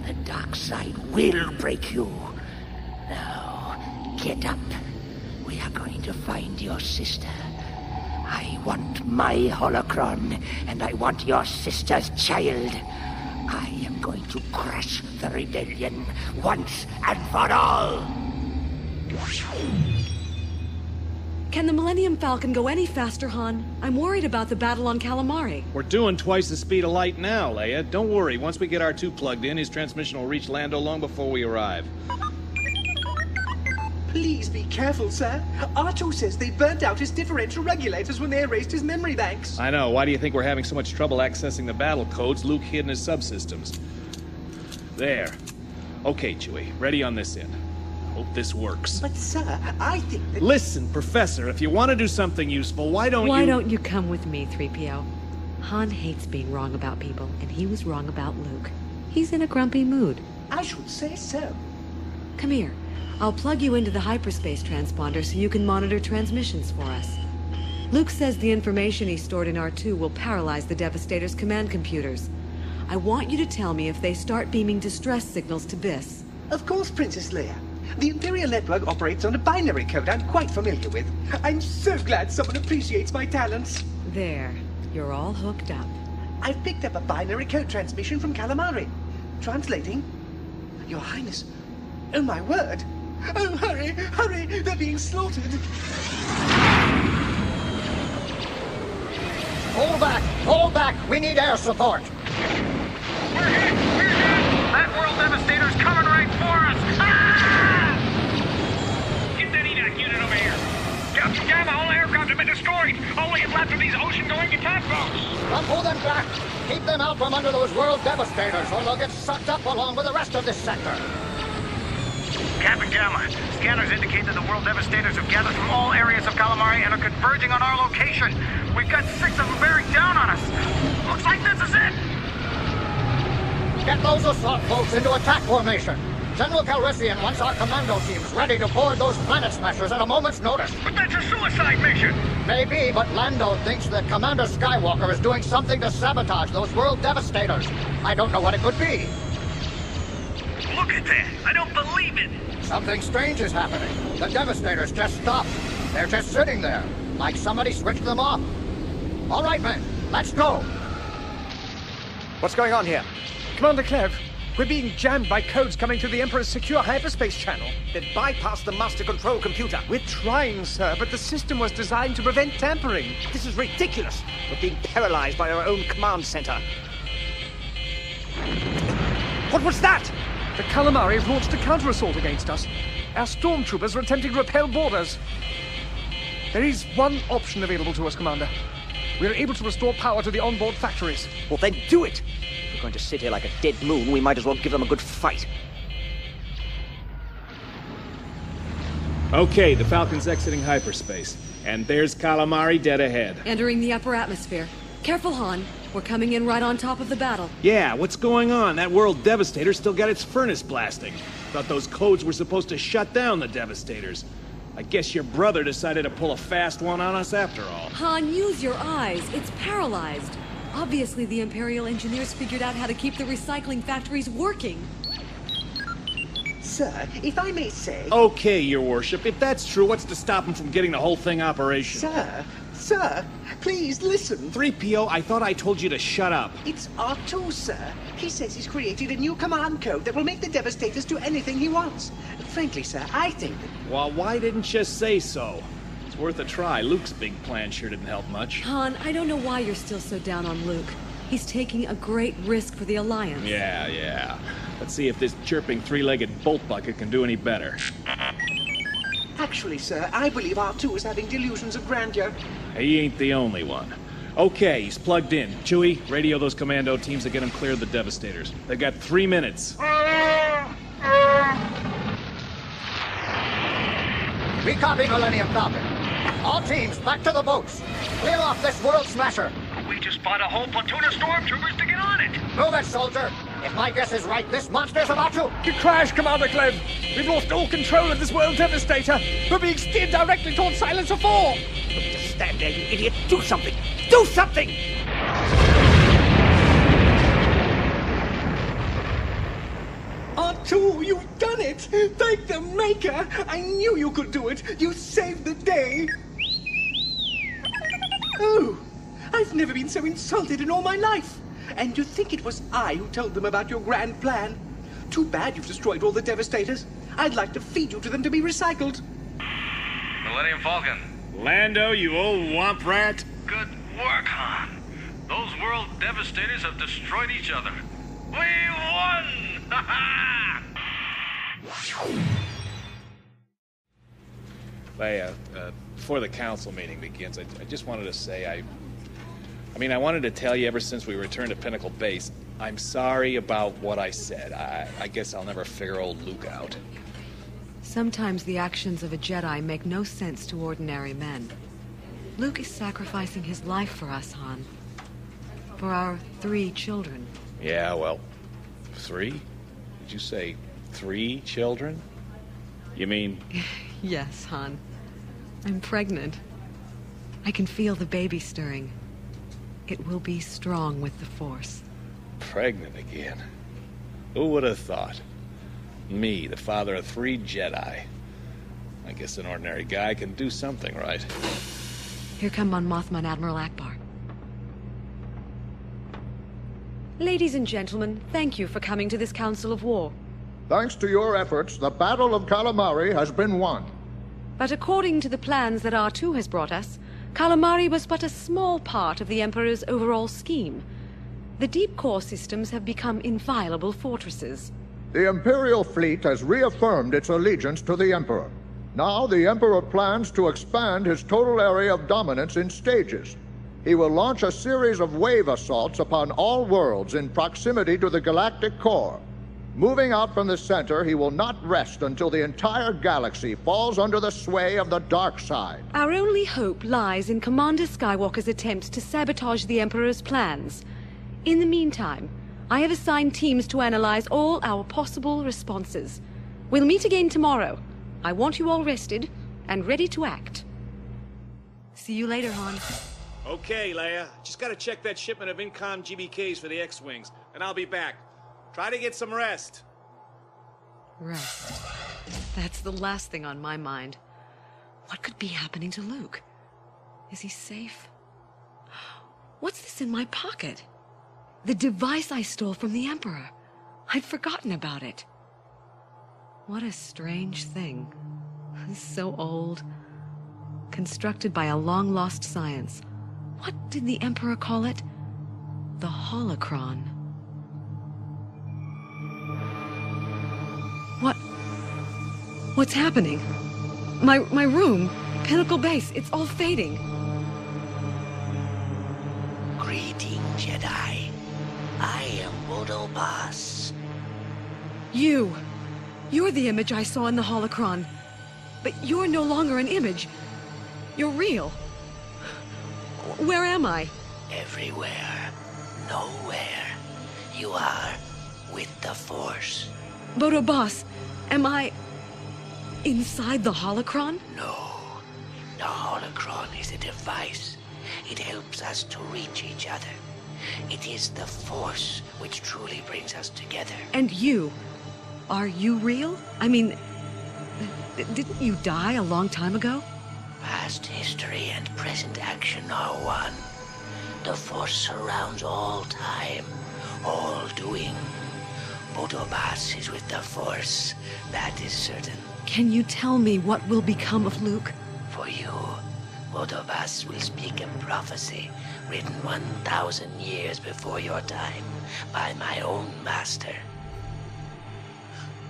The dark side will break you. Now, get up. We are going to find your sister. I want my holocron, and I want your sister's child. I am going to crush the rebellion once and for all. Can the Millennium Falcon go any faster, Han? I'm worried about the battle on Calamari. We're doing twice the speed of light now, Leia. Don't worry, once we get R2 plugged in, his transmission will reach Lando long before we arrive. Please be careful, sir. R2 says they burnt out his differential regulators when they erased his memory banks. I know. Why do you think we're having so much trouble accessing the battle codes Luke hid in his subsystems? There. Okay, Chewie. Ready on this end. Hope this works. But, sir, I think that... Listen, Professor, if you want to do something useful, why don't you come with me, 3PO? Han hates being wrong about people, and he was wrong about Luke. He's in a grumpy mood. I should say so. Come here. I'll plug you into the hyperspace transponder so you can monitor transmissions for us. Luke says the information he stored in R2 will paralyze the Devastator's command computers. I want you to tell me if they start beaming distress signals to Byss. Of course, Princess Leia. The Imperial network operates on a binary code I'm quite familiar with. I'm so glad someone appreciates my talents. There. You're all hooked up. I've picked up a binary code transmission from Calamari. Translating. Your Highness. Oh, my word. Oh, hurry, hurry! They're being slaughtered! Hold back! Hold back! We need air support! We're hit! We're hit! That World Devastator's coming right for us! Ah! Get that ENAC unit over here! Captain Gamma, all aircraft have been destroyed! All we have left are these ocean-going attack boats! Now pull them back! Keep them out from under those World Devastators, or they'll get sucked up along with the rest of this sector! Captain Gamma, scanners indicate that the World Devastators have gathered from all areas of Calamari and are converging on our location. We've got 6 of them bearing down on us. Looks like this is it! Get those assault boats into attack formation. General Calrissian wants our commando teams ready to board those planet smashers at a moment's notice. But that's a suicide mission! Maybe, but Lando thinks that Commander Skywalker is doing something to sabotage those World Devastators. I don't know what it could be. Look at that! I don't believe it! Something strange is happening. The Devastators just stopped. They're just sitting there, like somebody switched them off. All right, men, let's go! What's going on here? Commander Clev, we're being jammed by codes coming through the Emperor's secure hyperspace channel. Then bypass the master control computer. We're trying, sir, but the system was designed to prevent tampering. This is ridiculous. We're being paralyzed by our own command center. What was that? The calamari have launched a counter-assault against us. Our stormtroopers are attempting to repel boarders. There is one option available to us, Commander. We are able to restore power to the onboard factories. Well, then do it! If we're going to sit here like a dead moon, we might as well give them a good fight. Okay, the Falcon's exiting hyperspace. And there's calamari dead ahead. Entering the upper atmosphere. Careful, Han. We're coming in right on top of the battle. Yeah, what's going on? That World Devastator still got its furnace blasting. Thought those codes were supposed to shut down the Devastators. I guess your brother decided to pull a fast one on us after all. Han, use your eyes. It's paralyzed. Obviously, the Imperial engineers figured out how to keep the recycling factories working. Sir, if I may say... Okay, your worship. If that's true, what's to stop him from getting the whole thing operational? Sir, please listen. 3PO, I thought I told you to shut up. It's R2, sir. He says he's created a new command code that will make the Devastators do anything he wants. Frankly, sir, I think that... Well, why didn't you say so? It's worth a try. Luke's big plan sure didn't help much. Han, I don't know why you're still so down on Luke. He's taking a great risk for the Alliance. Yeah. Let's see if this chirping three-legged bolt bucket can do any better. Actually, sir, I believe R2 is having delusions of grandeur. He ain't the only one. Okay, he's plugged in. Chewie, radio those commando teams to get him clear of the Devastators. They've got 3 minutes. We copy, Millennium Falcon. All teams, back to the boats. Clear off this world smasher. We just fought a whole platoon of stormtroopers to get on it. Move it, soldier. If my guess is right, this monster's about to... You crashed, Commander Clev. We've lost all control of this world devastator. We're being steered directly towards Silencer 4. Don't just stand there, you idiot. Do something. Do something! R2, you've done it! Thank the Maker! I knew you could do it! You saved the day! Oh, I've never been so insulted in all my life! And you think it was I who told them about your grand plan? Too bad you've destroyed all the Devastators. I'd like to feed you to them to be recycled. Millennium Falcon. Lando, you old womp rat. Good work, Han. Those world devastators have destroyed each other. We won! Ha ha! Leia, before the council meeting begins, I just wanted to say I wanted to tell you ever since we returned to Pinnacle Base, I'm sorry about what I said. I guess I'll never figure old Luke out. Sometimes the actions of a Jedi make no sense to ordinary men. Luke is sacrificing his life for us, Han. For our 3 children. Yeah, well, 3? Did you say 3 children? You mean... Yes, Han. I'm pregnant. I can feel the baby stirring. It will be strong with the Force. Pregnant again? Who would have thought? Me, the father of 3 Jedi. I guess an ordinary guy can do something right. Here come Mon Mothma and Admiral Akbar. Ladies and gentlemen, thank you for coming to this Council of War. Thanks to your efforts, the Battle of Calamari has been won. But according to the plans that R2 has brought us, Calamari was but a small part of the Emperor's overall scheme. The deep core systems have become inviolable fortresses. The Imperial fleet has reaffirmed its allegiance to the Emperor. Now the Emperor plans to expand his total area of dominance in stages. He will launch a series of wave assaults upon all worlds in proximity to the galactic core. Moving out from the center, he will not rest until the entire galaxy falls under the sway of the dark side. Our only hope lies in Commander Skywalker's attempts to sabotage the Emperor's plans. In the meantime, I have assigned teams to analyze all our possible responses. We'll meet again tomorrow. I want you all rested and ready to act. See you later, Han. Okay, Leia. Just gotta check that shipment of Incom GBKs for the X-Wings, and I'll be back. Try to get some rest. Rest. That's the last thing on my mind. What could be happening to Luke? Is he safe? What's this in my pocket? The device I stole from the Emperor. I'd forgotten about it. What a strange thing. So old. Constructed by a long-lost science. What did the Emperor call it? The holocron. What's happening? My room, Pinnacle Base, it's all fading. Greeting, Jedi. I am Byss. You're the image I saw in the holocron. But you're no longer an image. You're real. Where am I? Everywhere. Nowhere. You are with the Force. Byss, am I inside the holocron? No. The holocron is a device. It helps us to reach each other. It is the Force which truly brings us together. And you? Are you real? I mean, didn't you die a long time ago? Past history and present action are one. The Force surrounds all time, all doing. Byss is with the Force, that is certain. Can you tell me what will become of Luke? For you, Byss will speak a prophecy written 1,000 years before your time by my own master.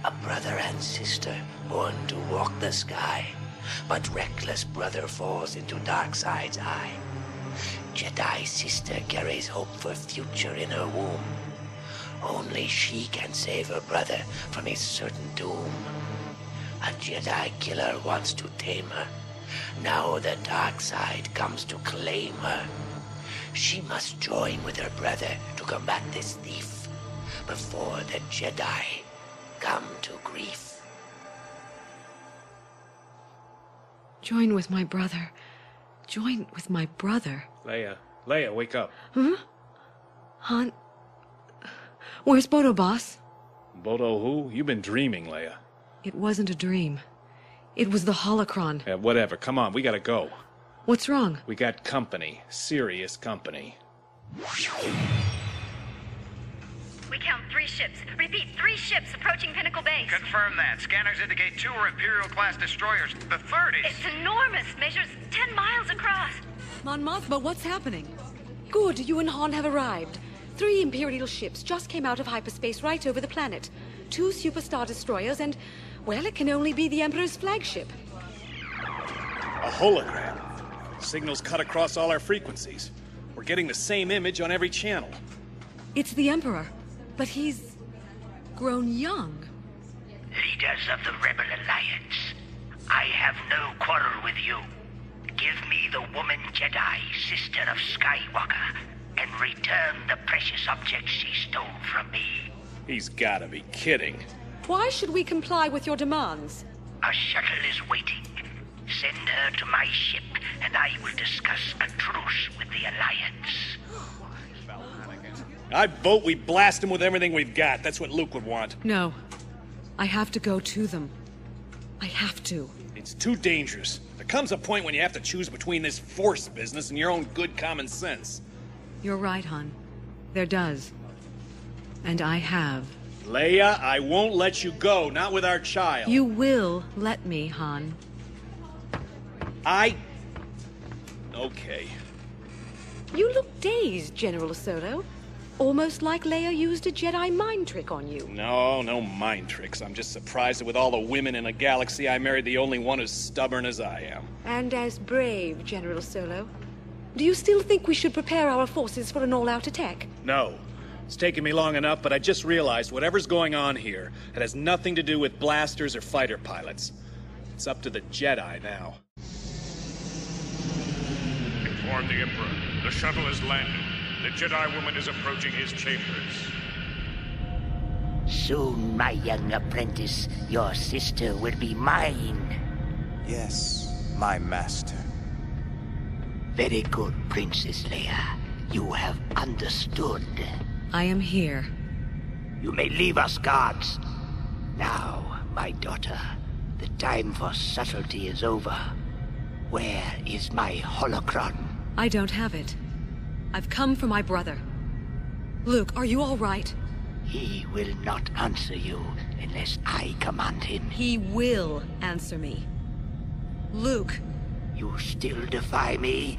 A brother and sister born to walk the sky, but reckless brother falls into Darkseid's eye. Jedi sister carries hope for future in her womb. Only she can save her brother from his certain doom. A Jedi killer wants to tame her. Now the dark side comes to claim her. She must join with her brother to combat this thief before the Jedi come to grief. Join with my brother. Join with my brother. Leia, wake up. Huh? Han? Where's Byss? Bodo who? You've been dreaming, Leia. It wasn't a dream. It was the holocron. Yeah, whatever. Come on, we gotta go. What's wrong? We got company. Serious company. We count 3 ships. Repeat, 3 ships approaching Pinnacle Base. Confirm that. Scanners indicate 2 are Imperial-class destroyers. The third is... It's enormous. Measures 10 miles across. Mon Mothma, what's happening? Good, you and Han have arrived. 3 Imperial ships just came out of hyperspace right over the planet. 2 superstar destroyers and, well, it can only be the Emperor's flagship. A hologram. Signals cut across all our frequencies. We're getting the same image on every channel. It's the Emperor, but he's grown young. Leaders of the Rebel Alliance, I have no quarrel with you. Give me the woman Jedi, sister of Skywalker, and return the precious objects she stole from me. He's gotta be kidding. Why should we comply with your demands? A shuttle is waiting. Send her to my ship, and I will discuss a truce with the Alliance. I vote we blast him with everything we've got. That's what Luke would want. No. I have to go to them. I have to. It's too dangerous. There comes a point when you have to choose between this Force business and your own good common sense. You're right, Han. There does. And I have. Leia, I won't let you go, not with our child. You will let me, Han. Okay. You look dazed, General Solo. Almost like Leia used a Jedi mind trick on you. No mind tricks. I'm just surprised that with all the women in the galaxy, I married the only one as stubborn as I am. And as brave, General Solo. Do you still think we should prepare our forces for an all-out attack? No. It's taken me long enough, but I just realized whatever's going on here, it has nothing to do with blasters or fighter pilots. It's up to the Jedi now. Inform the Emperor. The shuttle has landed. The Jedi woman is approaching his chambers. Soon, my young apprentice, your sister will be mine. Yes, my master. Very good, Princess Leia. You have understood. I am here. You may leave us, guards. Now, my daughter, the time for subtlety is over. Where is my holocron? I don't have it. I've come for my brother. Luke, are you all right? He will not answer you unless I command him. He will answer me. Luke. You still defy me?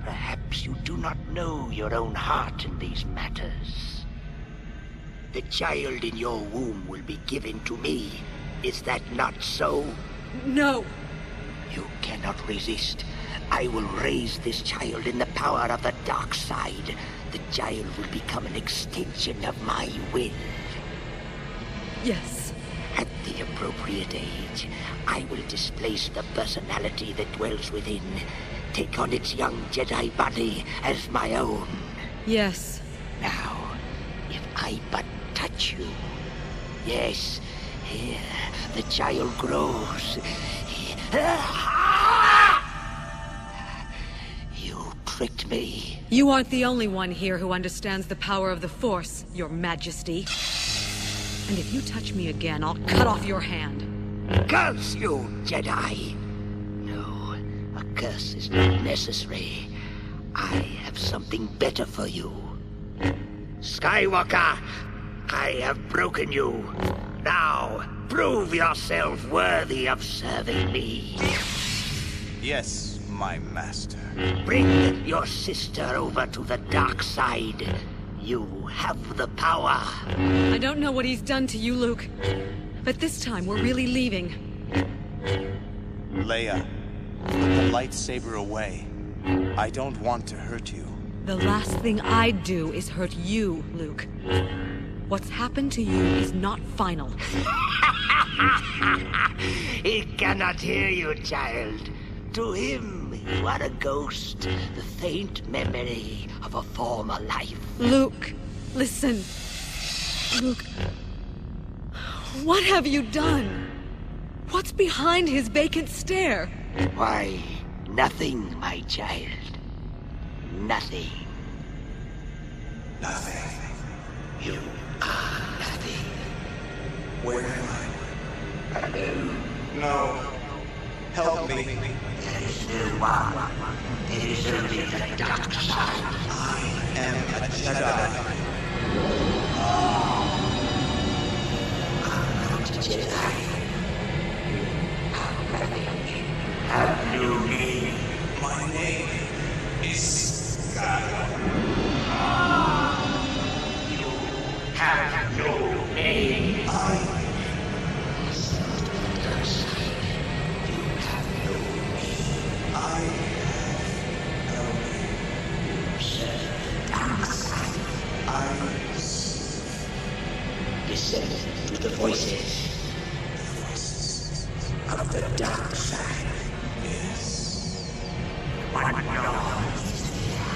Perhaps you do not know your own heart in these matters. The child in your womb will be given to me. Is that not so? No. You cannot resist. I will raise this child in the power of the dark side. The child will become an extension of my will. Yes. At the appropriate age, I will displace the personality that dwells within, take on its young Jedi body as my own. Yes. Now, if I but touch you... Yes, here, the child grows. You tricked me. You aren't the only one here who understands the power of the Force, Your Majesty. And if you touch me again, I'll cut off your hand. Curse you, Jedi! No, a curse is not necessary. I have something better for you. Skywalker, I have broken you. Now, prove yourself worthy of serving me. Yes, my master. Bring your sister over to the dark side. You have the power. I don't know what he's done to you, Luke. But this time, we're really leaving. Leia, put the lightsaber away. I don't want to hurt you. The last thing I'd do is hurt you, Luke. What's happened to you is not final. He cannot hear you, child. To him, you are a ghost, the faint memory of a former life. Luke, listen. Luke, what have you done? What's behind his vacant stare? Why, nothing, my child. Nothing. Nothing. You are nothing. Where am I? Alone. No. Help me. There is no one. There is only the dark side. I am a Jedi. I'm not a Jedi. I'm ravaged. Have no name. My name is Skywalker. You have no name. I listen to the voices of the dark side. Yes. One knows is fear.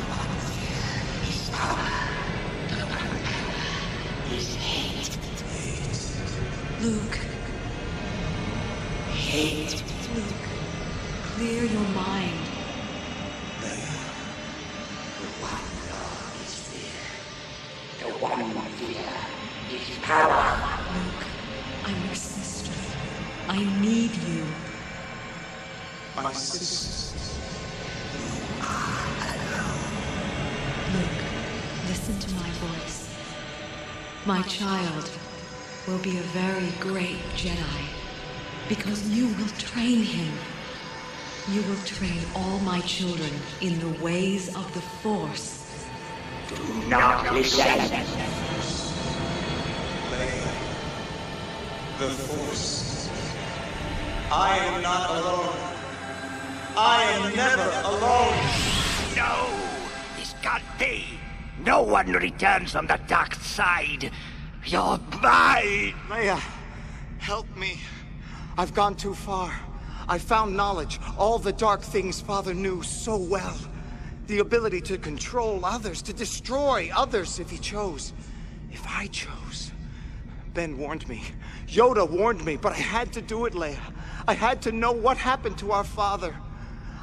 One fear is power. The one is hate. Luke. Hate. Luke, clear your mind. The one law is fear. The one fear is power. Luke, I'm your sister. I need you. My sister. You are alone. Luke, listen to my voice. My child will be a very great Jedi. Because you will train him. You will train all my children in the ways of the Force. Do not listen. Leia. The Force. I am not alone. I am never alone. No! This can't be! No one returns from the dark side. You're mine! Leia, help me. I've gone too far. I found knowledge, all the dark things Father knew so well. The ability to control others, to destroy others if he chose. If I chose. Ben warned me. Yoda warned me, but I had to do it, Leia. I had to know what happened to our father.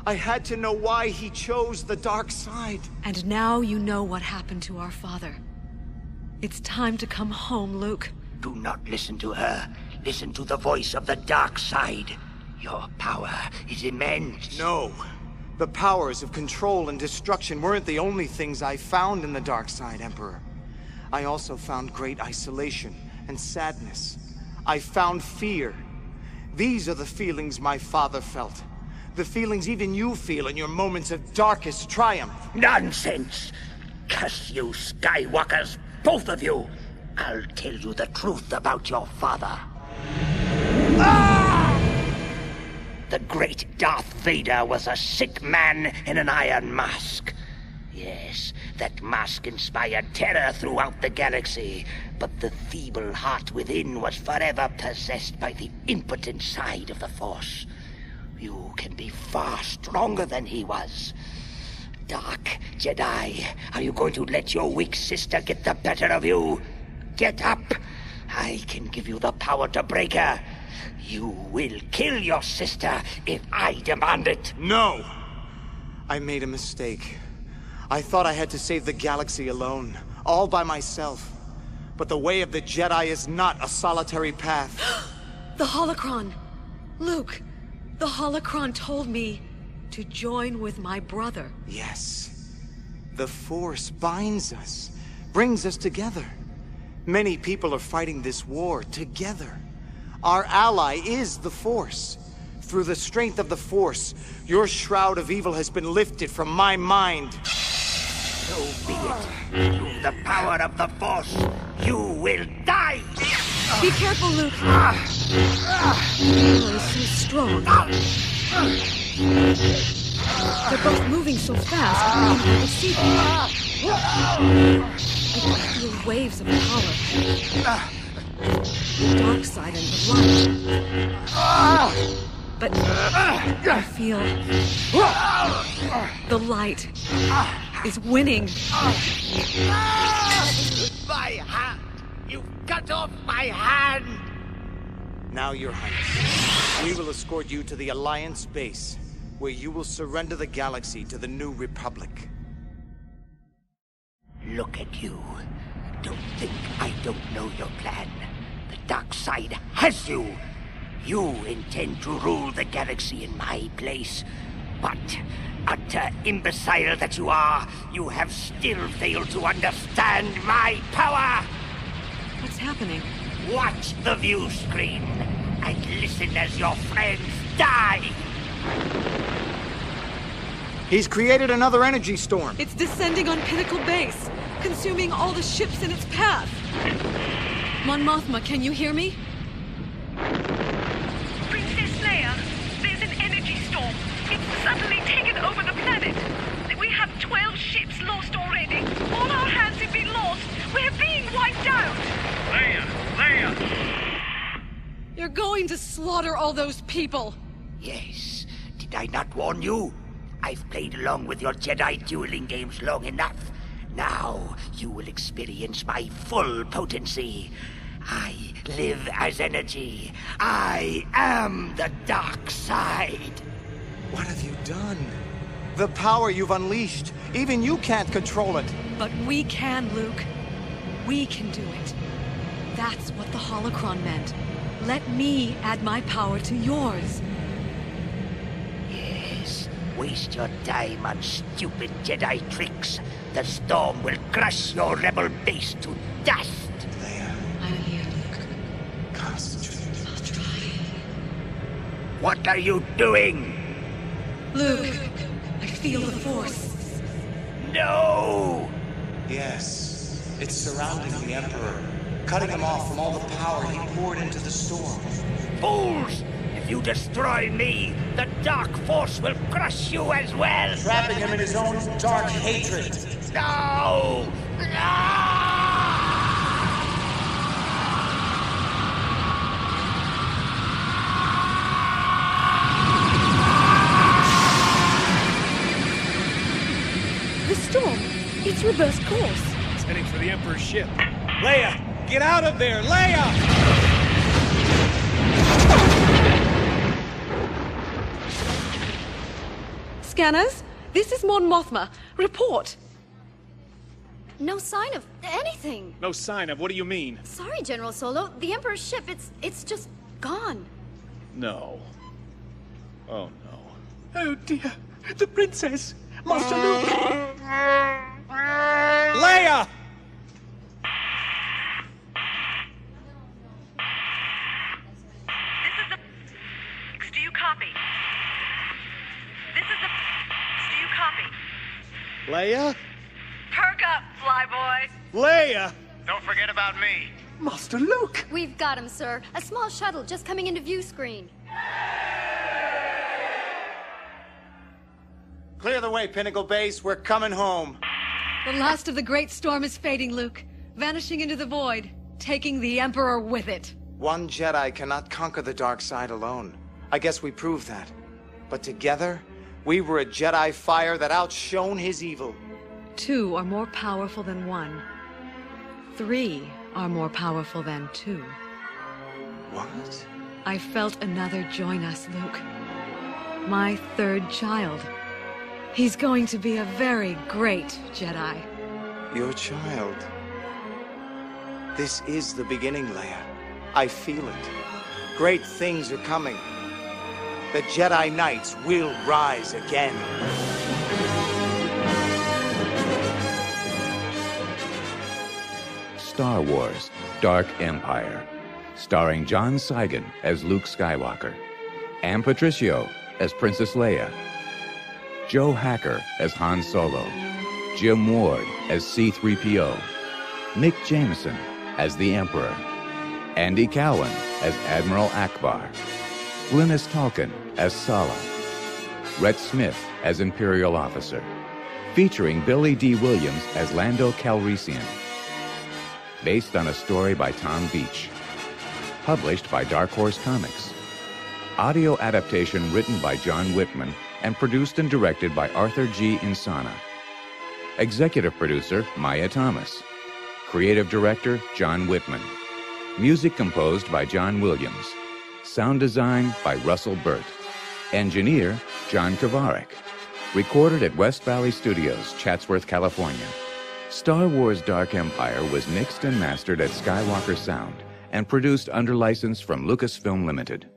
I had to know why he chose the dark side. And now you know what happened to our father. It's time to come home, Luke. Do not listen to her. Listen to the voice of the dark side. Your power is immense. No. The powers of control and destruction weren't the only things I found in the dark side, Emperor. I also found great isolation and sadness. I found fear. These are the feelings my father felt. The feelings even you feel in your moments of darkest triumph. Nonsense! Curse you, Skywalkers, both of you! I'll tell you the truth about your father. The great Darth Vader was a sick man in an iron mask. Yes, that mask inspired terror throughout the galaxy, but the feeble heart within was forever possessed by the impotent side of the Force. You can be far stronger than he was. Dark Jedi, are you going to let your weak sister get the better of you? Get up! I can give you the power to break her. You will kill your sister if I demand it. No! I made a mistake. I thought I had to save the galaxy alone, all by myself. But the way of the Jedi is not a solitary path. The holocron! Luke, the holocron told me to join with my brother. Yes. The Force binds us, brings us together. Many people are fighting this war together. Our ally is the Force. Through the strength of the Force, your shroud of evil has been lifted from my mind. So be it. Through the power of the Force, you will die! Be careful, Luke! Evil is so strong. They're both moving so fast, I can't see them. I feel waves of power. The dark side and the light. But I feel the light is winning. My hand! You cut off my hand! Now, Your Highness, we will escort you to the Alliance base, where you will surrender the galaxy to the New Republic. Look at you. Don't think I don't know your plan. The dark side has you. You intend to rule the galaxy in my place. But, utter imbecile that you are, you have still failed to understand my power! What's happening? Watch the view screen and listen as your friends die! He's created another energy storm. It's descending on Pinnacle Base, consuming all the ships in its path. Mon Mothma, can you hear me? Princess Leia, there's an energy storm. It's suddenly taken over the planet. We have 12 ships lost already. All our hands have been lost. We're being wiped out. Leia! You're going to slaughter all those people. Yes. Did I not warn you? I've played along with your Jedi dueling games long enough. Now you will experience my full potency. I live as energy. I am the dark side. What have you done? The power you've unleashed, even you can't control it. But we can, Luke. We can do it. That's what the holocron meant. Let me add my power to yours. Yes, waste your time on stupid Jedi tricks. The storm will crush your rebel base to dust. I'm here, Luke. Concentrate. I'll try. What are you doing? Luke, I feel the Force. No! Yes, it's surrounding the Emperor, cutting him off from all the power he poured into the storm. Fools! If you destroy me, the Dark Force will crush you as well! Trapping him in his own dark hatred. No! No! The storm! It's reversed course! It's heading for the Emperor's ship. Leia! Get out of there! Leia! Scanners, this is Mon Mothma. Report! No sign of anything. No sign of? What do you mean? Sorry, General Solo. The Emperor's ship, it's just gone. No. Oh, no. Oh dear. The princess! Master Luke! Leia! This is the... Do you copy? This is the... Do you copy? Leia? Perk up, flyboy. Leia! Don't forget about me. Master Luke! We've got him, sir. A small shuttle just coming into view screen. Clear the way, Pinnacle Base. We're coming home. The last of the great storm is fading, Luke. Vanishing into the void, taking the Emperor with it. One Jedi cannot conquer the dark side alone. I guess we proved that. But together, we were a Jedi fire that outshone his evil. 2 are more powerful than 1. 3 are more powerful than 2. What? I felt another join us, Luke. My 3rd child. He's going to be a very great Jedi. Your child. This is the beginning, Leia. I feel it. Great things are coming. The Jedi Knights will rise again. Star Wars: Dark Empire, starring John Saigon as Luke Skywalker, Ann Patricio as Princess Leia, Joe Hacker as Han Solo, Jim Ward as C-3PO, Nick Jameson as the Emperor, Andy Cowan as Admiral Akbar, Glynis Tolkien as Sala, Rhett Smith as Imperial Officer, featuring Billy D. Williams as Lando Calrissian. Based on a story by Tom Beach. Published by Dark Horse Comics. Audio adaptation written by John Whitman and produced and directed by Arthur G. Insana. Executive producer, Maya Thomas. Creative director, John Whitman. Music composed by John Williams. Sound design by Russell Burt. Engineer, John Kovarik. Recorded at West Valley Studios, Chatsworth, California. Star Wars: Dark Empire was mixed and mastered at Skywalker Sound and produced under license from Lucasfilm Limited.